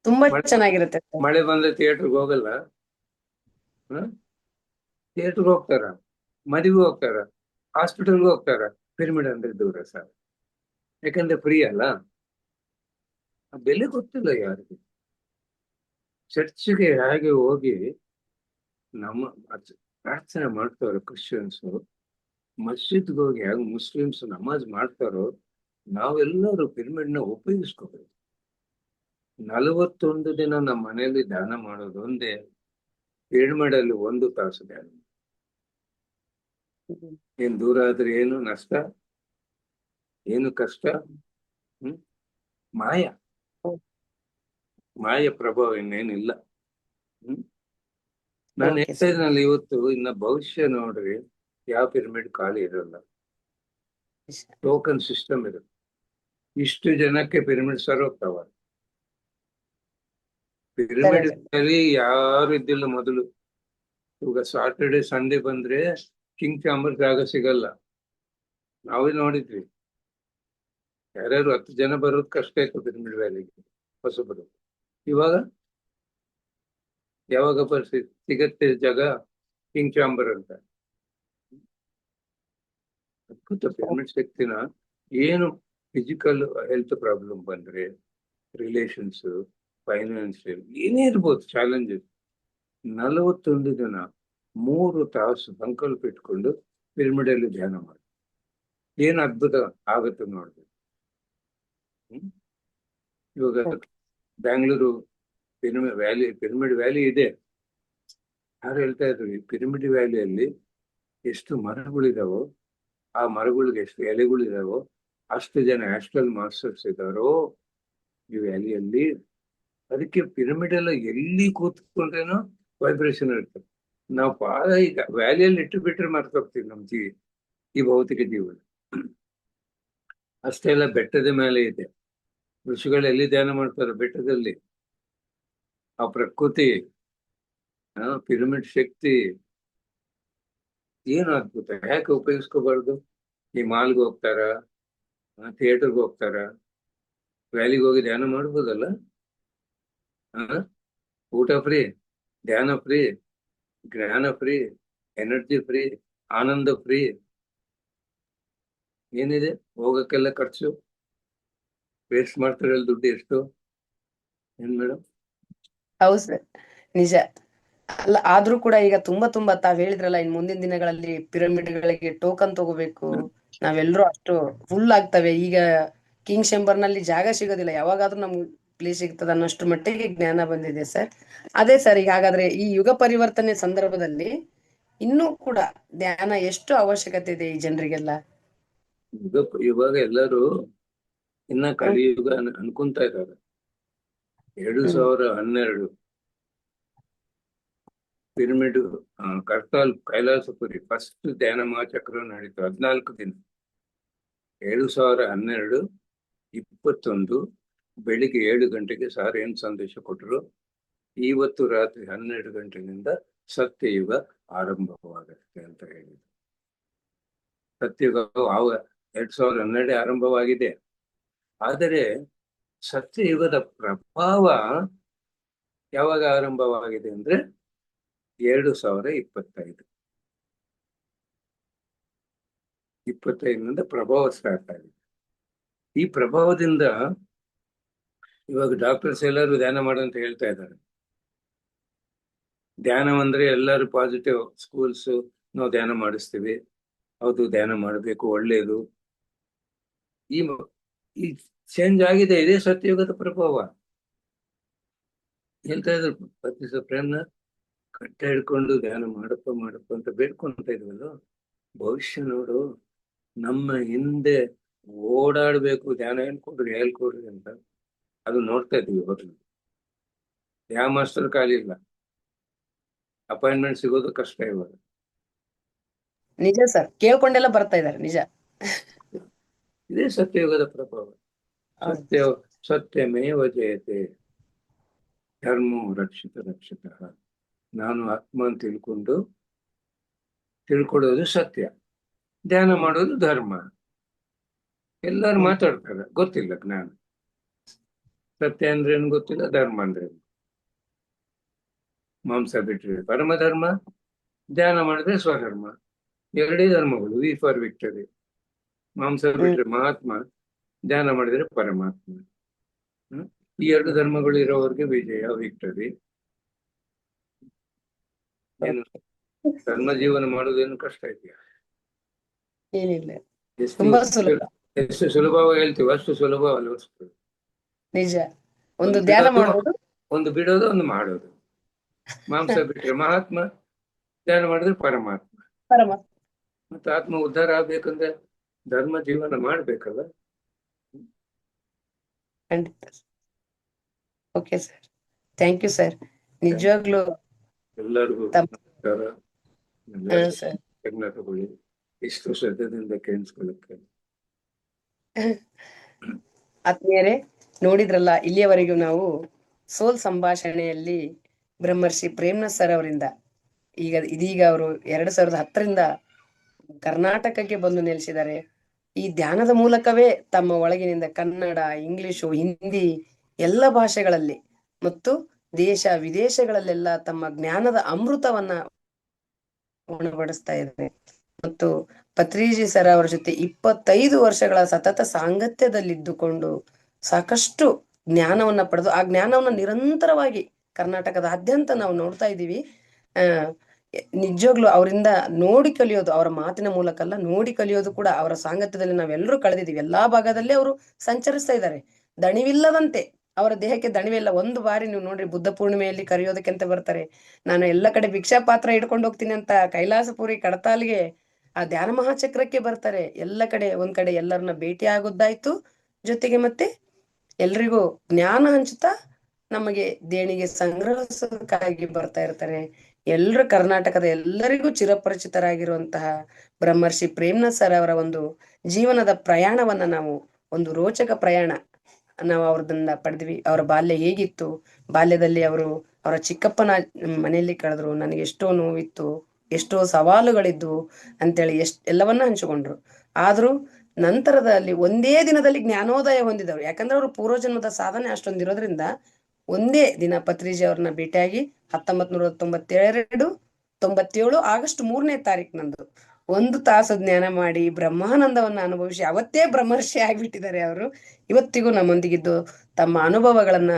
[SPEAKER 2] ತುಂಬಾ
[SPEAKER 1] ಮಳೆ
[SPEAKER 2] ಚೆನ್ನಾಗಿರುತ್ತೆ ಸರ್.
[SPEAKER 1] ಮಳೆ ಬಂದ್ರೆ ಥಿಯೇಟರ್ಗೆ ಹೋಗಲ್ಲ. ಥಿಯೇಟರ್ಗೆ ಹೋಗ್ತಾರ, ಮದುವೆ ಹೋಗ್ತಾರ, ಹಾಸ್ಪಿಟಲ್ಗೆ ಹೋಗ್ತಾರ. ಪಿರಮಿಡ್ ಅಂದ್ರೆ ದೂರ ಸರ್, ಯಾಕಂದ್ರೆ ಫ್ರೀ ಅಲ್ಲ. ಆ ಬೆಲೆ ಗೊತ್ತಿಲ್ಲ ಯಾರಿಗೆ. ಚರ್ಚ್ಗೆ ಹೇಗೆ ಹೋಗಿ ನಮ್ಮ ಪ್ರಾರ್ಥನೆ ಮಾಡ್ತಾರೋ ಕ್ರಿಶ್ಚಿಯನ್ಸು, ಮಸ್ಜಿದ್ಗೆ ಹೋಗಿ ಹೇಗೆ ಮುಸ್ಲಿಮ್ಸ್ ನಮಾಜ್ ಮಾಡ್ತಾರೋ, ನಾವೆಲ್ಲರೂ ಪಿರಮಿಡ್ ನ ಉಪಯೋಗಿಸ್ಕೋಬೇಕು. 41 ದಿನ ನಮ್ಮ ಮನೆಯಲ್ಲಿ ಧ್ಯಾನ ಮಾಡೋದು ಒಂದೇ, ಪಿರಮಿಡ್ ಅಲ್ಲಿ 1 ತಾಸು ಧ್ಯಾನ. ಏನ್ ದೂರ ಆದ್ರೆ ಏನು ನಷ್ಟ, ಏನು ಕಷ್ಟ? ಮಾಯ, ಮಾಯ ಪ್ರಭಾವ ಇನ್ನೇನಿಲ್ಲ. ನಾನು
[SPEAKER 2] ಓಕೆ
[SPEAKER 1] ಹೇಳ್ತಾ
[SPEAKER 2] ಸರ್.
[SPEAKER 1] ಇದ್ನಲ್ಲ ಇವತ್ತು, ಇನ್ನ ಭವಿಷ್ಯ ನೋಡ್ರಿ ಯಾವ ಪಿರಮಿಡ್ ಖಾಲಿ ಇರಲ್ಲ. ಟೋಕನ್ ಸಿಸ್ಟಮ್ ಇರುತ್ತೆ. ಇಷ್ಟು ಜನಕ್ಕೆ ಪಿರಮಿಡ್ ಸರ್ ಹೋಗ್ತಾವ. ಪಿರಮಿಡ್ ಅಲ್ಲಿ ಯಾರು ಇದ್ದಿಲ್ಲ ಮೊದಲು. ಇವಾಗ ಸಾಟರ್ಡೆ ಸಂಡೇ ಬಂದ್ರೆ ಕಿಂಗ್ ಚಾಂಬರ್ ಜಾಗ ಸಿಗಲ್ಲ. ನಾವೇ ನೋಡಿದ್ವಿ, ಯಾರ್ಯಾರು 10 ಜನ ಬರೋದು ಕಷ್ಟ ಇತ್ತು ಪಿರಮಿಡ್ ವ್ಯಾಲಿಗೆ ಹೊಸಬರು. ಇವಾಗ ಯಾವಾಗ ಪರಿಸ್ಥಿತಿ ಸಿಗತ್ತೆ ಜಾಗ, ಕಿಂಗ್ ಚಾಂಬರ್ ಅಂತ. ಅದ್ಭುತ ಪಿರಮಿಡ್ ಶಕ್ತಿನ. ಏನು ಫಿಸಿಕಲ್ ಹೆಲ್ತ್ ಪ್ರಾಬ್ಲಮ್ ಬಂದ್ರೆ, ರಿಲೇಷನ್ಸ್, ಫೈನಾನ್ಷಿಯಲ್ ಏನೇ ಇರ್ಬೋದು ಚಾಲೆಂಜಸ್, 41 ದಿನ 3 ತಾಸು ಸಂಕಲ್ಪ ಇಟ್ಕೊಂಡು ಪಿರಮಿಡ್ ಅಲ್ಲಿ ಧ್ಯಾನ ಮಾಡಿ ಏನ್ ಅದ್ಭುತ ಆಗುತ್ತೆ ನೋಡ್ಬೇಕು. ಇವಾಗ ಬ್ಯಾಂಗ್ಳೂರು ಪಿರಮಿಡ್ ವ್ಯಾಲಿ ಇದೆ. ಯಾರು ಹೇಳ್ತಾ ಇದ್ರು, ಈ ಪಿರಮಿಡ್ ವ್ಯಾಲಿಯಲ್ಲಿ ಎಷ್ಟು ಮರಗಳಿದಾವೋ, ಆ ಮರಗಳಿಗೆ ಎಷ್ಟು ಎಲೆಗಳಿದಾವೋ, ಅಷ್ಟು ಜನ ಆಸ್ಟ್ರಲ್ ಮಾಸ್ಟರ್ಸ್ ಇದ್ದಾರೋ ಈ ವ್ಯಾಲಿಯಲ್ಲಿ. ಅದಕ್ಕೆ ಪಿರಮಿಡ್ ಎಲ್ಲ ಎಲ್ಲಿ ಕೂತ್ಕೊಂಡ್ರೇನೋ ವೈಬ್ರೇಷನ್ ಇರ್ತದೆ. ನಾವು ಬಹಳ ಈಗ ವ್ಯಾಲಿಯಲ್ಲಿ ಇಟ್ಟು ಬಿಟ್ರೆ ಮರ್ತೋಗ್ತೀವಿ ನಮ್ಮ ಈ ಭೌತಿಕ ಜೀವನ. ಅಷ್ಟೆಲ್ಲ ಬೆಟ್ಟದ ಮೇಲೆ ಇದೆ. ಋಷಿಗಳು ಎಲ್ಲಿ ಧ್ಯಾನ ಮಾಡ್ತಾರೆ? ಬೆಟ್ಟದಲ್ಲಿ. ಆ ಪ್ರಕೃತಿ, ಪಿರಮಿಡ್ ಶಕ್ತಿ ಏನು ಅದ್ಭುತ. ಯಾಕೆ ಉಪಯೋಗಿಸ್ಕೋಬಾರ್ದು? ಈ ಮಾಲ್ಗೆ ಹೋಗ್ತಾರ, ಥಿಯೇಟರ್ಗೆ ಹೋಗ್ತಾರ, ವ್ಯಾಲಿಗೆ ಹೋಗಿ ಧ್ಯಾನ ಮಾಡ್ಬೋದಲ್ಲ. ಊಟ ಫ್ರೀ, ಧ್ಯಾನ ಫ್ರೀ, ಜ್ಞಾನ ಫ್ರೀ, ಎನರ್ಜಿ ಫ್ರೀ, ಆನಂದ ಫ್ರೀ. ಏನಿದೆ ಹೋಗಕ್ಕೆಲ್ಲ ಖರ್ಚು? ವೇಸ್ಟ್ ಮಾಡ್ತಾರಲ್ಲ ದುಡ್ಡು ಎಷ್ಟು. ಏನ್ ಮೇಡಮ್?
[SPEAKER 2] ಹೌದು ಸರ್, ನಿಜ. ಅಲ್ಲ, ಆದ್ರೂ ಕೂಡ ಈಗ ತುಂಬಾ ತಾವ್ ಹೇಳಿದ್ರಲ್ಲ, ಇನ್ ಮುಂದಿನ ದಿನಗಳಲ್ಲಿ ಪಿರಮಿಡ್ಗಳಿಗೆ ಟೋಕನ್ ತಗೋಬೇಕು, ನಾವೆಲ್ಲರೂ ಅಷ್ಟು ಫುಲ್ ಆಗ್ತವೆ. ಈಗ ಕಿಂಗ್ ಶೆಂಬರ್ ನಲ್ಲಿ ಜಾಗ ಸಿಗೋದಿಲ್ಲ, ಯಾವಾಗಾದ್ರೂ ನಮ್ಗೆ ಪ್ಲೇಸ್ ಸಿಗ್ತದ ಅನ್ನೋಷ್ಟು ಮಟ್ಟಿಗೆ ಜ್ಞಾನ ಬಂದಿದೆ ಸರ್. ಅದೇ ಸರ್, ಈಗ ಹಾಗಾದ್ರೆ ಈ ಯುಗ ಪರಿವರ್ತನೆ ಸಂದರ್ಭದಲ್ಲಿ ಇನ್ನೂ ಕೂಡ ಧ್ಯಾನ ಎಷ್ಟು ಅವಶ್ಯಕತೆ ಇದೆ ಈ ಜನರಿಗೆಲ್ಲ?
[SPEAKER 1] ಇವಾಗ ಎಲ್ಲರೂ ಇನ್ನ ಕಲಿಯುಗ ಅನ್ಕೊಂತ ಇದ್ದಾರೆ. 2012 ಪಿರಮಿಡ್ ಕರ್ತಾಲ್ ಕೈಲಾಸಪುರಿ ಫಸ್ಟ್ ಧ್ಯಾನ ಮಹಾಚಕ್ರ ನಡೀತು 14 ದಿನ. 2012 21 ಬೆಳಿಗ್ಗೆ 7 ಗಂಟೆಗೆ ಸಾರ್ ಏನ್ ಸಂದೇಶ ಕೊಟ್ಟರು, ಇವತ್ತು ರಾತ್ರಿ 12 ಗಂಟೆಯಿಂದ ಸತ್ಯಯುಗ ಆರಂಭವಾಗುತ್ತೆ ಅಂತ ಹೇಳಿದ್ರು. ಸತ್ಯಯುಗ 2012 ಆರಂಭವಾಗಿದೆ. ಆದರೆ ಸತ್ಯಯುಗದ ಪ್ರಭಾವ ಯಾವಾಗ ಆರಂಭವಾಗಿದೆ ಅಂದ್ರೆ 2025 25 ಪ್ರಭಾವ ಸ್ಟಾರ್ಟ್ ಆಗಿದೆ. ಈ ಪ್ರಭಾವದಿಂದ ಇವಾಗ ಡಾಕ್ಟರ್ಸ್ ಎಲ್ಲರೂ ಧ್ಯಾನ ಮಾಡಂತ ಹೇಳ್ತಾ ಇದ್ದಾರೆ. ಧ್ಯಾನ ಅಂದ್ರೆ ಎಲ್ಲರೂ ಪಾಸಿಟಿವ್, ಸ್ಕೂಲ್ಸ್ ನಾವು ಧ್ಯಾನ ಮಾಡಿಸ್ತೀವಿ, ಹೌದು ಧ್ಯಾನ ಮಾಡಬೇಕು, ಒಳ್ಳೇದು. ಈ ಚೇಂಜ್ ಆಗಿದೆ, ಇದೇ ಸತ್ಯಯುಗದ ಪ್ರಭಾವ. ಹೇಳ್ತಾ ಇದ್ರು ಪತ್ನಿ ಪ್ರೇಮ್ನಾಥ್, ಕಟ್ಟ ಹಿಡ್ಕೊಂಡು ಧ್ಯಾನ ಮಾಡಪ್ಪ ಅಂತ ಬೇಡ್ಕೊಂತ ಇದ್ವಲ್ಲ, ಭವಿಷ್ಯ ನೋಡು, ನಮ್ಮ ಹಿಂದೆ ಓಡಾಡ್ಬೇಕು, ಧ್ಯಾನ ಹೇಳ್ಕೊಡ್ರಿ ಅಂತ. ಅದು ನೋಡ್ತಾ ಇದ್ವಿ. ಇವಾಗ ಯಾವ ಮಾಸ್ಟರ್ ಖಾಲಿ ಇಲ್ಲ, ಅಪಾಯಿಂಟ್ಮೆಂಟ್ ಸಿಗೋದು ಕಷ್ಟ ಇವಾಗ.
[SPEAKER 2] ನಿಜ ಸರ್, ಕೇಳ್ಕೊಂಡೆಲ್ಲ ಬರ್ತಾ ಇದ್ದಾರೆ, ನಿಜ.
[SPEAKER 1] ಇದೇ ಸತ್ಯಯುಗದ ಪ್ರಭಾವ. ಸತ್ಯಮೇವ ಜಯತೆ, ಧರ್ಮೋ ರಕ್ಷಿತ. ನಾನು ಆತ್ಮ ಅಂತ ತಿಳ್ಕೊಳ್ಳೋದು ಸತ್ಯ, ಧ್ಯಾನ ಮಾಡೋದು ಧರ್ಮ. ಎಲ್ಲರೂ ಮಾತಾಡ್ತಾರೆ, ಗೊತ್ತಿಲ್ಲ ಜ್ಞಾನ. ಸತ್ಯ ಅಂದ್ರೆ ಏನು ಗೊತ್ತಿಲ್ಲ, ಧರ್ಮ ಅಂದ್ರೆ ಮಾಂಸ ಬಿಟ್ಟರೆ ಪರಮಧರ್ಮ, ಧ್ಯಾನ ಮಾಡಿದ್ರೆ ಸ್ವಧರ್ಮ. ಎರಡೇ ಧರ್ಮಗಳು, ವಿ ಫಾರ್ ವಿಕ್ಟರಿ. ಮಾಂಸ ಬಿಟ್ರೆ ಮಹಾತ್ಮ, ಧ್ಯಾನ ಮಾಡಿದ್ರೆ ಪರಮಾತ್ಮ. ಈ ಎರಡು ಧರ್ಮಗಳು ಇರೋವರೆಗೆ ವಿಜಯ, ವಿಕ್ಟರಿ. ಏನು ಧರ್ಮ ಜೀವನ ಮಾಡೋದೇನು ಕಷ್ಟ ಇದೆಯಾ?
[SPEAKER 2] ಏನಿಲ್ಲ,
[SPEAKER 1] ಎಷ್ಟು ಸುಲಭವಾಗಿ ಹೇಳ್ತೀವಿ ಅಷ್ಟು ಸುಲಭ ಅನಿಸ್ತದೆ.
[SPEAKER 2] ನಿಜ. ಒಂದು ಧ್ಯಾನ ಮಾಡೋದು,
[SPEAKER 1] ಒಂದು ಬಿಡೋದು, ಒಂದು ಮಾಡೋದು. ಮಾಂಸ ಬಿಟ್ರೆ ಮಹಾತ್ಮ, ಧ್ಯಾನ ಮಾಡಿದ್ರೆ ಪರಮಾತ್ಮ. ಮತ್ತೆ ಆತ್ಮ ಉದ್ಧಾರ ಆಗ್ಬೇಕಂದ್ರೆ ಧರ್ಮ ಜೀವನ ಮಾಡ್ಬೇಕಲ್ಲ.
[SPEAKER 2] ಖಂಡಿತ. Okay sir, thank you sir. ನಿಜವಾಗ್ಲೂ
[SPEAKER 1] ಎಲ್ಲರಿಗೂ ತಗೊಳ್ಳಿ, ಇಷ್ಟು ಶ್ರದ್ಧೆಯಿಂದ ಕೇಳಿಸ್ಕೊಳ್ಳಕ್ಕೆ.
[SPEAKER 2] ಆತ್ಮೀಯರೇ, ನೋಡಿದ್ರಲ್ಲ, ಇಲ್ಲಿಯವರೆಗೂ ನಾವು ಸೋಲ್ ಸಂಭಾಷಣೆಯಲ್ಲಿ ಬ್ರಹ್ಮರ್ಷಿ ಪ್ರೇಮ್ನಾಥ್ ಸರ್ ಅವರಿಂದ ಇದೀಗ ಅವರು 2010ರಿಂದ ಕರ್ನಾಟಕಕ್ಕೆ ಬಂದು ನೆಲೆಸಿದ್ದಾರೆ. ಈ ಧ್ಯಾನದ ಮೂಲಕವೇ ತಮ್ಮ ಒಳಗಿನಿಂದ ಕನ್ನಡ, ಇಂಗ್ಲಿಷು, ಹಿಂದಿ ಎಲ್ಲ ಭಾಷೆಗಳಲ್ಲಿ ಮತ್ತು ದೇಶ ವಿದೇಶಗಳಲ್ಲೆಲ್ಲ ತಮ್ಮ ಜ್ಞಾನದ ಅಮೃತವನ್ನ ಉಣಬಡಿಸ್ತಾ ಇದ್ದಾರೆ. ಮತ್ತು ಪತ್ರಿಜಿ ಸರ್ ಅವರ ಜೊತೆ 25 ವರ್ಷಗಳ ಸತತ ಸಾಂಗತ್ಯದಲ್ಲಿದ್ದುಕೊಂಡು ಸಾಕಷ್ಟು ಜ್ಞಾನವನ್ನ ಪಡೆದು ಆ ಜ್ಞಾನವನ್ನ ನಿರಂತರವಾಗಿ ಕರ್ನಾಟಕದಾದ್ಯಂತ ನಾವು ನೋಡ್ತಾ ಇದ್ದೀವಿ. ನಿಜವಾಗ್ಲು ಅವರಿಂದ ನೋಡಿ ಕಲಿಯೋದು, ಅವರ ಮಾತಿನ ಮೂಲಕ ಅಲ್ಲ, ನೋಡಿ ಕಲಿಯೋದು ಕೂಡ ಅವರ ಸಾಂಗತ್ಯದಲ್ಲಿ ನಾವೆಲ್ಲರೂ ಕಳೆದಿದ್ದೀವಿ. ಎಲ್ಲಾ ಭಾಗದಲ್ಲಿ ಅವರು ಸಂಚರಿಸ್ತಾ ಇದ್ದಾರೆ, ದಣಿವಿಲ್ಲದಂತೆ. ಅವರ ದೇಹಕ್ಕೆ ದಣಿವಿಲ್ಲ. ಒಂದು ಬಾರಿ ನೀವು ನೋಡ್ರಿ, ಬುದ್ಧ ಪೂರ್ಣಿಮೆಯಲ್ಲಿ ಕರೆಯೋದಕ್ಕೆಂತ ಬರ್ತಾರೆ. ನಾನು ಎಲ್ಲ ಕಡೆ ಭಿಕ್ಷಾ ಪಾತ್ರ ಹಿಡ್ಕೊಂಡು ಹೋಗ್ತೀನಿ ಅಂತ ಕೈಲಾಸಪುರಿ ಕಡತಾಲ್ಗೆ ಆ ಧ್ಯಾನ ಮಹಾಚಕ್ರಕ್ಕೆ ಬರ್ತಾರೆ. ಎಲ್ಲ ಕಡೆ ಒಂದ್ ಕಡೆ ಎಲ್ಲರನ್ನ ಭೇಟಿ ಆಗೋದಾಯ್ತು, ಜೊತೆಗೆ ಮತ್ತೆ ಎಲ್ರಿಗೂ ಜ್ಞಾನ ಹಂಚುತ್ತಾ ನಮಗೆ ದೇಣಿಗೆ ಸಂಗ್ರಹಿಸೋದಕ್ಕಾಗಿ ಬರ್ತಾ ಇರ್ತಾರೆ. ಎಲ್ರು ಕರ್ನಾಟಕದ ಎಲ್ಲರಿಗೂ ಚಿರಪರಿಚಿತರಾಗಿರುವಂತಹ ಬ್ರಹ್ಮರ್ಷಿ ಪ್ರೇಮ್ನಾಥ್ ಸರ್ ಅವರ ಒಂದು ಜೀವನದ ಪ್ರಯಾಣವನ್ನ ನಾವು, ಒಂದು ರೋಚಕ ಪ್ರಯಾಣ ನಾವು ಅವ್ರದಿಂದ ಪಡೆದ್ವಿ. ಅವರ ಬಾಲ್ಯ ಹೇಗಿತ್ತು, ಬಾಲ್ಯದಲ್ಲಿ ಅವರ ಚಿಕ್ಕಪ್ಪನ ಮನೆಯಲ್ಲಿ ಕಳೆದ್ರು, ನನಗೆ ಎಷ್ಟೋ ನೋವಿತ್ತು, ಎಷ್ಟೋ ಸವಾಲುಗಳಿದ್ವು ಅಂತೇಳಿ ಎಲ್ಲವನ್ನ ಹಂಚಿಕೊಂಡ್ರು. ಆದ್ರೂ ನಂತರದಲ್ಲಿ ಒಂದೇ ದಿನದಲ್ಲಿ ಜ್ಞಾನೋದಯ ಹೊಂದಿದವರು. ಯಾಕಂದ್ರೆ ಅವರು ಪೂರ್ವಜನ್ಮದ ಸಾಧನೆ ಅಷ್ಟೊಂದಿರೋದ್ರಿಂದ ಒಂದೇ ದಿನ ಪತ್ರಿಜಿ ಅವ್ರನ್ನ ಭೇಟಿಯಾಗಿ 1997 ಆಗಸ್ಟ್ 3ನೇ ತಾರೀಕಿನಂದು 1 ತಾಸು ಜ್ಞಾನ ಮಾಡಿ ಬ್ರಹ್ಮಾನಂದವನ್ನ ಅನುಭವಿಸಿ ಅವತ್ತೇ ಬ್ರಹ್ಮರ್ಷಿ ಆಗ್ಬಿಟ್ಟಿದ್ದಾರೆ ಅವರು. ಇವತ್ತಿಗೂ ನಮ್ಮೊಂದಿಗಿದ್ದು ತಮ್ಮ ಅನುಭವಗಳನ್ನ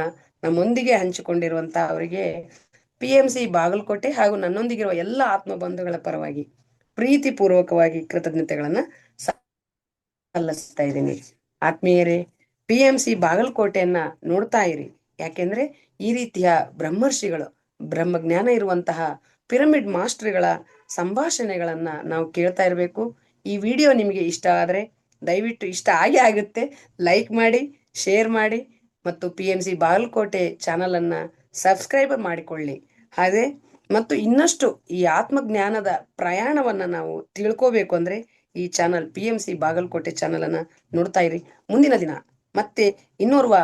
[SPEAKER 2] ನಮ್ಮೊಂದಿಗೆ ಹಂಚಿಕೊಂಡಿರುವಂತ ಅವರಿಗೆ PMC ಬಾಗಲಕೋಟೆ ಹಾಗೂ ನನ್ನೊಂದಿಗಿರುವ ಎಲ್ಲ ಆತ್ಮ ಬಂಧುಗಳ ಪರವಾಗಿ ಪ್ರೀತಿ ಪೂರ್ವಕವಾಗಿ ಕೃತಜ್ಞತೆಗಳನ್ನ ಸಲ್ಲಿಸ್ತಾ ಇದ್ದೀನಿ. ಆತ್ಮೀಯರೇ, PMC ಬಾಗಲಕೋಟೆಯನ್ನ ನೋಡ್ತಾ ಇರಿ. ಯಾಕೆಂದ್ರೆ ಈ ರೀತಿಯ ಬ್ರಹ್ಮರ್ಷಿಗಳು, ಬ್ರಹ್ಮಜ್ಞಾನ ಇರುವಂತಹ ಪಿರಮಿಡ್ ಮಾಸ್ಟರ್ಗಳ ಸಂಭಾಷಣೆಗಳನ್ನ ನಾವು ಕೇಳ್ತಾ ಇರಬೇಕು. ಈ ವಿಡಿಯೋ ನಿಮಗೆ ಇಷ್ಟ ಆದ್ರೆ ದಯವಿಟ್ಟು, ಇಷ್ಟ ಆಗುತ್ತೆ, ಲೈಕ್ ಮಾಡಿ, ಶೇರ್ ಮಾಡಿ ಮತ್ತು PMC ಬಾಗಲಕೋಟೆ ಚಾನಲ್ ಅನ್ನ ಸಬ್ಸ್ಕ್ರೈಬ್ ಮಾಡಿಕೊಳ್ಳಿ. ಹಾಗೆ ಮತ್ತು ಇನ್ನಷ್ಟು ಈ ಆತ್ಮಜ್ಞಾನದ ಪ್ರಯಾಣವನ್ನ ನಾವು ತಿಳ್ಕೋಬೇಕು ಅಂದ್ರೆ ಈ ಚಾನಲ್ PMC ಬಾಗಲಕೋಟೆ ಚಾನಲ್ ಅನ್ನ ನೋಡ್ತಾ ಇರಿ. ಮುಂದಿನ ದಿನ ಮತ್ತೆ ಇನ್ನೋರ್ವ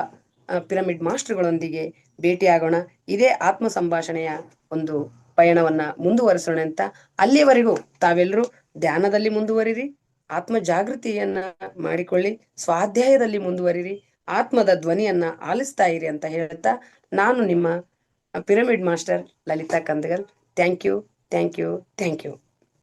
[SPEAKER 2] ಪಿರಮಿಡ್ ಮಾಸ್ಟರ್ಗಳೊಂದಿಗೆ ಭೇಟಿಯಾಗೋಣ. ಇದೇ ಆತ್ಮ ಸಂಭಾಷಣೆಯ ಒಂದು ಪಯಣವನ್ನ ಮುಂದುವರಿಸೋಣ ಅಂತ. ಅಲ್ಲಿಯವರೆಗೂ ತಾವೆಲ್ಲರೂ ಧ್ಯಾನದಲ್ಲಿ ಮುಂದುವರಿರಿ, ಆತ್ಮ ಜಾಗೃತಿಯನ್ನ ಮಾಡಿಕೊಳ್ಳಿ, ಸ್ವಾಧ್ಯಾಯದಲ್ಲಿ ಮುಂದುವರಿರಿ, ಆತ್ಮದ ಧ್ವನಿಯನ್ನ ಆಲಿಸ್ತಾ ಇರಿ ಅಂತ ಹೇಳ್ತಾ ನಾನು ನಿಮ್ಮ pyramid master Lalitha Kandagal. Thank you, thank you, thank you.